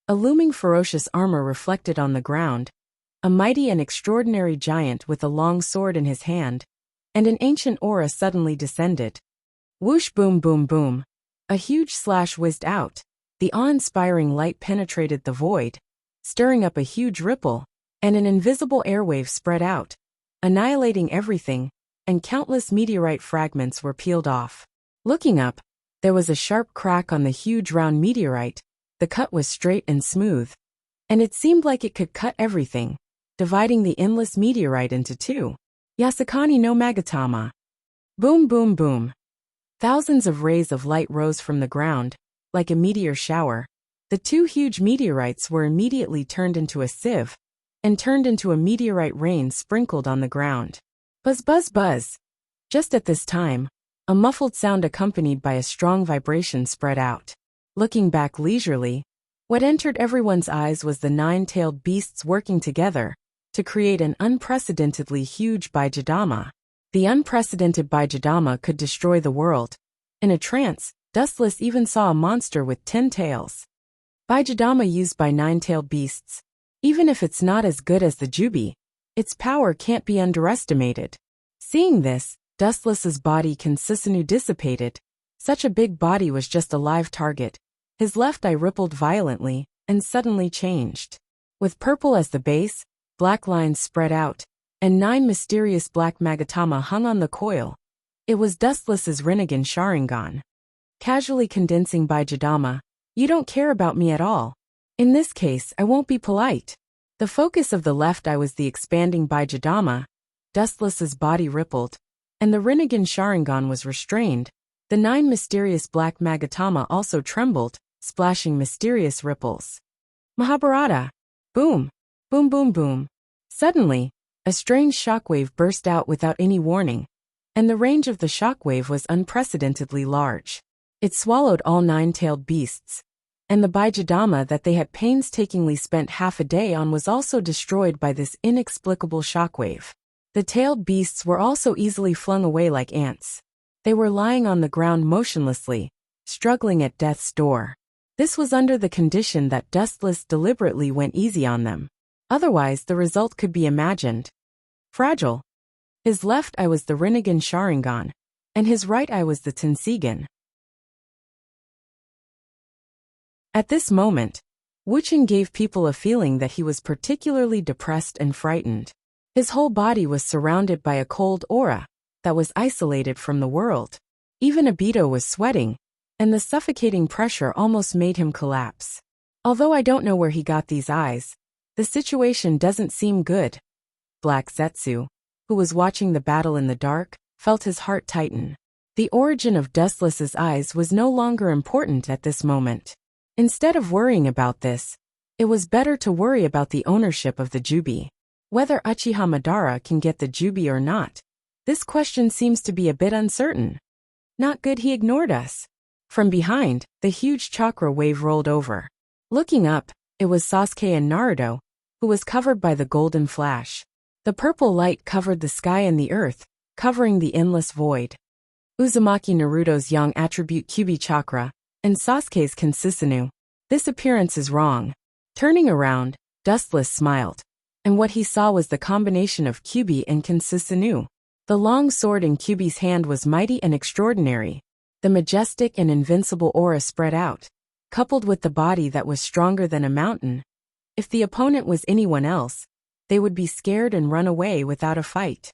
A looming ferocious armor reflected on the ground. A mighty and extraordinary giant with a long sword in his hand. And an ancient aura suddenly descended. Whoosh, boom, boom, boom. A huge slash whizzed out. The awe-inspiring light penetrated the void, stirring up a huge ripple, and an invisible airwave spread out, annihilating everything, and countless meteorite fragments were peeled off. Looking up, there was a sharp crack on the huge round meteorite. The cut was straight and smooth, and it seemed like it could cut everything, dividing the endless meteorite into two. Yasukani no Magatama. Boom, boom, boom. Thousands of rays of light rose from the ground, like a meteor shower. The two huge meteorites were immediately turned into a sieve, and turned into a meteorite rain sprinkled on the ground. Buzz, buzz, buzz. Just at this time, a muffled sound accompanied by a strong vibration spread out. Looking back leisurely, what entered everyone's eyes was the nine-tailed beasts working together to create an unprecedentedly huge Baijidama. The unprecedented Baijidama could destroy the world. In a trance, Dustless even saw a monster with 10 tails. Baijidama used by nine-tailed beasts. Even if it's not as good as the Jubi, its power can't be underestimated. Seeing this, Dustless's body Kansisanu dissipated, Such a big body was just a live target. His left eye rippled violently, and suddenly changed. With purple as the base, black lines spread out, and 9 mysterious black magatama hung on the coil. It was Dustless's Rinnegan Sharingan. Casually condensing Baijadama, "You don't care about me at all. In this case, I won't be polite." The focus of the left eye was the expanding Baijadama. Dustless's body rippled, and the Rinnegan Sharingan was restrained. The 9 mysterious black magatama also trembled, splashing mysterious ripples. Mahabharata! Boom! Boom boom boom. Suddenly, a strange shockwave burst out without any warning, and the range of the shockwave was unprecedentedly large. It swallowed all 9-tailed beasts, and the Baijadama that they had painstakingly spent half a day on was also destroyed by this inexplicable shockwave. The tailed beasts were also easily flung away like ants. They were lying on the ground motionlessly, struggling at death's door. This was under the condition that Dustless deliberately went easy on them. Otherwise, the result could be imagined. Fragile. His left eye was the Rinnegan Sharingan, and his right eye was the Tensigan. At this moment, Wuchen gave people a feeling that he was particularly depressed and frightened. His whole body was surrounded by a cold aura that was isolated from the world. Even Obito was sweating, and the suffocating pressure almost made him collapse. Although I don't know where he got these eyes, the situation doesn't seem good. Black Zetsu, who was watching the battle in the dark, felt his heart tighten. The origin of Dustless's eyes was no longer important at this moment. Instead of worrying about this, it was better to worry about the ownership of the Jubi. Whether Uchiha Madara can get the Jubi or not, this question seems to be a bit uncertain. Not good he ignored us. From behind, the huge chakra wave rolled over. Looking up, it was Sasuke and Naruto, who was covered by the golden flash. The purple light covered the sky and the earth, covering the endless void. Uzumaki Naruto's young attribute Kyuubi chakra, and Sasuke's Kensisanu. This appearance is wrong. Turning around, Dustless smiled, and what he saw was the combination of Kyuubi and Kensisanu. The long sword in Kyuubi's hand was mighty and extraordinary. The majestic and invincible aura spread out, coupled with the body that was stronger than a mountain. If the opponent was anyone else, they would be scared and run away without a fight.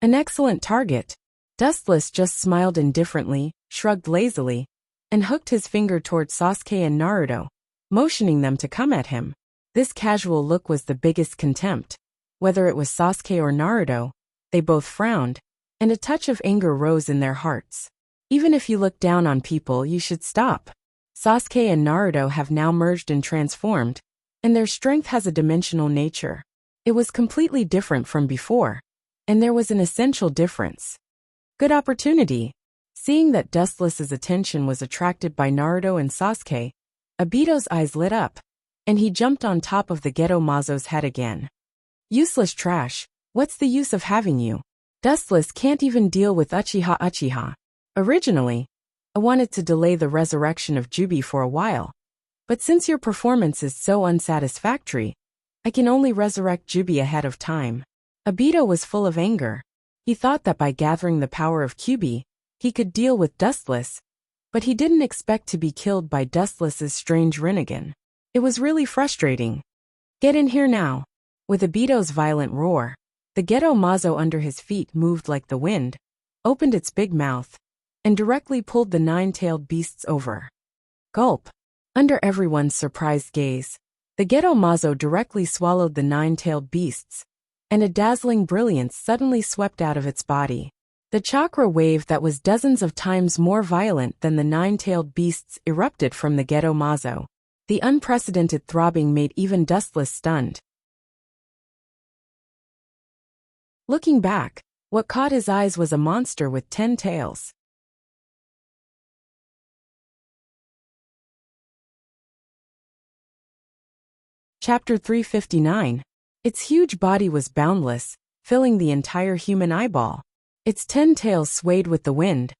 An excellent target. Dustless just smiled indifferently, shrugged lazily, and hooked his finger toward Sasuke and Naruto, motioning them to come at him. This casual look was the biggest contempt. Whether it was Sasuke or Naruto, they both frowned, and a touch of anger rose in their hearts. Even if you look down on people, you should stop. Sasuke and Naruto have now merged and transformed, and their strength has a dimensional nature. It was completely different from before, and there was an essential difference. Good opportunity. Seeing that Dustless's attention was attracted by Naruto and Sasuke, Obito's eyes lit up, and he jumped on top of the Geto Mazo's head again. Useless trash, what's the use of having you? Dustless can't even deal with Uchiha. Originally, I wanted to delay the resurrection of Jubi for a while, but since your performance is so unsatisfactory, I can only resurrect Jubi ahead of time. Obito was full of anger. He thought that by gathering the power of Kyuubi, he could deal with Dustless, but he didn't expect to be killed by Dustless's strange Rinnegan. It was really frustrating. Get in here now. With Obito's violent roar, the Geto Mazo under his feet moved like the wind, opened its big mouth, and directly pulled the 9-tailed beasts over. Gulp. Under everyone's surprised gaze, the Geto Mazo directly swallowed the 9-tailed beasts, and a dazzling brilliance suddenly swept out of its body. The chakra wave that was dozens of times more violent than the 9-tailed beasts erupted from the Geto Mazo. The unprecedented throbbing made even Dustless stunned. Looking back, what caught his eyes was a monster with 10 tails. Chapter 359. Its huge body was boundless, filling the entire human eyeball. Its 10 tails swayed with the wind,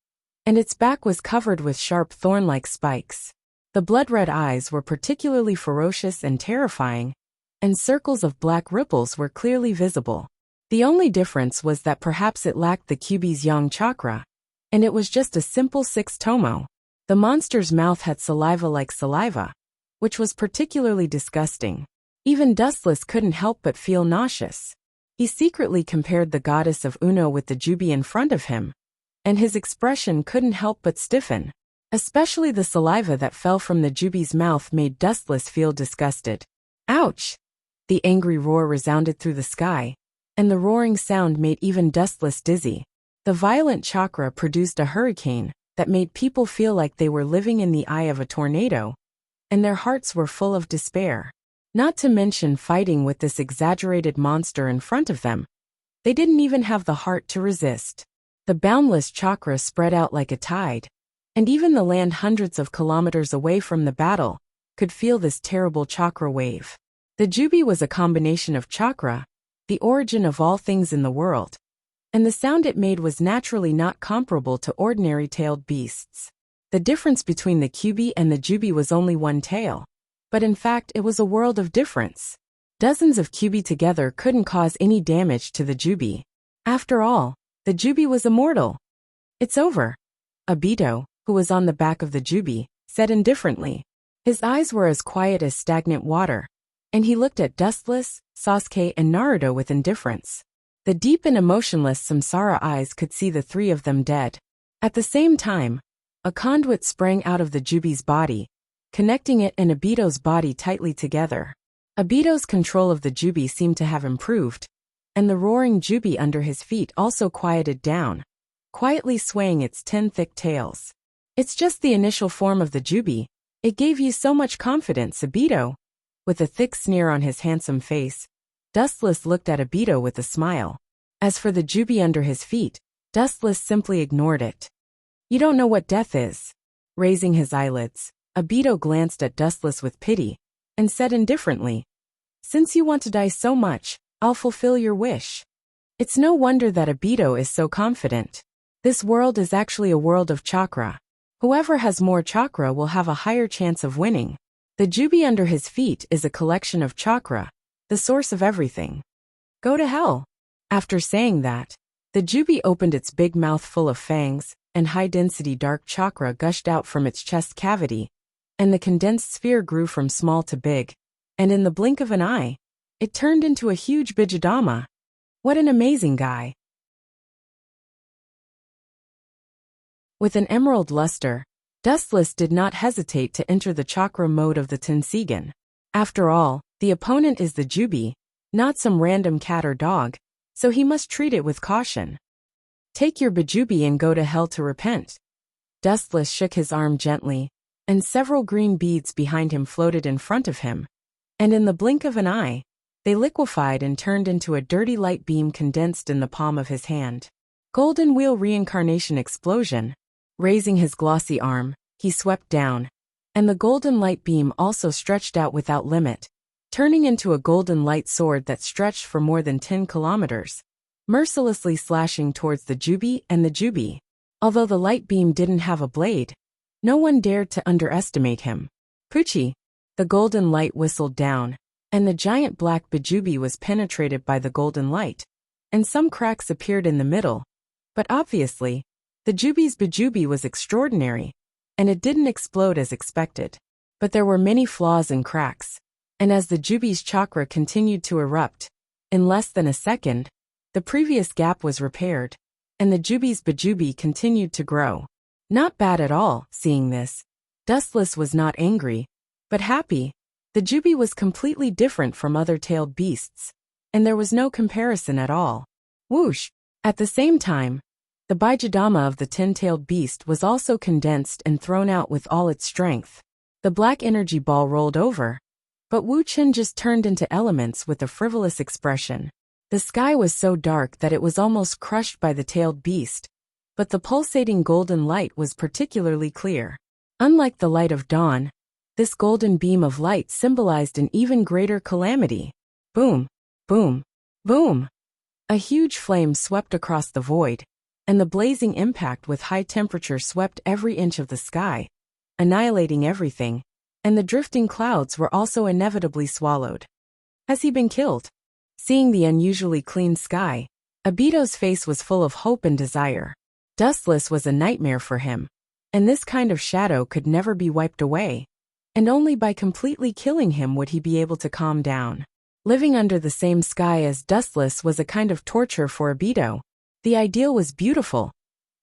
and its back was covered with sharp thorn-like spikes. The blood-red eyes were particularly ferocious and terrifying, and circles of black ripples were clearly visible. The only difference was that perhaps it lacked the Kyuubi's yang chakra, And it was just a simple 6 tomo. The monster's mouth had saliva like saliva, which was particularly disgusting. Even Dustless couldn't help but feel nauseous. He secretly compared the goddess of Uno with the Jubi in front of him, and his expression couldn't help but stiffen. Especially the saliva that fell from the Jubi's mouth made Dustless feel disgusted. Ouch! The angry roar resounded through the sky, and the roaring sound made even Dustless dizzy. The violent chakra produced a hurricane that made people feel like they were living in the eye of a tornado, and their hearts were full of despair. Not to mention fighting with this exaggerated monster in front of them. They didn't even have the heart to resist. The boundless chakra spread out like a tide, and even the land hundreds of kilometers away from the battle could feel this terrible chakra wave. The Jubi was a combination of chakra, the origin of all things in the world, and the sound it made was naturally not comparable to ordinary tailed beasts. The difference between the Kyubi and the Jubi was only one tail, but in fact it was a world of difference. Dozens of Kyubi together couldn't cause any damage to the Jubi. After all, the Jubi was immortal. It's over. Obito, who was on the back of the Jubi, said indifferently. His eyes were as quiet as stagnant water, and he looked at Dustless, Sasuke and Naruto with indifference. The deep and emotionless Samsara eyes could see the three of them dead. At the same time, a conduit sprang out of the Jubi's body, connecting it and Obito's body tightly together. Obito's control of the Jubi seemed to have improved, and the roaring Jubi under his feet also quieted down, quietly swaying its 10 thick tails. It's just the initial form of the Jubi. It gave you so much confidence, Obito. With a thick sneer on his handsome face, Dustless looked at Obito with a smile. As for the Jubi under his feet, Dustless simply ignored it. You don't know what death is. Raising his eyelids, Obito glanced at Dustless with pity, and said indifferently, "Since you want to die so much, I'll fulfill your wish." It's no wonder that Obito is so confident. This world is actually a world of chakra. Whoever has more chakra will have a higher chance of winning. The Jubi under his feet is a collection of chakra, the source of everything. Go to hell. After saying that, the Jubi opened its big mouth full of fangs, and high-density dark chakra gushed out from its chest cavity, and the condensed sphere grew from small to big, and in the blink of an eye, it turned into a huge Bijidama. What an amazing guy. With an emerald luster, Dustless did not hesitate to enter the chakra mode of the Tensigen. After all, the opponent is the Jubi, not some random cat or dog, so he must treat it with caution. Take your Bijubi and go to hell to repent. Dustless shook his arm gently, and several green beads behind him floated in front of him, and in the blink of an eye, they liquefied and turned into a dirty light beam condensed in the palm of his hand. Golden Wheel Reincarnation Explosion. Raising his glossy arm, he swept down, and the golden light beam also stretched out without limit, turning into a golden light sword that stretched for more than 10 kilometers, mercilessly slashing towards the Jubi and the Jubi. Although the light beam didn't have a blade, no one dared to underestimate him. Pucci! The golden light whistled down, and the giant black Bijubi was penetrated by the golden light, and some cracks appeared in the middle. But obviously, the Jubi's Bijubi was extraordinary, and it didn't explode as expected. But there were many flaws and cracks, and as the Jubi's chakra continued to erupt, in less than a second, the previous gap was repaired, and the Jubi's Bijubi continued to grow. Not bad at all. Seeing this, Dustless was not angry, but happy. The Jubi was completely different from other tailed beasts, and there was no comparison at all. Whoosh! At the same time, the Bijidama of the 10-tailed beast was also condensed and thrown out with all its strength. The black energy ball rolled over, but Wu Qin just turned into elements with a frivolous expression. The sky was so dark that it was almost crushed by the tailed beast, but the pulsating golden light was particularly clear. Unlike the light of dawn, this golden beam of light symbolized an even greater calamity. Boom! Boom! Boom! A huge flame swept across the void, and the blazing impact with high temperature swept every inch of the sky, annihilating everything, and the drifting clouds were also inevitably swallowed. Has he been killed? Seeing the unusually clean sky, Obito's face was full of hope and desire. Dustless was a nightmare for him, and this kind of shadow could never be wiped away, and only by completely killing him would he be able to calm down. Living under the same sky as Dustless was a kind of torture for Obito. The ideal was beautiful,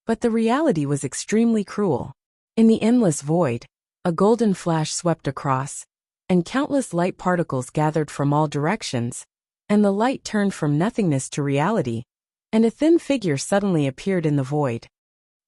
but the reality was extremely cruel. In the endless void, a golden flash swept across, and countless light particles gathered from all directions, and the light turned from nothingness to reality, and a thin figure suddenly appeared in the void.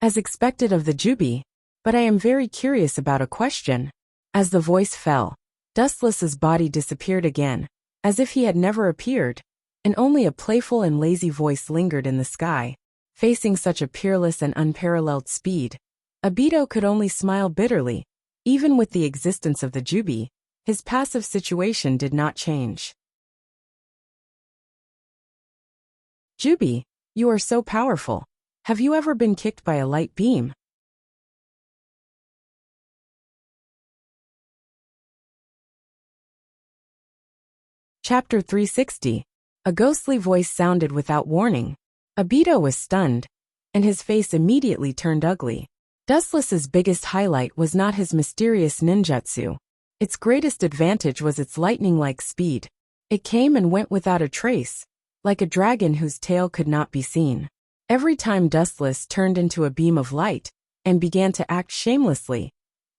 As expected of the Jubi, but I am very curious about a question. As the voice fell, Dustless's body disappeared again, as if he had never appeared, and only a playful and lazy voice lingered in the sky. Facing such a peerless and unparalleled speed, Obito could only smile bitterly. Even with the existence of the Jubi, his passive situation did not change. Jubi, you are so powerful. Have you ever been kicked by a light beam? Chapter 360. A ghostly voice sounded without warning. Obito was stunned, and his face immediately turned ugly. Dustless's biggest highlight was not his mysterious ninjutsu. Its greatest advantage was its lightning-like speed. It came and went without a trace, like a dragon whose tail could not be seen. Every time Dustless turned into a beam of light and began to act shamelessly,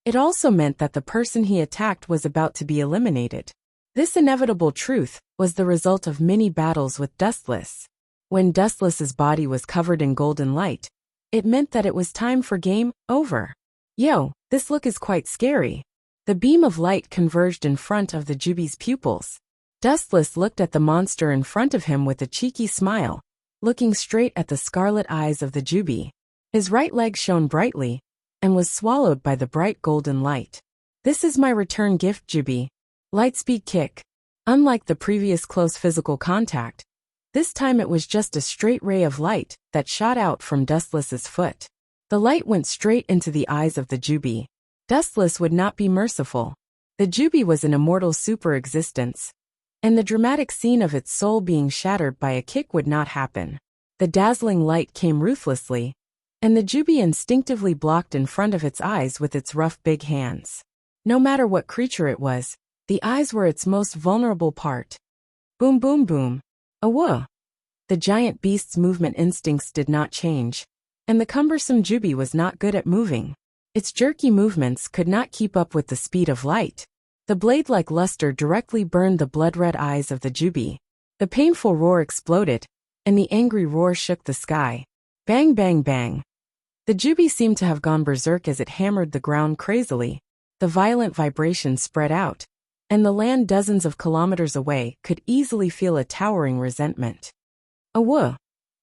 it also meant that the person he attacked was about to be eliminated. This inevitable truth was the result of many battles with Dustless. When Dustless's body was covered in golden light, it meant that it was time for game over. Yo, this look is quite scary. The beam of light converged in front of the Jubi's pupils. Dustless looked at the monster in front of him with a cheeky smile, looking straight at the scarlet eyes of the Jubi. His right leg shone brightly, and was swallowed by the bright golden light. This is my return gift, Jubi. Lightspeed kick. Unlike the previous close physical contact, this time it was just a straight ray of light that shot out from Dustless's foot. The light went straight into the eyes of the Jubi. Dustless would not be merciful. The Jubi was an immortal super existence, and the dramatic scene of its soul being shattered by a kick would not happen. The dazzling light came ruthlessly, and the Jubi instinctively blocked in front of its eyes with its rough big hands. No matter what creature it was, the eyes were its most vulnerable part. Boom boom boom. Awooh! The giant beast's movement instincts did not change, and the cumbersome Jubi was not good at moving. Its jerky movements could not keep up with the speed of light. The blade-like luster directly burned the blood-red eyes of the Jubi. The painful roar exploded, and the angry roar shook the sky. Bang bang bang. The Jubi seemed to have gone berserk as it hammered the ground crazily. The violent vibration spread out, and the land dozens of kilometers away could easily feel a towering resentment. Awooh!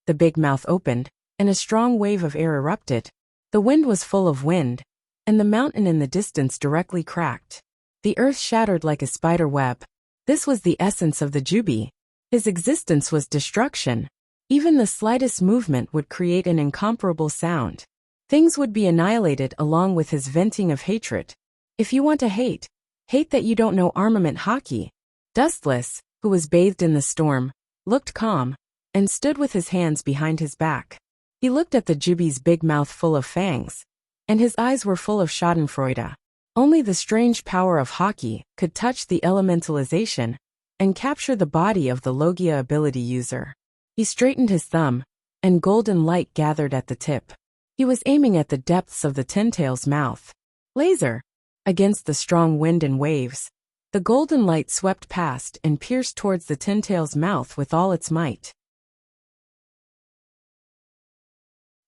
The big mouth opened, and a strong wave of air erupted. The wind was full of wind, and the mountain in the distance directly cracked. The earth shattered like a spider web. This was the essence of the Jubi. His existence was destruction. Even the slightest movement would create an incomparable sound. Things would be annihilated along with his venting of hatred. If you want to hate, hate that you don't know armament hockey. Dustless, who was bathed in the storm, looked calm, and stood with his hands behind his back. He looked at the Jubi's big mouth full of fangs, and his eyes were full of schadenfreude. Only the strange power of hockey could touch the elementalization and capture the body of the Logia ability user. He straightened his thumb, and golden light gathered at the tip. He was aiming at the depths of the Tintail's mouth. Laser! Against the strong wind and waves, the golden light swept past and pierced towards the Tintail's mouth with all its might.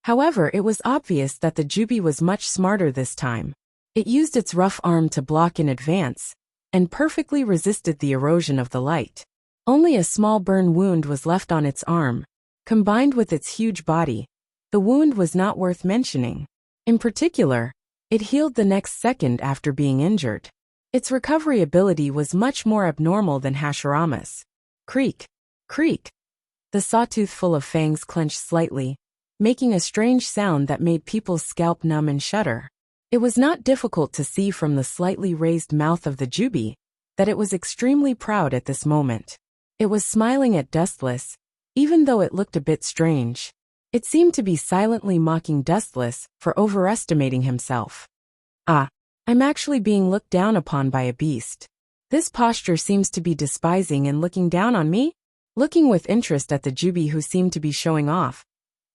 However, it was obvious that the Jubi was much smarter this time. It used its rough arm to block in advance, and perfectly resisted the erosion of the light. Only a small burn wound was left on its arm. Combined with its huge body, the wound was not worth mentioning. In particular, it healed the next second after being injured. Its recovery ability was much more abnormal than Hashirama's. Creak! Creak! The sawtooth full of fangs clenched slightly, making a strange sound that made people's scalp numb and shudder. It was not difficult to see from the slightly raised mouth of the Jubi that it was extremely proud at this moment. It was smiling at Dustless, even though it looked a bit strange. It seemed to be silently mocking Dustless for overestimating himself. Ah, I'm actually being looked down upon by a beast. This posture seems to be despising and looking down on me? Looking with interest at the Jubi who seemed to be showing off,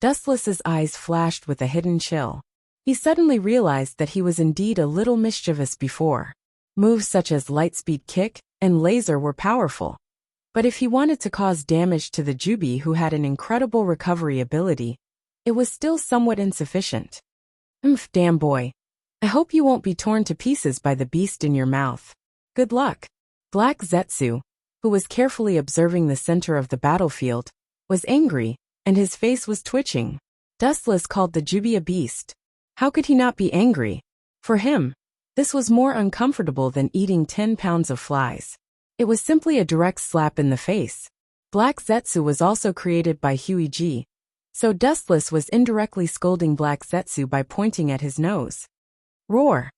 Dustless's eyes flashed with a hidden chill. He suddenly realized that he was indeed a little mischievous before. Moves such as lightspeed kick and laser were powerful. But if he wanted to cause damage to the Jubi who had an incredible recovery ability, it was still somewhat insufficient. Damn boy. I hope you won't be torn to pieces by the beast in your mouth. Good luck. Black Zetsu, who was carefully observing the center of the battlefield, was angry, and his face was twitching. Dustless called the Jubi a beast. How could he not be angry? For him, this was more uncomfortable than eating 10 pounds of flies. It was simply a direct slap in the face. Black Zetsu was also created by Huiji, so Dustless was indirectly scolding Black Zetsu by pointing at his nose. Roar!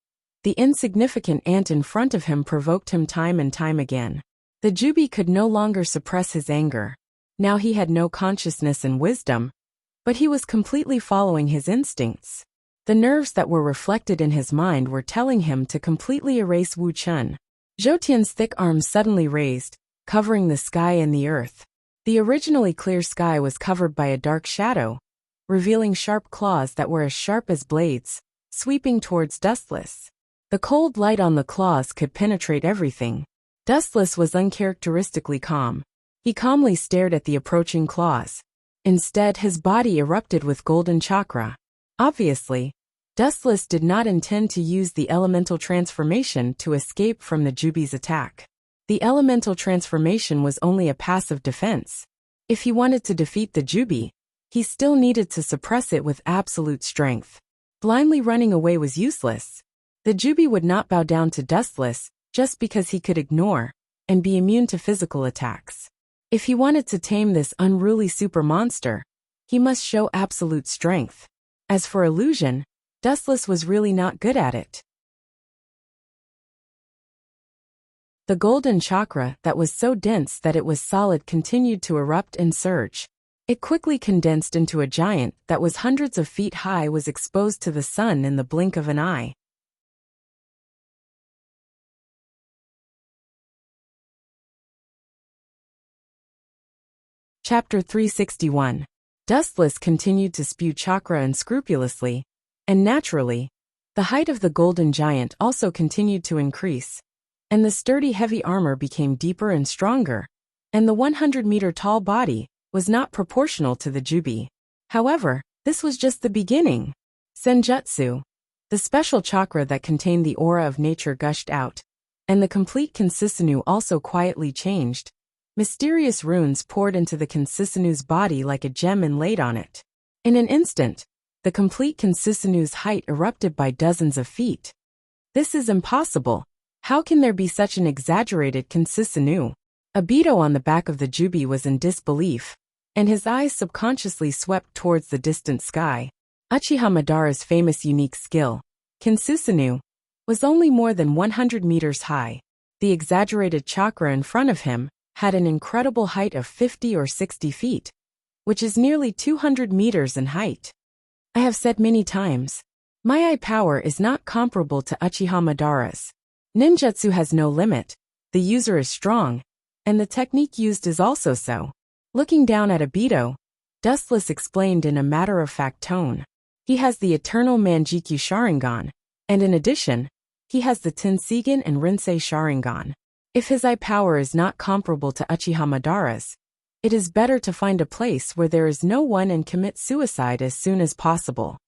The insignificant ant in front of him provoked him time and time again. The Jubi could no longer suppress his anger. Now he had no consciousness and wisdom, but he was completely following his instincts. The nerves that were reflected in his mind were telling him to completely erase Wu Chun. Zhoutian's thick arms suddenly raised, covering the sky and the earth. The originally clear sky was covered by a dark shadow, revealing sharp claws that were as sharp as blades, sweeping towards Dustless. The cold light on the claws could penetrate everything. Dustless was uncharacteristically calm. He calmly stared at the approaching claws. Instead, his body erupted with golden chakra. Obviously, Dustless did not intend to use the elemental transformation to escape from the Jubi's attack. The elemental transformation was only a passive defense. If he wanted to defeat the Jubi, he still needed to suppress it with absolute strength. Blindly running away was useless. The Jubi would not bow down to Dustless just because he could ignore and be immune to physical attacks. If he wanted to tame this unruly super monster, he must show absolute strength. As for illusion, Dustless was really not good at it. The golden chakra that was so dense that it was solid continued to erupt and surge. It quickly condensed into a giant that was hundreds of feet high, was exposed to the sun in the blink of an eye. Chapter 361. Dustless continued to spew chakra unscrupulously, and naturally, the height of the golden giant also continued to increase, and the sturdy heavy armor became deeper and stronger, and the 100-meter-tall body was not proportional to the Jubi. However, this was just the beginning. Senjutsu, the special chakra that contained the aura of nature, gushed out, and the complete Kinsisanu also quietly changed. Mysterious runes poured into the Kinsisinu's body like a gem inlaid on it. In an instant, the complete Kinsisinu's height erupted by dozens of feet. This is impossible. How can there be such an exaggerated Kinsisinu? Obito on the back of the Jubi was in disbelief, and his eyes subconsciously swept towards the distant sky. Uchiha Madara's famous unique skill, Kinsisinu, was only more than 100 meters high. The exaggerated chakra in front of him had an incredible height of 50 or 60 feet, which is nearly 200 meters in height. I have said many times, my eye power is not comparable to Uchiha Madara's. Ninjutsu has no limit, the user is strong, and the technique used is also so. Looking down at Obito, Dustless explained in a matter-of-fact tone. He has the eternal Manjikyu Sharingan, and in addition, he has the Tenseigan and Rinsei Sharingan. If his eye power is not comparable to Uchiha Madara's, it is better to find a place where there is no one and commit suicide as soon as possible.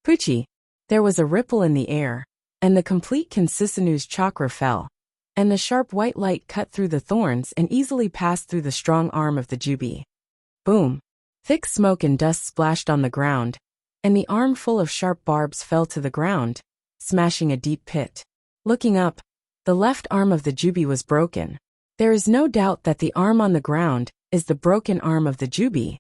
Puchi! There was a ripple in the air, and the complete Kinsisinu's chakra fell, and the sharp white light cut through the thorns and easily passed through the strong arm of the Jubi. Boom! Thick smoke and dust splashed on the ground, and the arm full of sharp barbs fell to the ground, smashing a deep pit. Looking up, the left arm of the Jubi was broken. There is no doubt that the arm on the ground is the broken arm of the Jubi.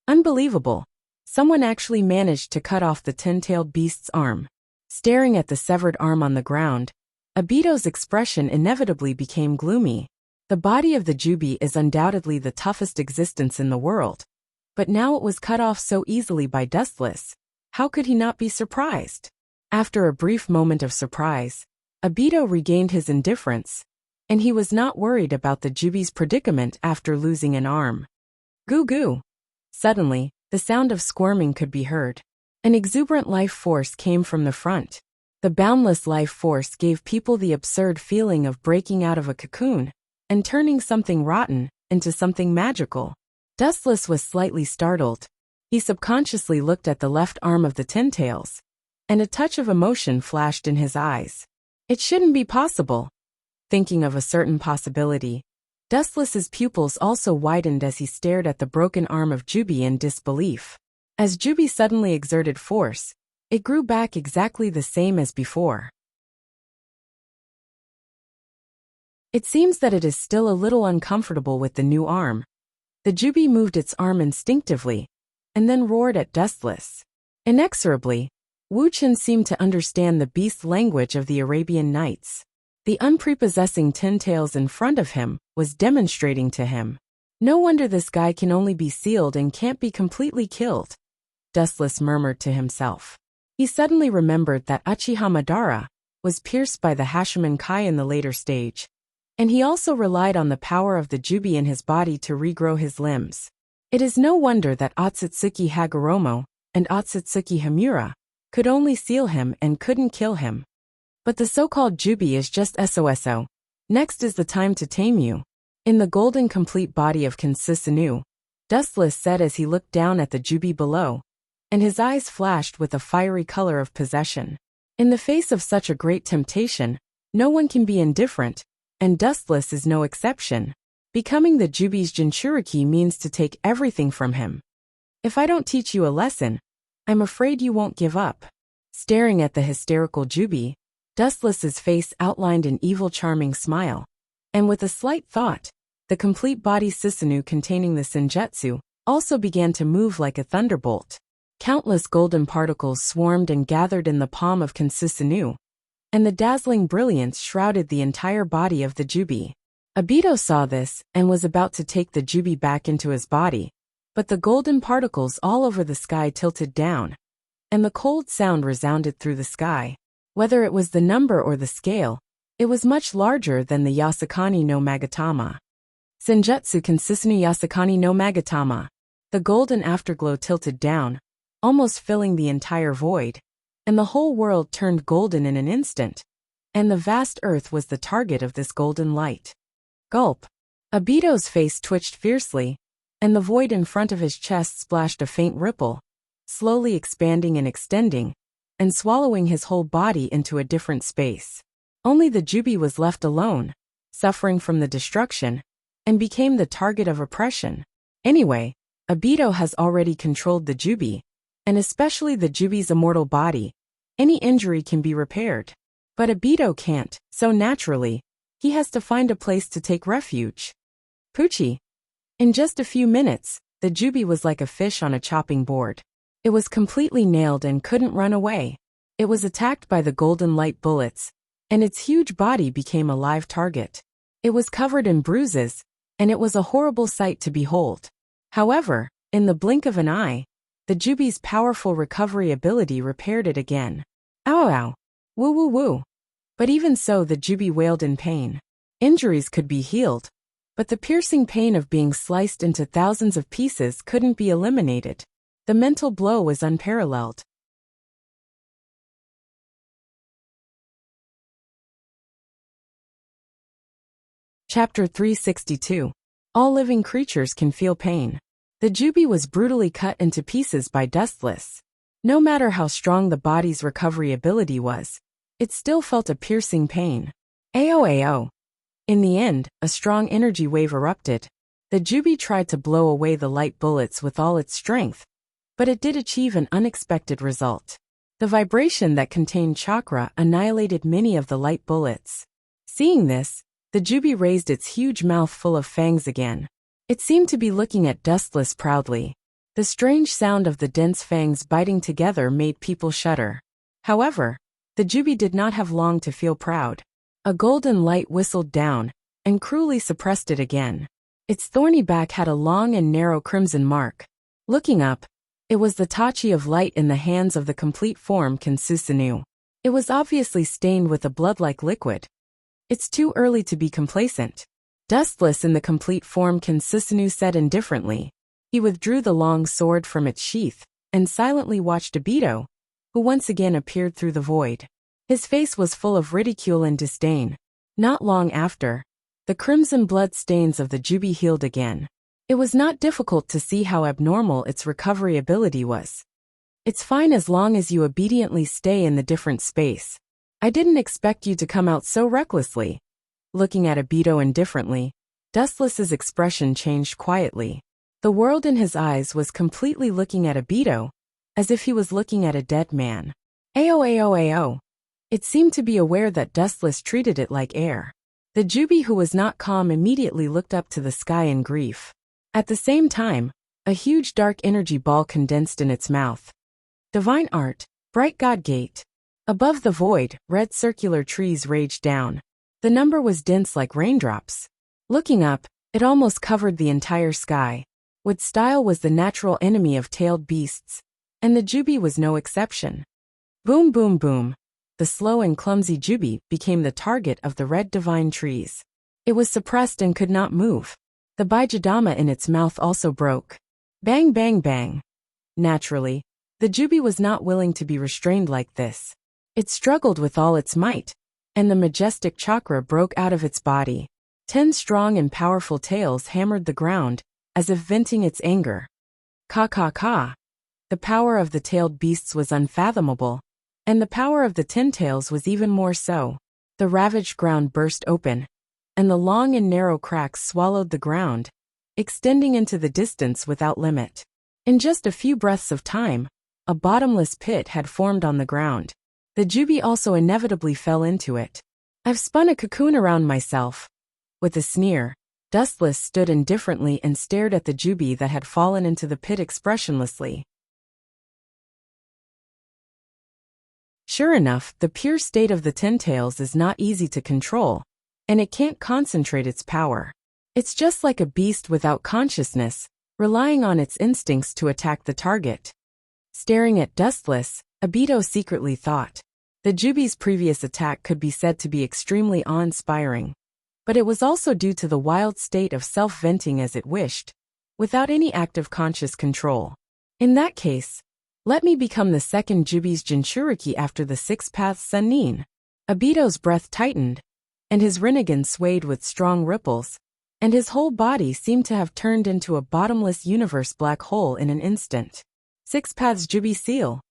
Unbelievable. Someone actually managed to cut off the 10-tailed beast's arm. Staring at the severed arm on the ground, Obito's expression inevitably became gloomy. The body of the Jubi is undoubtedly the toughest existence in the world. But now it was cut off so easily by Dustless. How could he not be surprised? After a brief moment of surprise, Abito regained his indifference, and he was not worried about the Jubi's predicament after losing an arm. Goo goo. Suddenly, the sound of squirming could be heard. An exuberant life force came from the front. The boundless life force gave people the absurd feeling of breaking out of a cocoon and turning something rotten into something magical. Dustless was slightly startled. He subconsciously looked at the left arm of the Tintails, and a touch of emotion flashed in his eyes. It shouldn't be possible. Thinking of a certain possibility, Dustless's pupils also widened as he stared at the broken arm of Jubi in disbelief. As Jubi suddenly exerted force, it grew back exactly the same as before. It seems that it is still a little uncomfortable with the new arm. The Jubi moved its arm instinctively, and then roared at Dustless. Inexorably, Wu Chen seemed to understand the beast language of the Arabian Nights. The unprepossessing Tintails in front of him was demonstrating to him. No wonder this guy can only be sealed and can't be completely killed, Dustless murmured to himself. He suddenly remembered that Uchiha Madara was pierced by the Hashiman Kai in the later stage, and he also relied on the power of the Jubi in his body to regrow his limbs. It is no wonder that Otsutsuki Hagoromo and Otsutsuki Hamura could only seal him and couldn't kill him. But the so-called Jubi is just SOSO. Next is the time to tame you. In the golden complete body of Kinsisanu, Dustless said as he looked down at the Jubi below, and his eyes flashed with a fiery color of possession. In the face of such a great temptation, no one can be indifferent, and Dustless is no exception. Becoming the Jubi's Jinchuriki means to take everything from him. If I don't teach you a lesson, I'm afraid you won't give up. Staring at the hysterical Jubi, Dustless's face outlined an evil charming smile, and with a slight thought, the complete body Susanoo containing the Senjutsu also began to move like a thunderbolt. Countless golden particles swarmed and gathered in the palm of Kinsisanu, and the dazzling brilliance shrouded the entire body of the Jubi. Abito saw this and was about to take the Jubi back into his body, but the golden particles all over the sky tilted down, and the cold sound resounded through the sky. Whether it was the number or the scale, it was much larger than the Yasakani no Magatama. Senjutsu Kinsisanu Yasakani no Magatama. The golden afterglow tilted down, almost filling the entire void, and the whole world turned golden in an instant, and the vast earth was the target of this golden light. Gulp. Abito's face twitched fiercely, and the void in front of his chest splashed a faint ripple, slowly expanding and extending, and swallowing his whole body into a different space. Only the Jubi was left alone, suffering from the destruction, and became the target of oppression. Anyway, Abito has already controlled the Jubi, and especially the Jubi's immortal body. Any injury can be repaired. But Abito can't, so naturally, he has to find a place to take refuge. Poochie. In just a few minutes, the Jubi was like a fish on a chopping board. It was completely nailed and couldn't run away. It was attacked by the golden light bullets, and its huge body became a live target. It was covered in bruises, and it was a horrible sight to behold. However, in the blink of an eye, the Jubi's powerful recovery ability repaired it again. Ow ow. Woo woo woo. But even so, the Jubi wailed in pain. Injuries could be healed, but the piercing pain of being sliced into thousands of pieces couldn't be eliminated. The mental blow was unparalleled. Chapter 362. All living creatures can feel pain. The Jubi was brutally cut into pieces by Dustless. No matter how strong the body's recovery ability was, it still felt a piercing pain. Ao. In the end, a strong energy wave erupted. The Jubi tried to blow away the light bullets with all its strength, but it did achieve an unexpected result. The vibration that contained chakra annihilated many of the light bullets. Seeing this, the Jubi raised its huge mouth full of fangs again. It seemed to be looking at Dustless proudly. The strange sound of the dense fangs biting together made people shudder. However, the Jubi did not have long to feel proud. A golden light whistled down, and cruelly suppressed it again. Its thorny back had a long and narrow crimson mark, Looking up, it was the tachi of light in the hands of the complete form Kinsusanu. It was obviously stained with a blood-like liquid. It's too early to be complacent. Dustless in the complete form Kinsusanu said indifferently. He withdrew the long sword from its sheath, and silently watched Obito, who once again appeared through the void. His face was full of ridicule and disdain. Not long after, the crimson blood stains of the Jubi healed again. It was not difficult to see how abnormal its recovery ability was. It's fine as long as you obediently stay in the different space. I didn't expect you to come out so recklessly. Looking at Obito indifferently, Dustless's expression changed quietly. The world in his eyes was completely looking at Obito, as if he was looking at a dead man. Ao. It seemed to be aware that Dustless treated it like air. The Jubi, who was not calm, immediately looked up to the sky in grief. At the same time, a huge dark energy ball condensed in its mouth. Divine art, bright god gate. Above the void, red circular trees raged down. The number was dense like raindrops. Looking up, it almost covered the entire sky. Wood style was the natural enemy of tailed beasts, and the Jubi was no exception. Boom boom boom. The slow and clumsy Jubi became the target of the red divine trees. It was suppressed and could not move. The Baijidama in its mouth also broke. Bang bang bang. Naturally, the Jubi was not willing to be restrained like this. It struggled with all its might, and the majestic chakra broke out of its body. 10 strong and powerful tails hammered the ground, as if venting its anger. Ka ka ka. The power of the tailed beasts was unfathomable, and the power of the 10 tails was even more so. The ravaged ground burst open, and the long and narrow cracks swallowed the ground, extending into the distance without limit. In just a few breaths of time, a bottomless pit had formed on the ground. The Jubi also inevitably fell into it. I've spun a cocoon around myself. With a sneer, Dustless stood indifferently and stared at the Jubi that had fallen into the pit expressionlessly. Sure enough, the pure state of the 10 tails is not easy to control, and it can't concentrate its power. It's just like a beast without consciousness, relying on its instincts to attack the target. Staring at Dustless, Obito secretly thought. The Jubi's previous attack could be said to be extremely awe-inspiring, but it was also due to the wild state of self-venting as it wished, without any active conscious control. In that case, let me become the second Jubi's Jinchuriki after the 6 paths Sannin. Obito's breath tightened, and his Rinnegan swayed with strong ripples, and his whole body seemed to have turned into a bottomless universe black hole in an instant. 6 paths Jubi seal.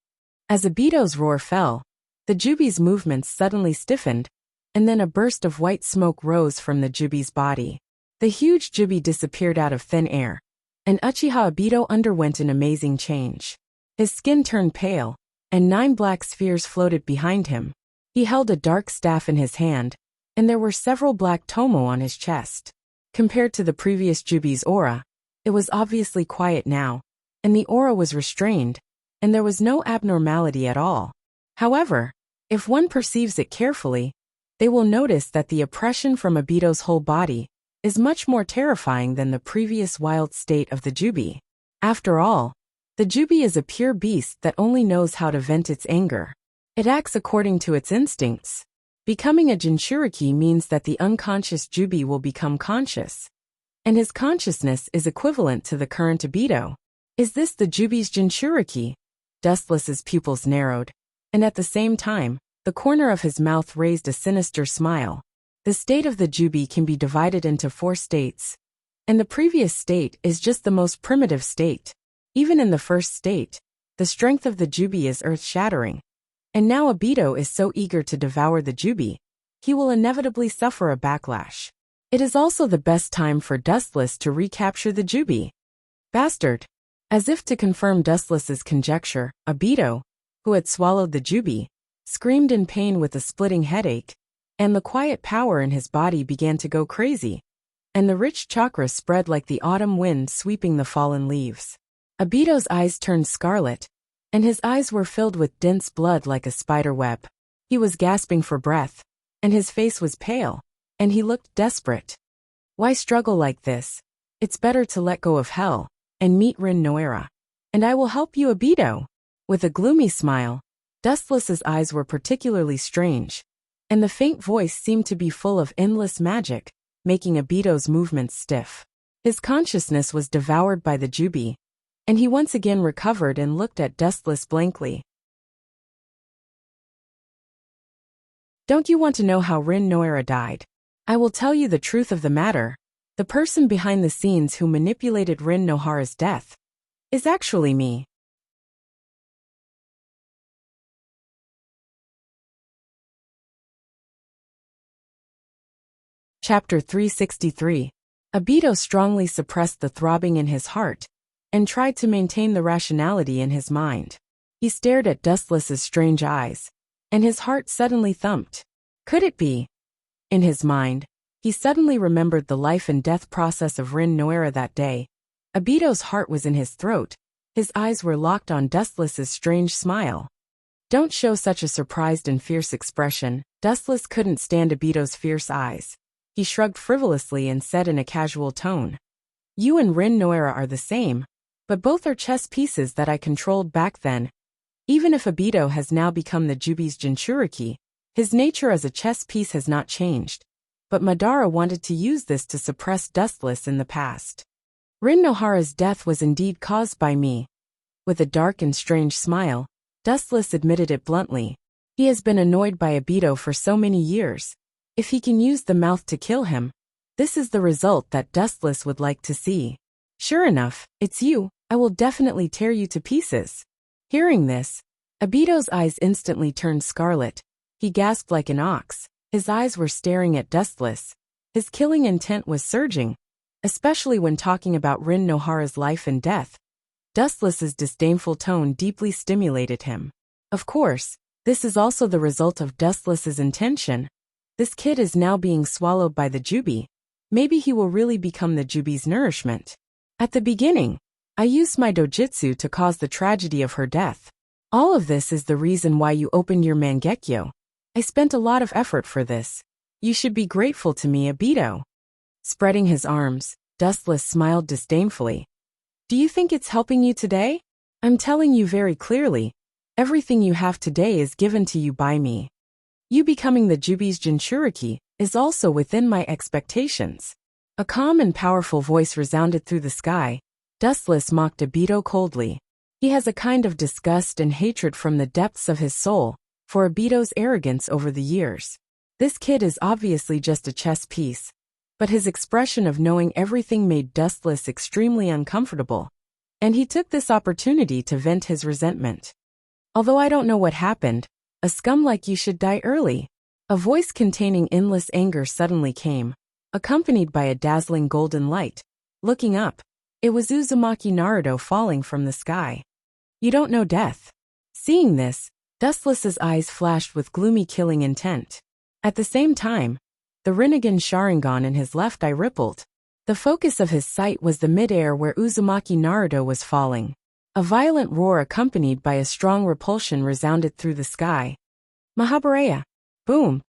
As Obito's roar fell, the Jubi's movements suddenly stiffened, and then a burst of white smoke rose from the Jubi's body. The huge Jubi disappeared out of thin air, and Uchiha Obito underwent an amazing change. His skin turned pale, and 9 black spheres floated behind him. He held a dark staff in his hand, and there were several black tomo on his chest. Compared to the previous Jubi's aura, it was obviously quiet now, and the aura was restrained, and there was no abnormality at all. However, if one perceives it carefully, they will notice that the oppression from Obito's whole body is much more terrifying than the previous wild state of the Jubi. After all, the Jubi is a pure beast that only knows how to vent its anger. It acts according to its instincts. Becoming a Jinchuriki means that the unconscious Jubi will become conscious, and his consciousness is equivalent to the current Obito. Is this the Jubi's Jinchuriki? Dustless's pupils narrowed, and at the same time, the corner of his mouth raised a sinister smile. The state of the Jubi can be divided into 4 states, and the previous state is just the most primitive state. Even in the first state, the strength of the Jubi is earth-shattering. And now Obito is so eager to devour the Jubi, he will inevitably suffer a backlash. It is also the best time for Dustless to recapture the Jubi. Bastard! As if to confirm Dustless's conjecture, Obito, who had swallowed the Jubi, screamed in pain with a splitting headache, and the quiet power in his body began to go crazy, and the rich chakra spread like the autumn wind sweeping the fallen leaves. Obito's eyes turned scarlet, and his eyes were filled with dense blood like a spider web. He was gasping for breath, and his face was pale, and he looked desperate. Why struggle like this? It's better to let go of hell and meet Rin Noera. And I will help you, Obito. With a gloomy smile, Dustless's eyes were particularly strange, and the faint voice seemed to be full of endless magic, making Obito's movements stiff. His consciousness was devoured by the Jubi, and he once again recovered and looked at Dustless blankly. Don't you want to know how Rin Noira died? I will tell you the truth of the matter. The person behind the scenes who manipulated Rin Nohara's death is actually me. Chapter 363. Obito strongly suppressed the throbbing in his heart and tried to maintain the rationality in his mind. He stared at Dustless's strange eyes, and his heart suddenly thumped. Could it be? In his mind, he suddenly remembered the life and death process of Rin Noira that day. Obito's heart was in his throat. His eyes were locked on Dustless's strange smile. Don't show such a surprised and fierce expression. Dustless couldn't stand Obito's fierce eyes. He shrugged frivolously and said in a casual tone, You and Rin Noira are the same, but both are chess pieces that I controlled back then. Even if Obito has now become the Jubi's Jinchuriki, his nature as a chess piece has not changed. But Madara wanted to use this to suppress Dustless in the past. Rin Nohara's death was indeed caused by me. With a dark and strange smile, Dustless admitted it bluntly. He has been annoyed by Obito for so many years. If he can use the mouth to kill him, this is the result that Dustless would like to see. Sure enough, it's you. I will definitely tear you to pieces. Hearing this, Obito's eyes instantly turned scarlet. He gasped like an ox. His eyes were staring at Dustless. His killing intent was surging, especially when talking about Rin Nohara's life and death. Dustless's disdainful tone deeply stimulated him. Of course, this is also the result of Dustless's intention. This kid is now being swallowed by the Jubi. Maybe he will really become the Jubi's nourishment. At the beginning, I used my dojutsu to cause the tragedy of her death. All of this is the reason why you opened your Mangekyo. I spent a lot of effort for this. You should be grateful to me, Obito. Spreading his arms, Dustless smiled disdainfully. Do you think it's helping you today? I'm telling you very clearly, everything you have today is given to you by me. You becoming the Jubi's Jinchuriki is also within my expectations. A calm and powerful voice resounded through the sky. Dustless mocked Obito coldly. He has a kind of disgust and hatred from the depths of his soul for Obito's arrogance over the years. This kid is obviously just a chess piece, but his expression of knowing everything made Dustless extremely uncomfortable, and he took this opportunity to vent his resentment. Although I don't know what happened, a scum like you should die early. A voice containing endless anger suddenly came, accompanied by a dazzling golden light. Looking up, it was Uzumaki Naruto falling from the sky. You don't know death. Seeing this, Dustless's eyes flashed with gloomy killing intent. At the same time, the Rinnegan Sharingan in his left eye rippled. The focus of his sight was the midair where Uzumaki Naruto was falling. A violent roar accompanied by a strong repulsion resounded through the sky. Mahabharaya! Boom!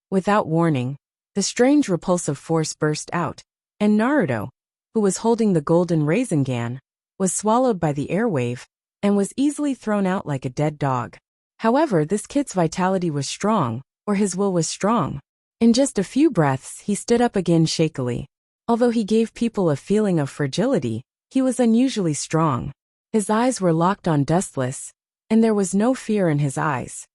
Without warning, the strange repulsive force burst out, and Naruto, who was holding the golden Rasengan, was swallowed by the airwave and was easily thrown out like a dead dog. However, this kid's vitality was strong, or his will was strong. In just a few breaths, he stood up again shakily. Although he gave people a feeling of fragility, he was unusually strong. His eyes were locked on Dustless, and there was no fear in his eyes.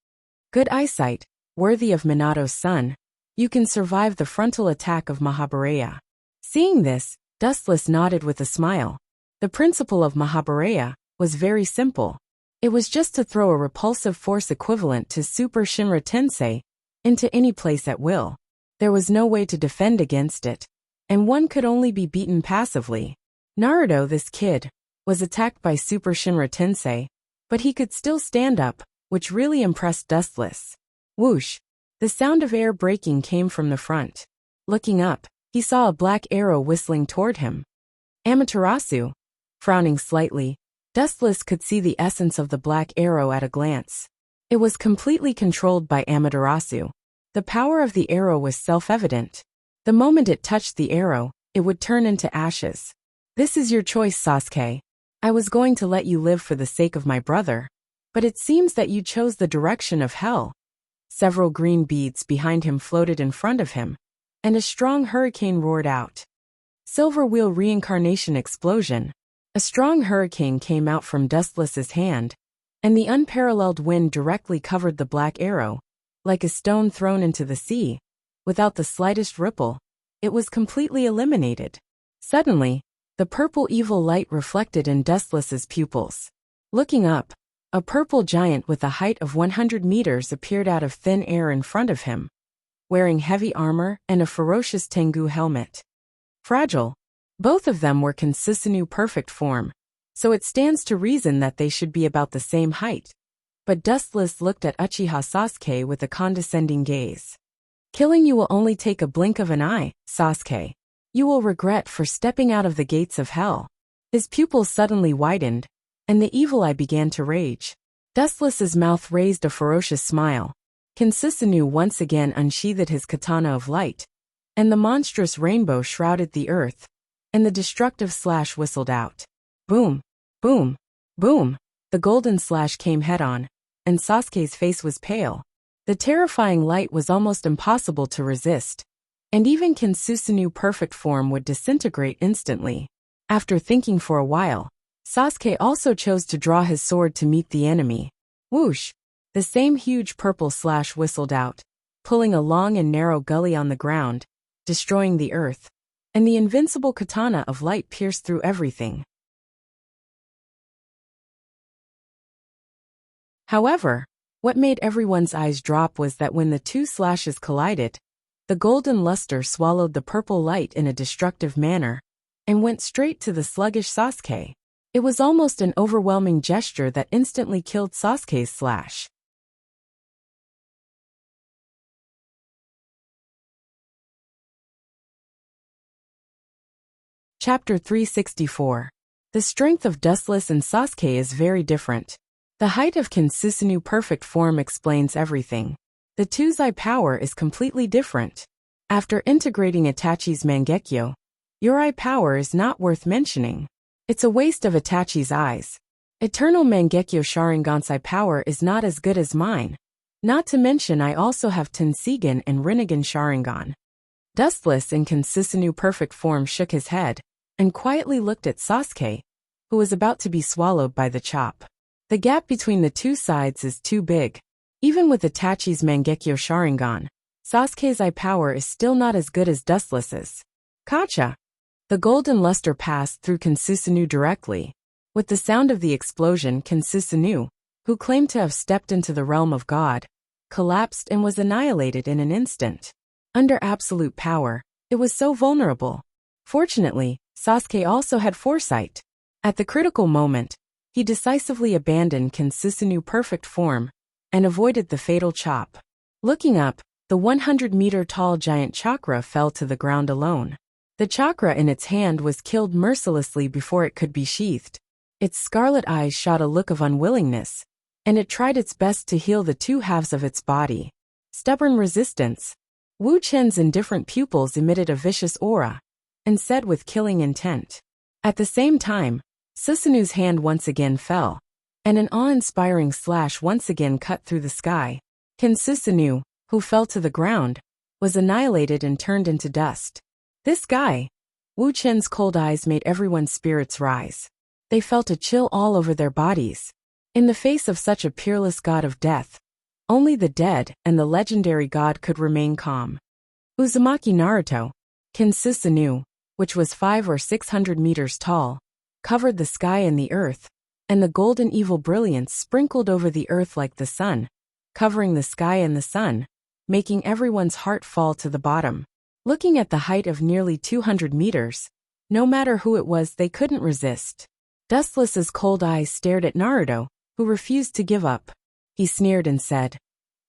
Good eyesight, worthy of Minato's son. You can survive the frontal attack of Mahabharaya. Seeing this, Dustless nodded with a smile. The principle of Mahabharaya was very simple. It was just to throw a repulsive force equivalent to Super Shinra Tensei into any place at will. There was no way to defend against it, and one could only be beaten passively. Naruto, this kid, was attacked by Super Shinra Tensei, but he could still stand up, which really impressed Dustless. Whoosh! The sound of air breaking came from the front. Looking up, he saw a black arrow whistling toward him. Amaterasu. Frowning slightly, Dustless could see the essence of the black arrow at a glance. It was completely controlled by Amaterasu. The power of the arrow was self-evident. The moment it touched the arrow, it would turn into ashes. This is your choice, Sasuke. I was going to let you live for the sake of my brother, but it seems that you chose the direction of hell. Several green beads behind him floated in front of him, and a strong hurricane roared out. Silver Wheel Reincarnation Explosion. A strong hurricane came out from Dustless's hand, and the unparalleled wind directly covered the black arrow, like a stone thrown into the sea. Without the slightest ripple, it was completely eliminated. Suddenly, the purple evil light reflected in Dustless's pupils. Looking up, a purple giant with a height of 100 meters appeared out of thin air in front of him, wearing heavy armor and a ferocious Tengu helmet. Fragile. Both of them were Concisanu perfect form, so it stands to reason that they should be about the same height. But Dustless looked at Uchiha Sasuke with a condescending gaze. Killing you will only take a blink of an eye, Sasuke. You will regret for stepping out of the gates of hell. His pupils suddenly widened, and the evil eye began to rage. Dustless's mouth raised a ferocious smile. Concisanu once again unsheathed his katana of light, and the monstrous rainbow shrouded the earth, and the destructive slash whistled out. Boom, boom, boom. The golden slash came head-on, and Sasuke's face was pale. The terrifying light was almost impossible to resist, and even Concisanu perfect form would disintegrate instantly. After thinking for a while, Sasuke also chose to draw his sword to meet the enemy. Whoosh! The same huge purple slash whistled out, pulling a long and narrow gully on the ground, destroying the earth, and the invincible katana of light pierced through everything. However, what made everyone's eyes drop was that when the two slashes collided, the golden luster swallowed the purple light in a destructive manner, and went straight to the sluggish Sasuke. It was almost an overwhelming gesture that instantly killed Sasuke's slash. Chapter 364. The strength of Dustless and Sasuke is very different. The height of Concisanu perfect form explains everything. The two's eye power is completely different. After integrating Itachi's Mangekyo, your eye power is not worth mentioning. It's a waste of Itachi's eyes. Eternal Mangekyo Sharingan's eye power is not as good as mine. Not to mention I also have Tensigan and Rinnegan Sharingan. Dustless in Concisanu perfect form shook his head, and quietly looked at Sasuke, who was about to be swallowed by the chop. The gap between the two sides is too big. Even with Itachi's Mangekyo Sharingan, Sasuke's eye power is still not as good as Dustless's. Kacha! The golden luster passed through Concisanu directly. With the sound of the explosion, Concisanu, who claimed to have stepped into the realm of God, collapsed and was annihilated in an instant. Under absolute power, it was so vulnerable. Fortunately, Sasuke also had foresight. At the critical moment, he decisively abandoned Concisanu perfect form and avoided the fatal chop. Looking up, the 100-meter-tall giant chakra fell to the ground alone. The chakra in its hand was killed mercilessly before it could be sheathed. Its scarlet eyes shot a look of unwillingness, and it tried its best to heal the two halves of its body. Stubborn resistance. Wu Chen's indifferent pupils emitted a vicious aura, and said with killing intent. At the same time, Susanu's hand once again fell, and an awe-inspiring slash once again cut through the sky. Susanu, who fell to the ground, was annihilated and turned into dust. This guy! Wu Chen's cold eyes made everyone's spirits rise. They felt a chill all over their bodies. In the face of such a peerless god of death, only the dead and the legendary god could remain calm. Uzumaki Naruto, Susanu, which was 500 or 600 meters tall, covered the sky and the earth, and the golden evil brilliance sprinkled over the earth like the sun, covering the sky and the sun, making everyone's heart fall to the bottom. Looking at the height of nearly 200 meters, no matter who it was, they couldn't resist. Dustless's cold eyes stared at Naruto, who refused to give up. He sneered and said,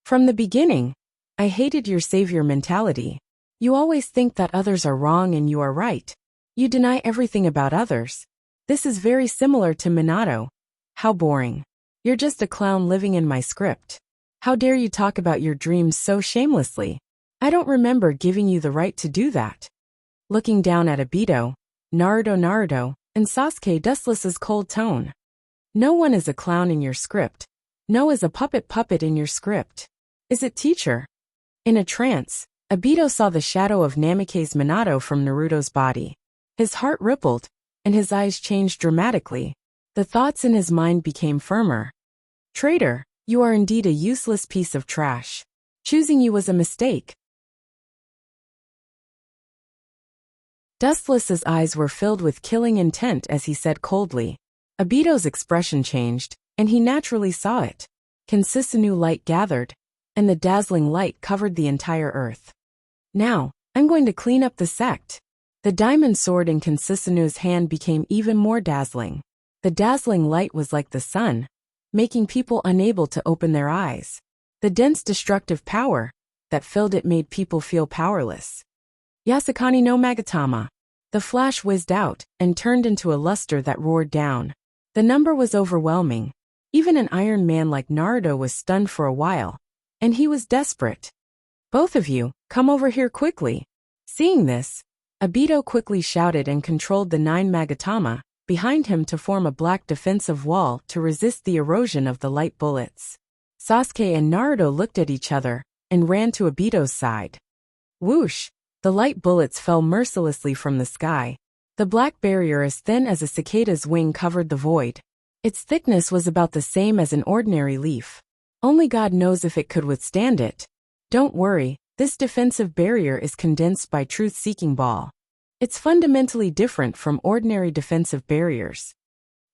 "From the beginning, I hated your savior mentality. You always think that others are wrong and you are right. You deny everything about others. This is very similar to Minato. How boring. You're just a clown living in my script. How dare you talk about your dreams so shamelessly? I don't remember giving you the right to do that." Looking down at Obito, Naruto, and Sasuke Dustless's cold tone. No one is a clown in your script. No is a puppet in your script. Is it, teacher? In a trance, Obito saw the shadow of Namikaze Minato from Naruto's body. His heart rippled, and his eyes changed dramatically. The thoughts in his mind became firmer. Traitor, you are indeed a useless piece of trash. Choosing you was a mistake. Dustless's eyes were filled with killing intent as he said coldly. Obito's expression changed, and he naturally saw it. Consisinu light gathered, and the dazzling light covered the entire earth. Now, I'm going to clean up the sect. The diamond sword in Consisinu's hand became even more dazzling. The dazzling light was like the sun, making people unable to open their eyes. The dense destructive power that filled it made people feel powerless. Yasukani no Magatama. The flash whizzed out and turned into a luster that roared down. The number was overwhelming. Even an Iron Man like Naruto was stunned for a while, and he was desperate. Both of you, come over here quickly. Seeing this, Obito quickly shouted and controlled the 9 Magatama behind him to form a black defensive wall to resist the erosion of the light bullets. Sasuke and Naruto looked at each other and ran to Obito's side. Whoosh! The light bullets fell mercilessly from the sky. The black barrier as thin as a cicada's wing covered the void. Its thickness was about the same as an ordinary leaf. Only God knows if it could withstand it. Don't worry, this defensive barrier is condensed by truth-seeking ball. It's fundamentally different from ordinary defensive barriers.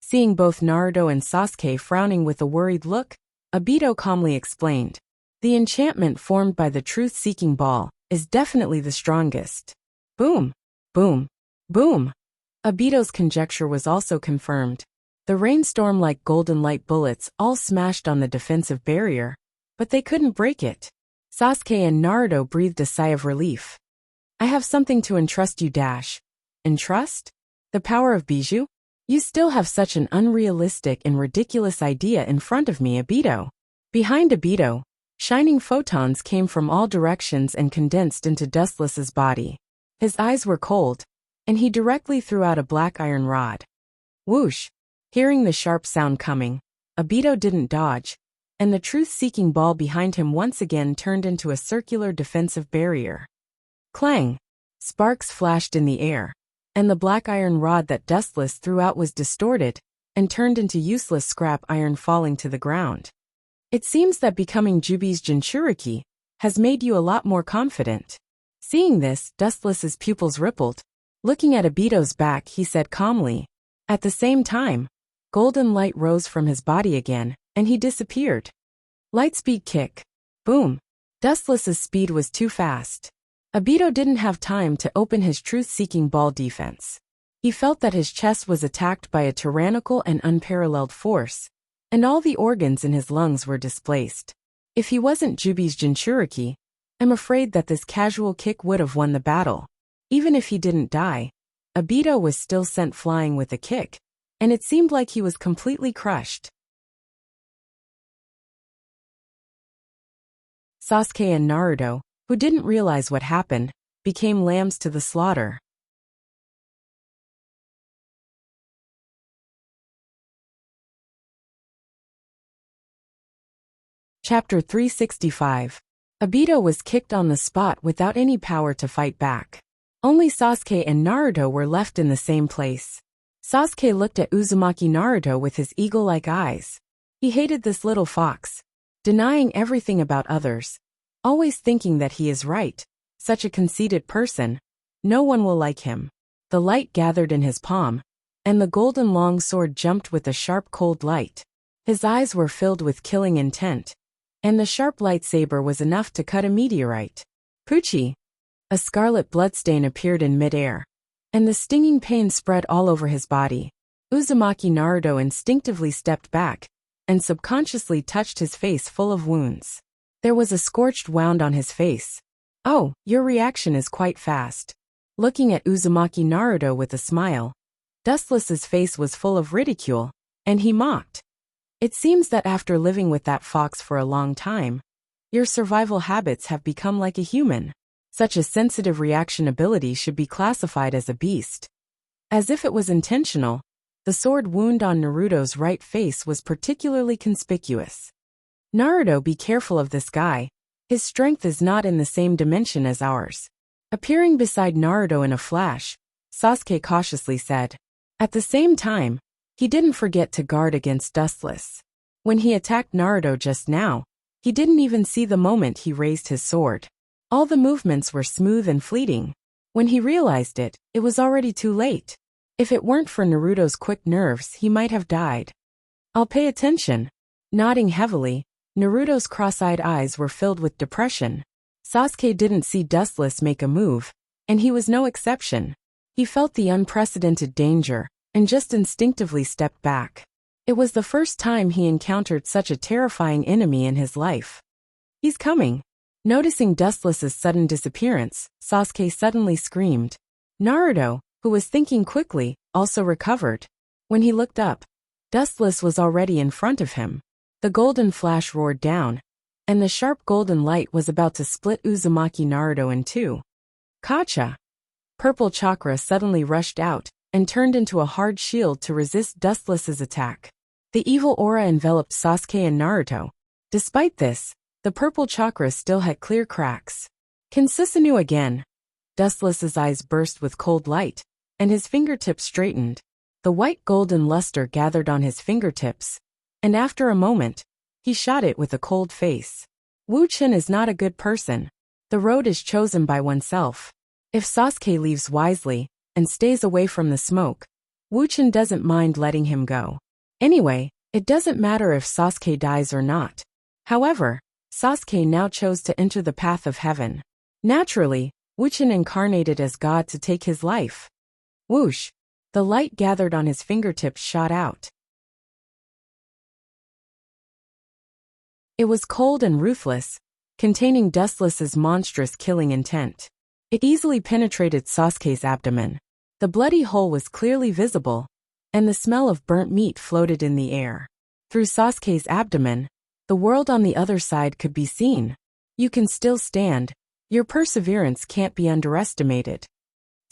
Seeing both Naruto and Sasuke frowning with a worried look, Obito calmly explained. The enchantment formed by the truth-seeking ball is definitely the strongest. Boom! Boom! Boom! Obito's conjecture was also confirmed. The rainstorm-like golden light bullets all smashed on the defensive barrier, but they couldn't break it. Sasuke and Naruto breathed a sigh of relief. I have something to entrust you, Dash. Entrust? The power of Bijou? You still have such an unrealistic and ridiculous idea in front of me, Obito. Behind Obito, shining photons came from all directions and condensed into Dustless's body. His eyes were cold, and he directly threw out a black iron rod. Whoosh! Hearing the sharp sound coming, Obito didn't dodge, and the truth-seeking ball behind him once again turned into a circular defensive barrier. Clang! Sparks flashed in the air, and the black iron rod that Dustless threw out was distorted and turned into useless scrap iron falling to the ground. It seems that becoming Jubi's Jinchuriki has made you a lot more confident. Seeing this, Dustless's pupils rippled. Looking at Obito's back, he said calmly. At the same time, golden light rose from his body again, and he disappeared. Lightspeed kick. Boom. Dustless's speed was too fast. Obito didn't have time to open his truth-seeking ball defense. He felt that his chest was attacked by a tyrannical and unparalleled force, and all the organs in his lungs were displaced. If he wasn't Jubi's Jinchuriki, I'm afraid that this casual kick would have won the battle. Even if he didn't die, Obito was still sent flying with a kick, and it seemed like he was completely crushed. Sasuke and Naruto, who didn't realize what happened, became lambs to the slaughter. Chapter 365. Obito was kicked on the spot without any power to fight back. Only Sasuke and Naruto were left in the same place. Sasuke looked at Uzumaki Naruto with his eagle-like eyes. He hated this little fox, denying everything about others, always thinking that he is right. Such a conceited person. No one will like him. The light gathered in his palm, and the golden long sword jumped with a sharp cold light. His eyes were filled with killing intent, and the sharp lightsaber was enough to cut a meteorite. Poochie! A scarlet bloodstain appeared in midair, and the stinging pain spread all over his body. Uzumaki Naruto instinctively stepped back, and subconsciously touched his face full of wounds. There was a scorched wound on his face. Oh, your reaction is quite fast. Looking at Uzumaki Naruto with a smile, Dustless's face was full of ridicule, and he mocked. It seems that after living with that fox for a long time, your survival habits have become like a human. Such a sensitive reaction ability should be classified as a beast. As if it was intentional, the sword wound on Naruto's right face was particularly conspicuous. Naruto, be careful of this guy. His strength is not in the same dimension as ours. Appearing beside Naruto in a flash, Sasuke cautiously said. At the same time, he didn't forget to guard against Dustless. When he attacked Naruto just now, he didn't even see the moment he raised his sword. All the movements were smooth and fleeting. When he realized it, it was already too late. If it weren't for Naruto's quick nerves, he might have died. I'll pay attention. Nodding heavily, Naruto's cross-eyed eyes were filled with depression. Sasuke didn't see Dustless make a move, and he was no exception. He felt the unprecedented danger, and just instinctively stepped back. It was the first time he encountered such a terrifying enemy in his life. He's coming. Noticing Dustless's sudden disappearance, Sasuke suddenly screamed. Naruto, who was thinking quickly, also recovered. When he looked up, Dustless was already in front of him. The golden flash roared down, and the sharp golden light was about to split Uzumaki Naruto in two. Kacha! Purple chakra suddenly rushed out and turned into a hard shield to resist Dustless's attack. The evil aura enveloped Sasuke and Naruto. Despite this, the purple chakra still had clear cracks. Can Susanoo again? Dustless's eyes burst with cold light, and his fingertips straightened. The white golden luster gathered on his fingertips, and after a moment, he shot it with a cold face. Wu Chen is not a good person. The road is chosen by oneself. If Sasuke leaves wisely and stays away from the smoke, Wu Chen doesn't mind letting him go. Anyway, it doesn't matter if Sasuke dies or not. However, Sasuke now chose to enter the path of heaven. Naturally, Wu Chen incarnated as God to take his life. Whoosh! The light gathered on his fingertips shot out. It was cold and ruthless, containing Dustless's monstrous killing intent. It easily penetrated Sasuke's abdomen. The bloody hole was clearly visible, and the smell of burnt meat floated in the air. Through Sasuke's abdomen, the world on the other side could be seen. You can still stand. Your perseverance can't be underestimated.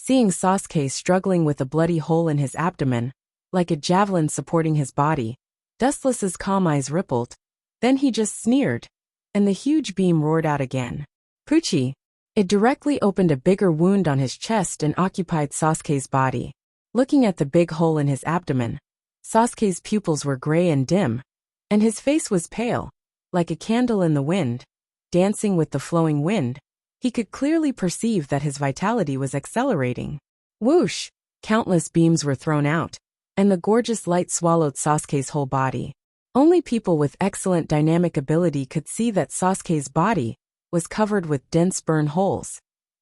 Seeing Sasuke struggling with a bloody hole in his abdomen, like a javelin supporting his body, Dustless's calm eyes rippled. Then he just sneered, and the huge beam roared out again. Pucci! It directly opened a bigger wound on his chest and occupied Sasuke's body. Looking at the big hole in his abdomen, Sasuke's pupils were gray and dim, and his face was pale, like a candle in the wind, dancing with the flowing wind. He could clearly perceive that his vitality was accelerating. Whoosh! Countless beams were thrown out, and the gorgeous light swallowed Sasuke's whole body. Only people with excellent dynamic ability could see that Sasuke's body was covered with dense burn holes,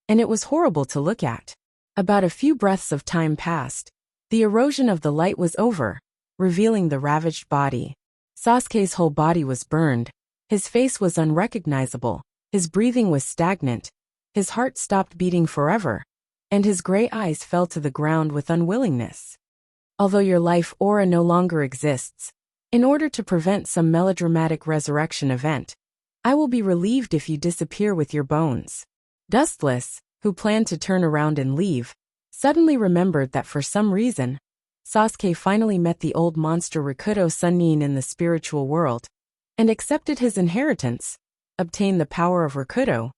and it was horrible to look at. About a few breaths of time passed. The erosion of the light was over, revealing the ravaged body. Sasuke's whole body was burned. His face was unrecognizable. His breathing was stagnant, his heart stopped beating forever, and his gray eyes fell to the ground with unwillingness. Although your life aura no longer exists, in order to prevent some melodramatic resurrection event, I will be relieved if you disappear with your bones. Dustless, who planned to turn around and leave, suddenly remembered that for some reason, Sasuke finally met the old monster Rakuto Sannin in the spiritual world, and accepted his inheritance, obtained the power of Rakuto,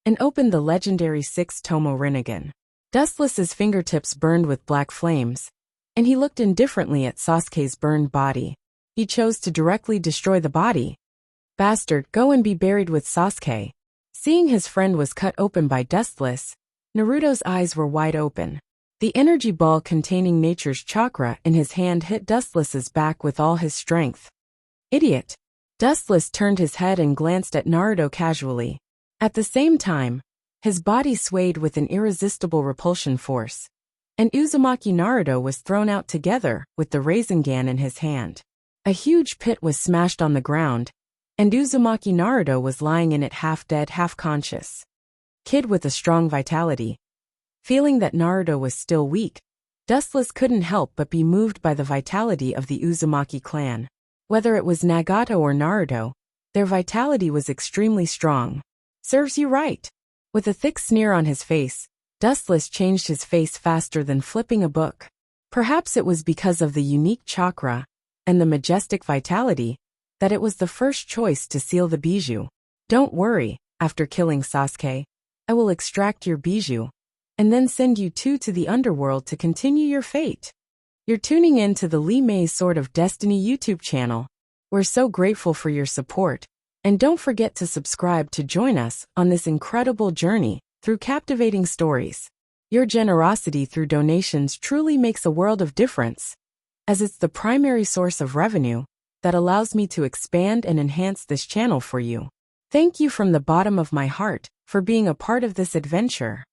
and opened the legendary 6-Tomo Rinnegan. Dustless's fingertips burned with black flames, and he looked indifferently at Sasuke's burned body. He chose to directly destroy the body. Bastard, go and be buried with Sasuke. Seeing his friend was cut open by Dustless, Naruto's eyes were wide open. The energy ball containing nature's chakra in his hand hit Dustless's back with all his strength. Idiot! Dustless turned his head and glanced at Naruto casually. At the same time, his body swayed with an irresistible repulsion force, and Uzumaki Naruto was thrown out together with the Rasengan in his hand. A huge pit was smashed on the ground, and Uzumaki Naruto was lying in it half-dead, half-conscious. Kid with a strong vitality. Feeling that Naruto was still weak, Dustless couldn't help but be moved by the vitality of the Uzumaki clan. Whether it was Nagato or Naruto, their vitality was extremely strong. Serves you right. With a thick sneer on his face, Dustless changed his face faster than flipping a book. Perhaps it was because of the unique chakra and the majestic vitality that it was the first choice to seal the bijou. Don't worry, after killing Sasuke, I will extract your bijou and then send you two to the underworld to continue your fate. You're tuning in to the Li Mei's Sword of Destiny YouTube channel. We're so grateful for your support, and don't forget to subscribe to join us on this incredible journey through captivating stories. Your generosity through donations truly makes a world of difference, as it's the primary source of revenue that allows me to expand and enhance this channel for you. Thank you from the bottom of my heart for being a part of this adventure.